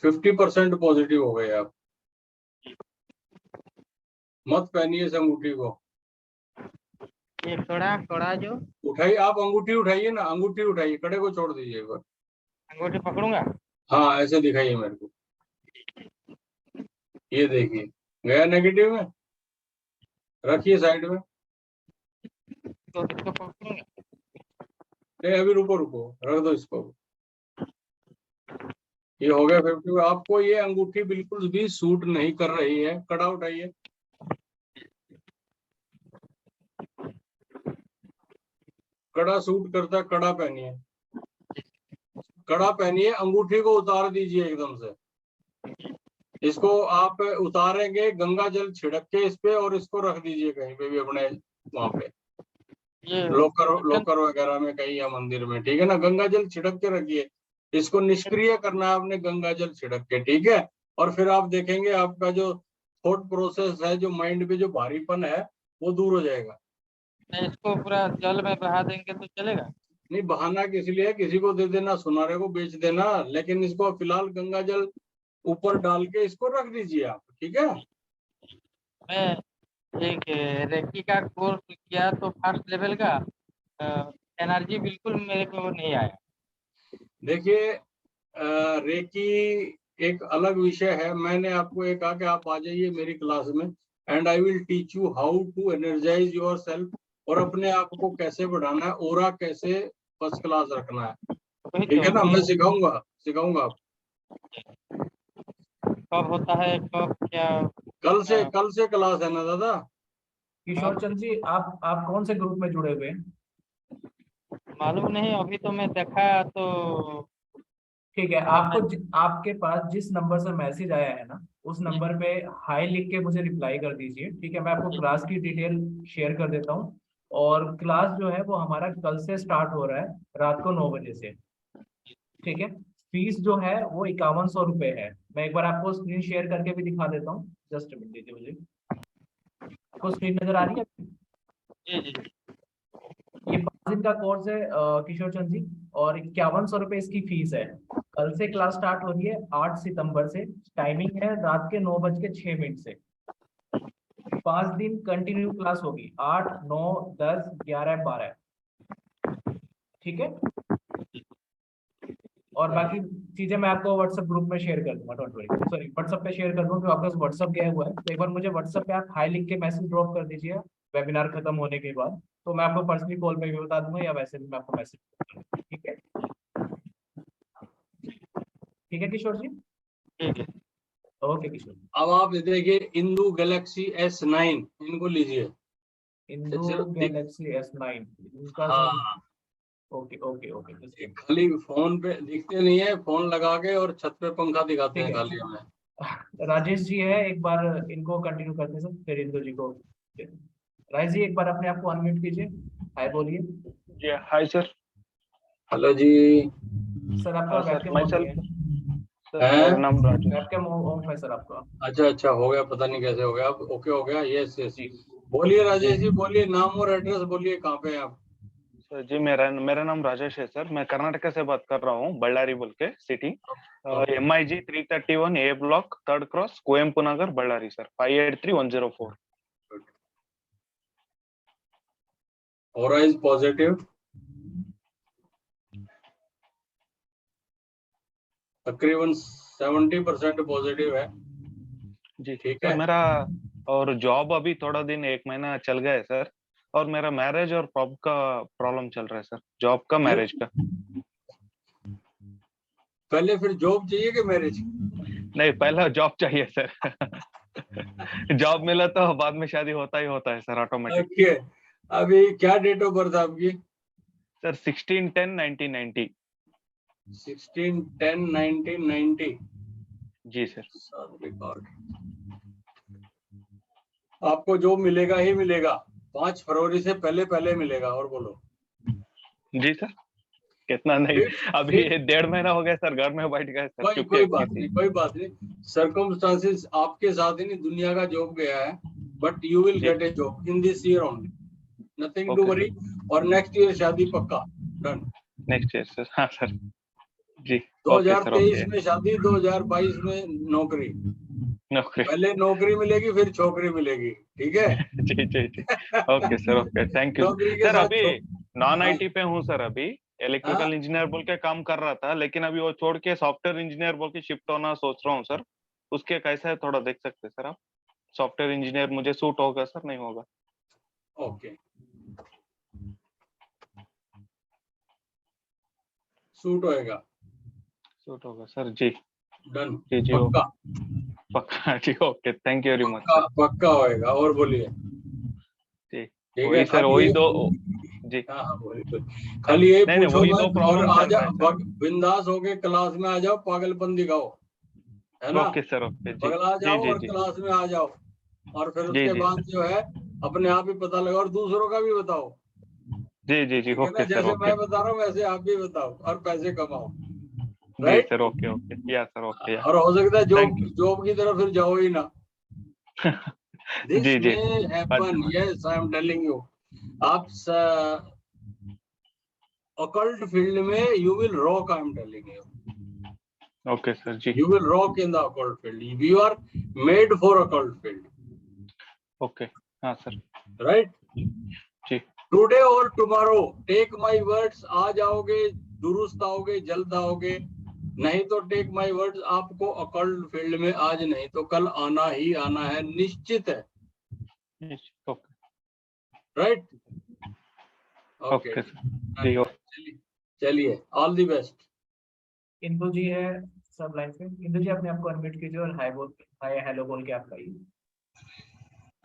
50% पॉजिटिव हो गए आप। मत पहनिए इस अंगूठी को। ये थोड़ा जो उठाइए, आप अंगूठी उठाइए ना, अंगूठी उठाइए, कड़े को छोड़ दीजिए एक बार। अंगूठी पकड़ूंगा? हाँ, ऐसे दिखाइए मेरे को। ये देखिए, गया नेगेटिव में, रखिए साइड में। तो इसको पकड़ूंगा? नहीं, अभी रुको, रख दो इसको। ये हो गया 50। आपको ये अंगूठी बिल्कुल भी सूट नहीं कर रही है, कड़ा उठाइए। कड़ा सूट करता है, कड़ा पहनिए, अंगूठी को उतार दीजिए एकदम से। इसको आप उतारेंगे, गंगा जल छिड़क के इस पे, और इसको रख दीजिए कहीं पे भी अपने वहां पे, लोकर वगैरह में कहीं या मंदिर में, ठीक है ना। गंगा जल छिड़क के रखिए, इसको निष्क्रिय करना है आपने गंगा जल छिड़क के, ठीक है। और फिर आप देखेंगे आपका जो थॉट प्रोसेस है, जो माइंड पे जो भारीपन है, वो दूर हो जाएगा। इसको पूरा जल में बहा देंगे तो चलेगा? नहीं, बहाना किस लिए, किसी को दे देना, सुनारे को बेच देना, लेकिन इसको फिलहाल गंगा जल ऊपर डाल के इसको रख दीजिए आप, ठीक है। मैं एक रेकी का कोर्स किया तो फर्स्ट लेवल का एनर्जी बिल्कुल मेरे को नहीं आया। देखिए, रेकी एक अलग विषय है। मैंने आपको एक कहा कि आप आ जाइए मेरी क्लास में, and I will teach you how to energize yourself, और अपने आप को कैसे बढ़ाना है, ओरा कैसे फर्स्ट क्लास रखना है, ठीक है ना। मैं सिखाऊंगा आप। कब होता है, कब क्या? कल से क्लास है ना दादा? किशोर चंद जी, आप कौन से ग्रुप में जुड़े हुए हैं? मालूम नहीं, अभी तो मैं देखा तो ठीक है, आपके पास जिस नंबर से मैसेज आया है ना, उस नंबर पे हाई लिख के मुझे रिप्लाई कर दीजिए। ठीक है, मैं आपको क्लास की डिटेल शेयर कर देता हूँ। और क्लास जो है वो हमारा कल से स्टार्ट हो रहा है, रात को 9 बजे से। ठीक है, फीस जो है वो 5100 रुपये है। मैं एक बार आपको स्क्रीन शेयर करके भी दिखा देता हूँ। जस्ट मिनट दीजिए मुझे। आपको स्क्रीन नजर आ रही है? जी जी। ये 5 दिन का कोर्स है किशोर चंद जी, और 5100 रुपये इसकी फीस है। कल से क्लास स्टार्ट हो रही है 8 सितंबर से। टाइमिंग है रात के 9:06 से। 5 दिन कंटिन्यू क्लास होगी, 8, 9, 10, 11, 12। ठीक है, और बाकी चीजें मैं आपको व्हाट्सएप ग्रुप में शेयर कर दूंगा। डोंट वरी, सॉरी, व्हाट्सएप पे शेयर कर दूंगा, तो आपका व्हाट्सएप गया हुआ है। तो एक बार मुझे व्हाट्सएप पे आप हाई लिख के मैसेज ड्रॉप कर दीजिए वेबिनार खत्म होने के बाद। तो मैं आपको पर्सनली कॉल पे भी बता दूंगा, या वैसे भी मैं आपको मैसेज कर दूंगा। ठीक है, ठीक है किशोर जी। ठीक है। ओके किशोर। अब आप देखिए इंदू गैलेक्सी S9 इनको लीजिए। इंदू गैलेक्सी S9 इनका सर। हाँ, ओके ओके ओके, ये खाली फोन पे दिखते नहीं है, फोन लगा के और छत पे पंखा दिखाते ठीक हैं है। खाली हमें। राजेश जी है, एक बार इनको कंटिन्यू करते हैं सर, फिर इंदु जी को। राजेश जी एक बार अपने आप को अनम्यूट कीजिए, हाय बोलिए। जी हाय सर। हेलो जी। सर आपका सर वेबकैम माई ऑन नहीं है। सर मेरा नाम राजेश। वेबकैम ऑफ है सर आपका। अच्छा हो गया, पता नहीं कैसे हो गया। अब ओके हो गया। यस यस, जी बोलिए राजेश जी, बोलिए नाम और एड्रेस बोलिए, कहाँ पे हैं आप? सर जी मेरा नाम राजेश है सर। मैं कर्नाटक से बात कर रहा हूँ, बಳ್ಳारी बोल के city. MIG 331 A block 3rd cross Kuvempu Nagar Ballari sir 583104। और इज पॉजिटिव, तकरीबन 70% पॉजिटिव है। जी ठीक सर है। मेरा और जॉब अभी थोड़ा दिन 1 महीना चल गया है सर। और मेरा मैरिज और पब का प्रॉब्लम चल रहा है सर, जॉब का मैरिज का। पहले फिर जॉब चाहिए कि मैरिज? नहीं, पहला जॉब चाहिए सर। जॉब मिला तो बाद में शादी होता है सर ऑटोमेटिक। ओके, अभी क्या डेट ऑफ बर्थ आपकी? सर 16/10/1990। 16/10/1990। जी सर। रिकॉर्ड। आपको जॉब मिलेगा ही मिलेगा, 5 फरवरी से पहले मिलेगा। और बोलो। जी सर, कितना नहीं, अभी 1.5 महीना हो गया सर, घर में बैठ गए सर। कोई बात नहीं। सर्कमस्टांसेस आपके साथ ही नहीं, दुनिया का जॉब गया है, but you will get a job in this year only, nothing to worry. और नेक्स्ट ईयर शादी पक्का डन। Next year sir. हाँ सर जी। 2023 में शादी, 2022 में नौकरी। पहले नौकरी मिलेगी फिर छोकरी मिलेगी। ठीक है। जी। Okay sir, okay, thank you नौकरी के सर। साथ अभी नॉन IT पे हूँ सर। अभी इलेक्ट्रिकल हाँ? इंजीनियर बोल के काम कर रहा था, लेकिन अभी वो छोड़ के सॉफ्टवेयर इंजीनियर बोल के शिफ्ट होना सोच रहा हूँ सर। उसके कैसा है थोड़ा देख सकते हैं सर आप? सॉफ्टवेयर इंजीनियर मुझे सूट होगा सर, नहीं होगा? ओके, सूट होएगा सर जी। डन, जी पक्का जी। Okay, thank you very much sir. पक्का होएगा। और बोलिए। जी ठीक वही है, सर, वही दो जी। हाँ बोलिए। खाली ये नहीं, पूछो वही मत दो और प्रॉब्लम आ चल रहा है जाओ, सर। बिंदास होके क्लास में आ जाओ, पागलपन दिखाओ, है ना? ओके सर, ओके जी। पगला जाओ जी और जी क्लास में आ जाओ। और फिर जी उसके जी बाद सर। जो है अपने आप ही पता लगा, और दूसरों का भी बताओ। जी ठीक है ना, ओके सर, जैसे ओके मैं बता रहा हूँ वैसे आप भी बताओ और पैसे कमाओ। जी राइट। सर, ओके या सर, ओके या। और हो सकता है थैंक जॉब की तरफ फिर जाओ ही ना। यू। दिस जी में happen, yes I am telling you. आप occult फील्ड में you will rock, I am telling you. Okay sir जी। You will rock in the occult field. You are made for occult field. Okay हाँ सर। Right? जी Today or tomorrow, take my words. आ जाओगे, दुरुस्त आओगे, जल्द आओगे। नहीं तो टेक माय वर्ड्स, आपको occult फील्ड में आज नहीं तो कल आना ही आना है, निश्चित है। Right? ओके सर जी। चलिए, ऑल द बेस्ट। इंदु जी है, सब लाइन पे। इंदु जी अपने आपको अनम्यूट कीजिए और हाय बोल, हाय हेलो बोल के आपका ही।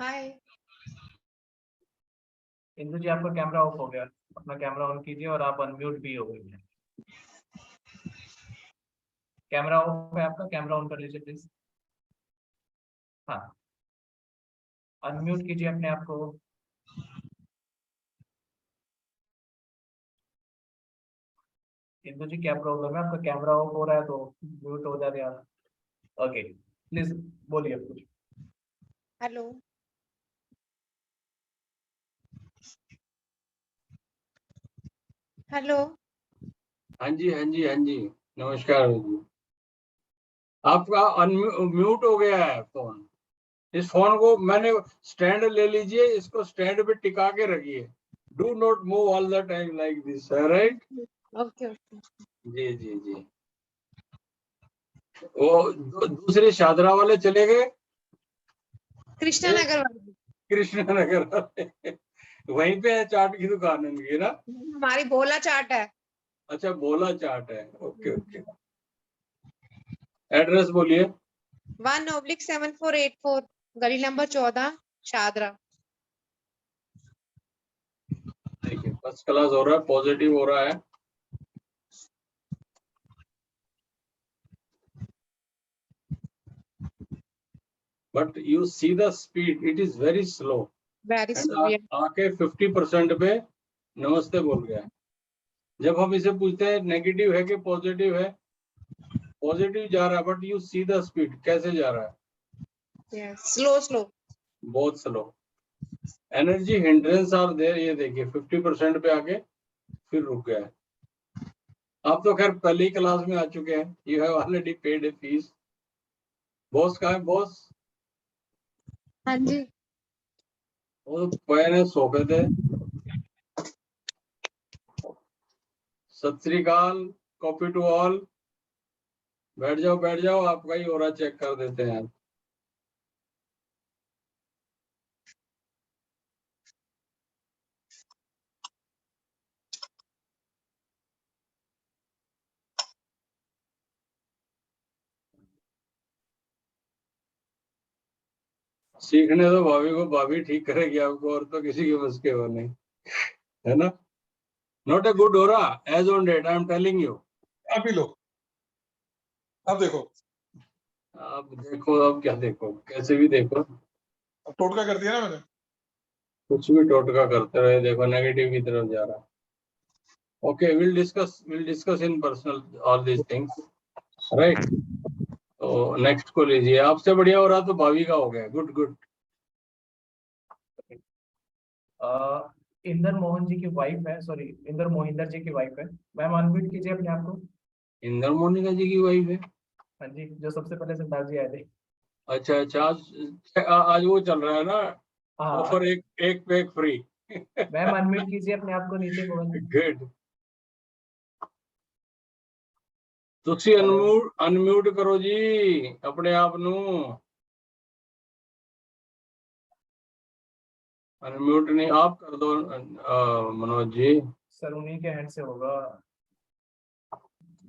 हाय। इंदु जी आपका कैमरा ऑफ हो गया, अपना कैमरा ऑन कीजिए और आप अनम्यूट भी हो गए हैं। कैमरा ऑफ है आपका, कैमरा ऑन कर लीजिए प्लीज। हाँ, अनम्यूट कीजिए अपने आप को। इंदु जी क्या प्रॉब्लम है, आपका कैमरा ऑफ हो रहा है तो म्यूट हो जा रहे हैं आप। ओके प्लीज बोलिए कुछ। हेलो। हेलो। हाँ जी, हाँ जी, हाँ जी, नमस्कार जी। आपका अनम्यूट हो गया है फोन। इस फोन को मैंने स्टैंड ले लीजिए, इसको स्टैंड पे टिका के रखिए। Do not move all the time like this, right? Okay okay. जी जी जी। वो दूसरे शादरा वाले चले गए, कृष्णा नगर वाली। कृष्णनगर वाले वहीं पे है, चाट की दुकान उनकी ना। हमारी भोला चाट है। अच्छा, भोला चाट है, ओके ओके। एड्रेस बोलिए। 1/7484 गली नंबर 14 शादरा। देखिए फर्स्ट क्लास हो रहा है, पॉजिटिव हो रहा है। But you see the speed, it is very slow. Very slow. आके 50% पे नमस्ते बोल गया। जब हम इसे पूछते हैं नेगेटिव है कि पॉजिटिव है, पॉजिटिव जा रहा है, but you see the speed कैसे जा रहा है। Slow slow. बहुत slow. Energy hindrance are there, ये देखिए 50% पे आके फिर रुक गया है। आप तो खैर पहली क्लास में आ चुके हैं, you have already paid A fees. Boss कहाँ है बॉस? हाँ जी। वो पहले सो गए थे। सत Shri Akal, copy to all. बैठ जाओ बैठ जाओ, आपका ही हो रहा, चेक कर देते हैं। सीखने दो भाभी को, भाभी ठीक करेगी आपको, और तो किसी के बस के वो नहीं है ना। नॉट ए गुड हो रहा as on date, I am telling you. आप ही लो, अब देखो। आप देखो, अब क्या देखो, कैसे भी देखो, अब टोटका कर दिया ना मैंने। कुछ भी टोटका करते रहे, देखो नेगेटिव की तरफ जा रहा है। Okay, will discuss in personal all these things, right. तो नेक्स्ट को लीजिए। आपसे बढ़िया हो रहा तो भाभी का हो गया, गुड गुड। इंदर मोहन जी की वाइफ है, सॉरी इंदर मोहिंदर जी की वाइफ है। मैम अनम्यूट कीजिए अपने आप को। इंदर मोनिका जी की वाइफ है? हाँ जी, जो सबसे पहले सरदार जी आए थे। अच्छा अच्छा, आज वो चल रहा है ना हाँ ऑफर, एक पे एक फ्री। मैम अनम्यूट कीजिए अपने आप को नीचे को। गुड। तुसी अनम्यूट करो जी अपने आप नू। अनम्यूट नहीं, आप कर दो मनोज जी। सर उन्हीं के हैंड से होगा।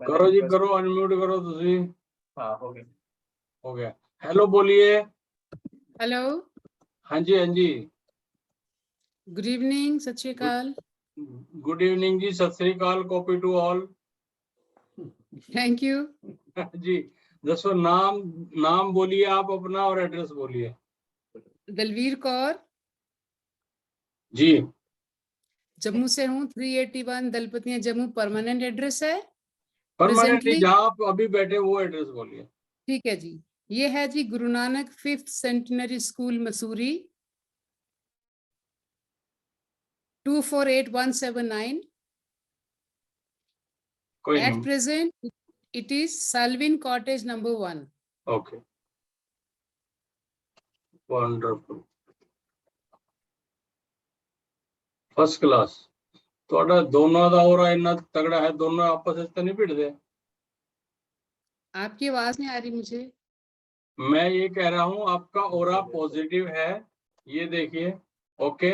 करो जी करो, अनम्यूट करो तुसी। हाँ हो गया। हो गया। हेलो बोलिए। हेलो। हाँ जी हाँ जी। गुड इवनिंग, सत श्री अकाल। Good evening ji, Sat Shri Akal, copy to all. Thank you जी। दसो नाम बोलिए आप अपना, और एड्रेस बोलिए। दलवीर कौर जी। जम्मू से हूँ। 381 दलपतियां जम्मू परमानेंट एड्रेस है। परमानेंट नहीं, प्रेजेंटली जहाँ आप अभी बैठे वो एड्रेस बोलिए। ठीक है जी। ये है जी गुरु Nanak 5th centenary school Mussoorie 248179। कोई At नहीं। present, it is Salvin Cottage number 1. Okay, wonderful, first class. थोड़ा दोनों का हो रहा है, इतना तगड़ा है, दोनों आपस में तो नहीं भिड़ दे। आपकी आवाज नहीं आ रही मुझे। मैं ये कह रहा हूँ आपका ओरा पॉजिटिव है, ये देखिए। ओके,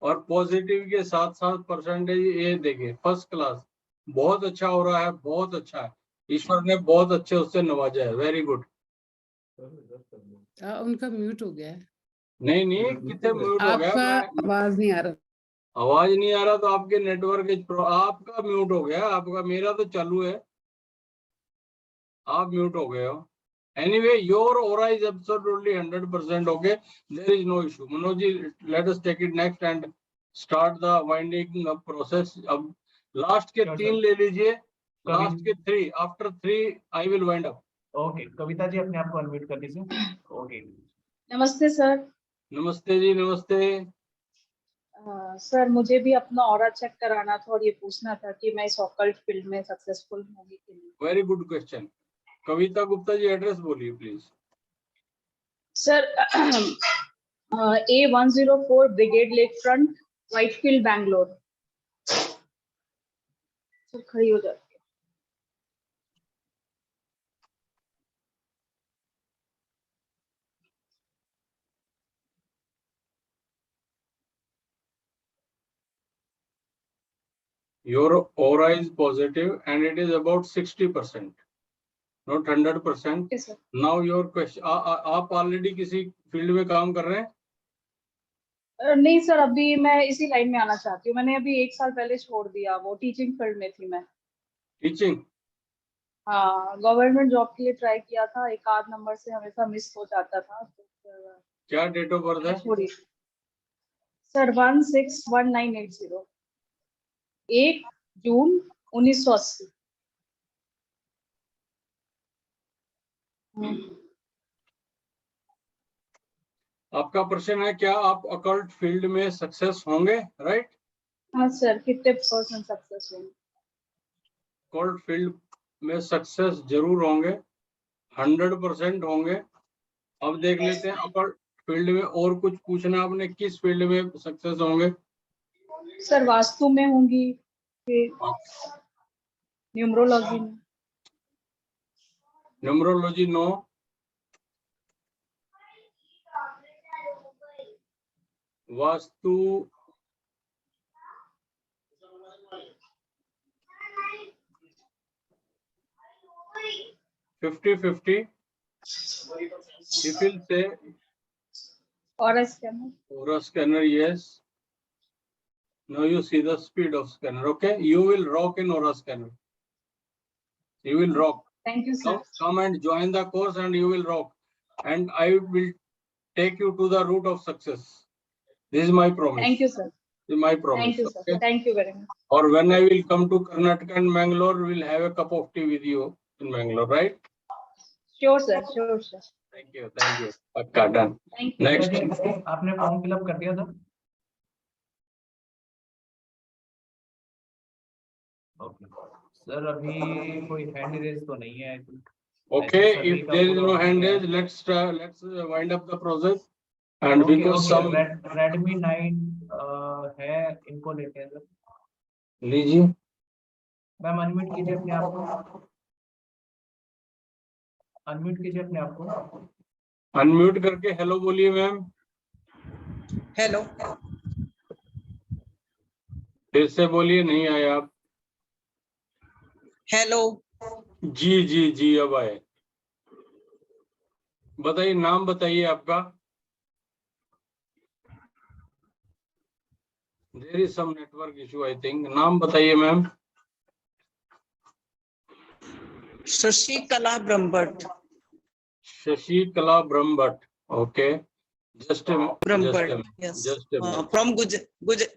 और पॉजिटिव के साथ साथ परसेंटेज ये देखिए, फर्स्ट क्लास, बहुत अच्छा हो रहा है, बहुत अच्छा है। ईश्वर ने बहुत अच्छे उससे नवाजा है, वेरी गुड। उनका म्यूट हो गया है। नहीं नहीं, कितने म्यूट हो गया? आपका मैं आवाज नहीं आ रहा। आवाज नहीं आ रहा तो आपके नेटवर्क आपका म्यूट हो गया, आपका, मेरा तो चालू है, आप म्यूट हो गए हो। Anyway, your aura is absolutely 100% okay. There is no issue. Manoj ji, let us take it next and start the winding up process. अब लास्ट के Sure, 3 sir. ले लीजिए, कवि- लास्ट के 3, after 3 I will wind up. ओके, कविता जी अपने आप को अनम्यूट कर दीजिए। ओके, नमस्ते सर। नमस्ते जी, नमस्ते। सर मुझे भी अपना ऑरा चेक कराना था और ये पूछना था कि मैं इस ऑकल्ट फील्ड में सक्सेसफुल होंगी कि नहीं। Very good question. Kavita Gupta ji, address बोलिए please. Sir A104 Brigade Lake Front, Whitefield, Bangalore. Sir खड़ी हो जाती है। Your aura is positive and it is about 60%, not 100%. Yes, sir. Now your question, आप ऑलरेडी किसी फील्ड में काम कर रहे हैं? नहीं सर, अभी मैं इसी लाइन में आना चाहती हूँ। मैंने अभी 1 साल पहले छोड़ दिया, वो टीचिंग फील्ड में थी मैं। टीचिंग? हाँ, गवर्नमेंट जॉब के लिए ट्राई किया था, एक आध नंबर से हमेशा मिस हो जाता था, तो फिर क्या डेट ऑफ बर्थ है? छोड़ी। सर 161980, 1 जून 1980। आपका प्रश्न है क्या आप अकल्ट फील्ड में सक्सेस होंगे, राइट? हाँ सर, कितने % सक्सेस होंगे? अकल्ट फील्ड में सक्सेस जरूर होंगे, 100% होंगे। अब देख लेते हैं अकल्ट फील्ड में और कुछ पूछना आपने, किस फील्ड में सक्सेस होंगे? सर वास्तु में होंगी, न्यूमरोलॉजी में। Numerology no, vastu 50-50. If you'll say Aura scanner. aura scanner, yes. Now you see the speed of scanner. Okay, you will rock in aura scanner. You will rock. Thank you, sir. Come and join the course and you will rock. And I will take you to the route of success. This is my promise. Thank you, sir. This is my promise. Thank you, sir. Okay? Thank you very much. Or when I will come to Karnataka and Bangalore, we will have a cup of tea with you in Bangalore, right? Sure, sir. Sure, sir. Thank you. Thank you. Okay, done. Thank you. Next. आपने फॉर्म फिलअप कर दिया था? ओके सर, अभी कोई हैंड रेज तो नहीं है। Okay, if there is no hand raise, let's wind up the process. And because some Redmi 9 है, इनको लेते हैं सर। लीजिए। मैम अनम्यूट कीजिए अपने आप को। अनम्यूट कीजिए अपने आप को। अनम्यूट करके हेलो बोलिए मैम। हेलो। फिर से बोलिए, नहीं आए आप। हेलो। जी जी जी, अब आए। बताइए, नाम बताइए आपका। There is some network issue I think. नाम बताइए ma'am. Shashikala Brahmbhatt. Shashikala Brahmbhatt, okay. Just Brahmbhatt, yes. From Gujarat.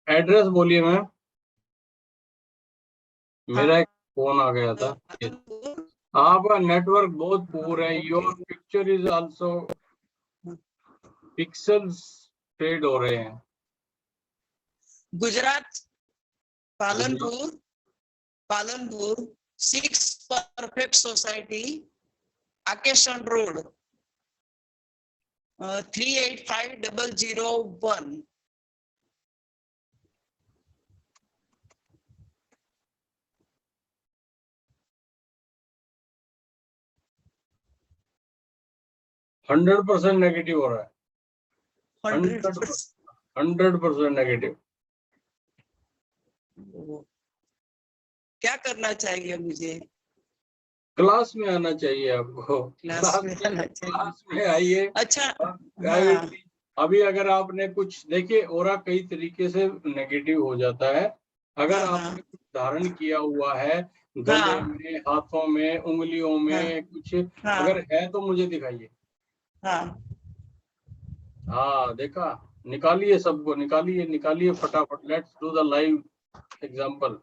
Address बोलिए मैम। मेरा एक फोन आ गया था। आपका नेटवर्क बहुत पुअर है। Your picture is also, pixels fade हो रहे हैं। गुजरात, पालनपुर 6 परफेक्ट सोसाइटी, आकेशन रोड, 385001। 100% नेगेटिव हो रहा है, 100%। 100% नेगेटिव। क्या करना चाहिए मुझे? क्लास में आना चाहिए आपको, क्लास में आना चाहिए। क्लास में आइए। अच्छा, प्राइवेटली अभी अगर आपने कुछ देखिए, ओरा कई तरीके से नेगेटिव हो जाता है। अगर आपने कुछ धारण किया हुआ है गले में, हाथों में, उंगलियों में कुछ अगर है तो मुझे दिखाइए। हाँ देखा, निकालिए, सबको निकालिए, निकालिए फटाफट। Let's do the live example.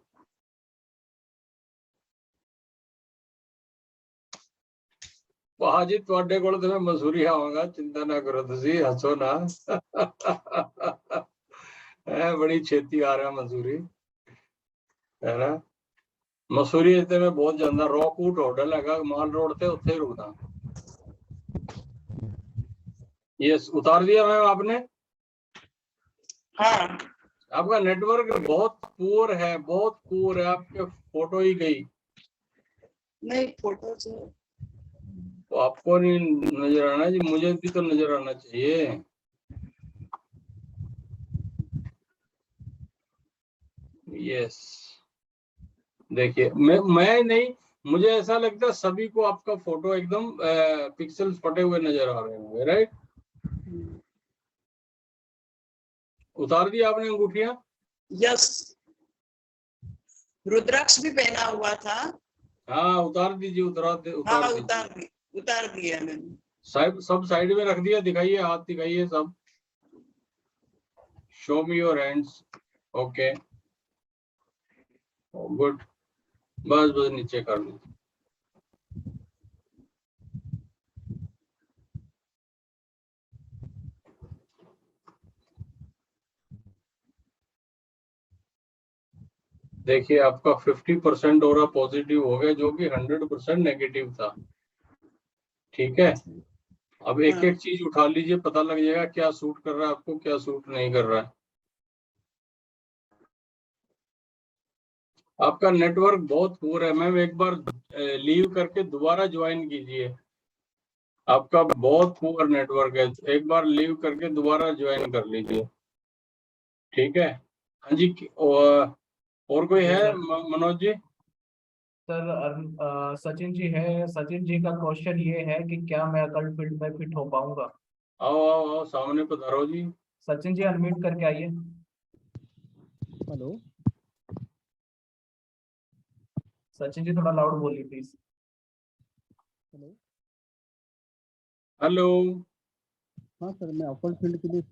भाजी ਤੁਹਾਡੇ ਕੋਲ ਤੇ ਮੈਂ ਮਸੂਰੀ ਆਵਾਂਗਾ, चिंता ना करो, ਤੁਸੀਂ हंसो ना। है बड़ी छेती आ रहा मसूरी, है ना। मसूरी ते मैं बहुत जाना, रॉकवुड होटल है माल रोड ते, उत्थे ही रुकदा। ये उतार दिया मैम आपने? हाँ। आपका नेटवर्क बहुत पुअर है, बहुत पुअर है, आपके फोटो ही गई। नहीं, फोटो से तो आपको नहीं नजर आना जी, मुझे भी तो नजर आना चाहिए। यस, देखिए मैं नहीं, मुझे ऐसा लगता है सभी को आपका फोटो एकदम पिक्सेल्स फटे हुए नजर आ रहे होंगे, राइट? उतार दिया आपने अंगूठियां? यस, रुद्राक्ष भी पहना हुआ था। हाँ उतार दीजिए, उतार दिया मैंने। सब साइड में रख दिया, दिखाइए हाथ, दिखाइए सब। Show me your hands. Okay good, बस बस नीचे कर दीजिए। देखिए आपका 50% ओरा पॉजिटिव हो गया, जो कि 100% नेगेटिव था। ठीक है, अब एक एक चीज उठा लीजिए, पता लग जाएगा क्या सूट कर रहा है आपको, क्या सूट नहीं कर रहा है। आपका नेटवर्क बहुत पुअर है मैम, एक बार लीव करके दोबारा ज्वाइन कीजिए। आपका बहुत पुअर नेटवर्क है, एक बार लीव करके दोबारा ज्वाइन कर लीजिए। ठीक है, हाँ जी। और कोई है मनोज जी? सर सचिन जी है। सचिन जी का क्वेश्चन ये है कि क्या मैं अकल्ट फील्ड में फिट हो पाऊंगा? आओ आओ आओ, सामने पधारो जी। सचिन जी अनम्यूट करके आइए। हेलो सचिन जी थोड़ा लाउड बोलिए प्लीज। हेलो हेलो, हाँ सर, मैं अपर फील्ड के लिए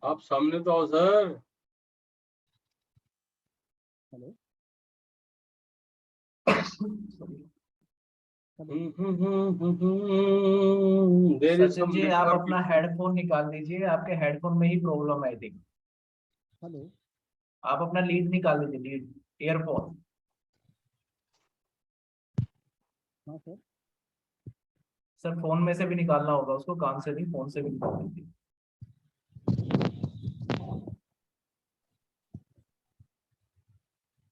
आप सामने तो आओ सर। हेलो सचिन जी आप अपना हेडफोन निकाल दीजिए, आपके हेडफोन में ही प्रॉब्लम है आई थिंक। हेलो, आप अपना लीड निकाल दीजिए, लीड ईयरफोन। हाँ सर। सर फोन में से भी निकालना होगा उसको, कान से नहीं, फोन से भी निकाल दीजिए।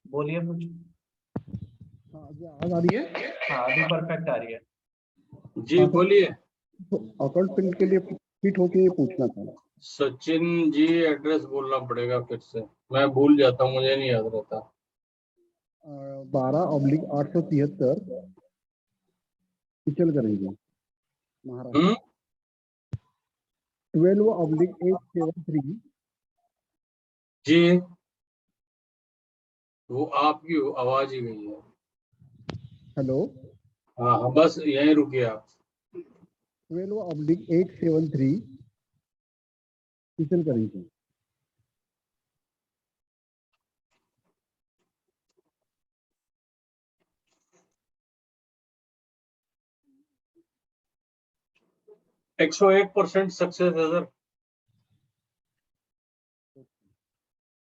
बोलिए कुछ। हाँ अभी आवाज आ रही है? हाँ अभी परफेक्ट आ रही है जी, बोलिए। अकाउंट फील्ड के लिए फिट होके ये पूछना था। सचिन जी एड्रेस बोलना पड़ेगा फिर से, मैं भूल जाता हूँ, मुझे नहीं याद रहता। 12/873 पिचल करेंगे महाराष्ट्र। 12/873 जी, वो आपकी आवाज ही गई है। हेलो, हाँ हाँ, बस यहीं रुकिए आप। 12/873 पिचल करेंगे। एक 101% सक्सेस है sir.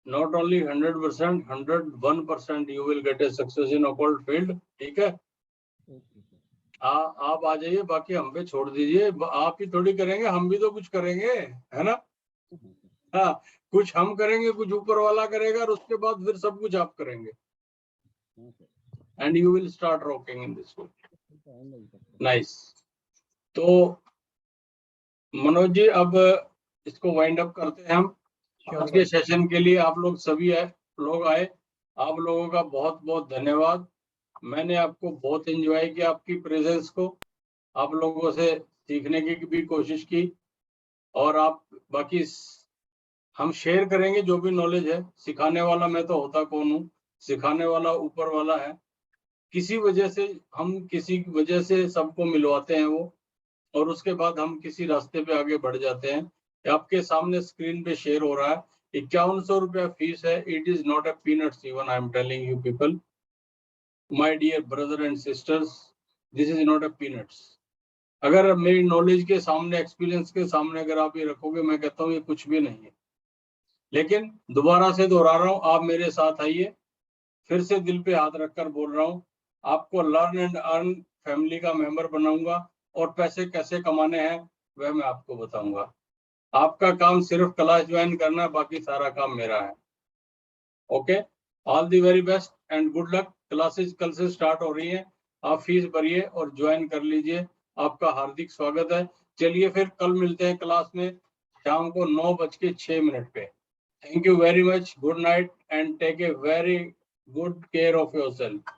Not only 100%, 101% you will get a success in occult field। ठीक है, आप आ जाइए, बाकी हम पे छोड़ दीजिए। आप ही थोड़ी करेंगे, हम भी तो कुछ करेंगे, है ना। हाँ, कुछ हम करेंगे, कुछ ऊपर वाला करेगा, और उसके बाद फिर सब कुछ आप करेंगे। And you will start rocking in this world. Nice. तो मनोज जी, अब इसको वाइंड अप करते हैं हम। आज के सेशन के लिए आप लोग सभी लोग आए, आप लोगों का बहुत बहुत धन्यवाद। मैंने आपको बहुत एंजॉय किया, आपकी प्रेजेंस को, आप लोगों से सीखने की भी कोशिश की, और आप बाकी हम शेयर करेंगे जो भी नॉलेज है। सिखाने वाला मैं तो होता कौन हूँ, सिखाने वाला ऊपर वाला है। किसी वजह से सबको मिलवाते हैं वो, और उसके बाद हम किसी रास्ते पे आगे बढ़ जाते हैं। आपके सामने स्क्रीन पे शेयर हो रहा है, 5100 रुपया फीस है। It is not a peanuts even, I am telling you people, my dear brother and sisters, this is not a peanuts. अगर मेरी नॉलेज के सामने, एक्सपीरियंस के सामने अगर आप ये रखोगे, मैं कहता हूँ ये कुछ भी नहीं है। लेकिन दोबारा से दोहरा रहा हूँ, आप मेरे साथ आइए। फिर से दिल पे हाथ रखकर बोल रहा हूँ, आपको लर्न एंड अर्न फैमिली का मेंबर बनाऊंगा, और पैसे कैसे कमाने हैं वह मैं आपको बताऊंगा। आपका काम सिर्फ क्लास ज्वाइन करना है, बाकी सारा काम मेरा है। Okay, all the very best and good luck. Classes कल से स्टार्ट हो रही हैं, आप फीस भरिए और ज्वाइन कर लीजिए। आपका हार्दिक स्वागत है। चलिए फिर कल मिलते हैं क्लास में शाम को 9:06 पे। Thank you very much. Good night and take a very good care of yourself.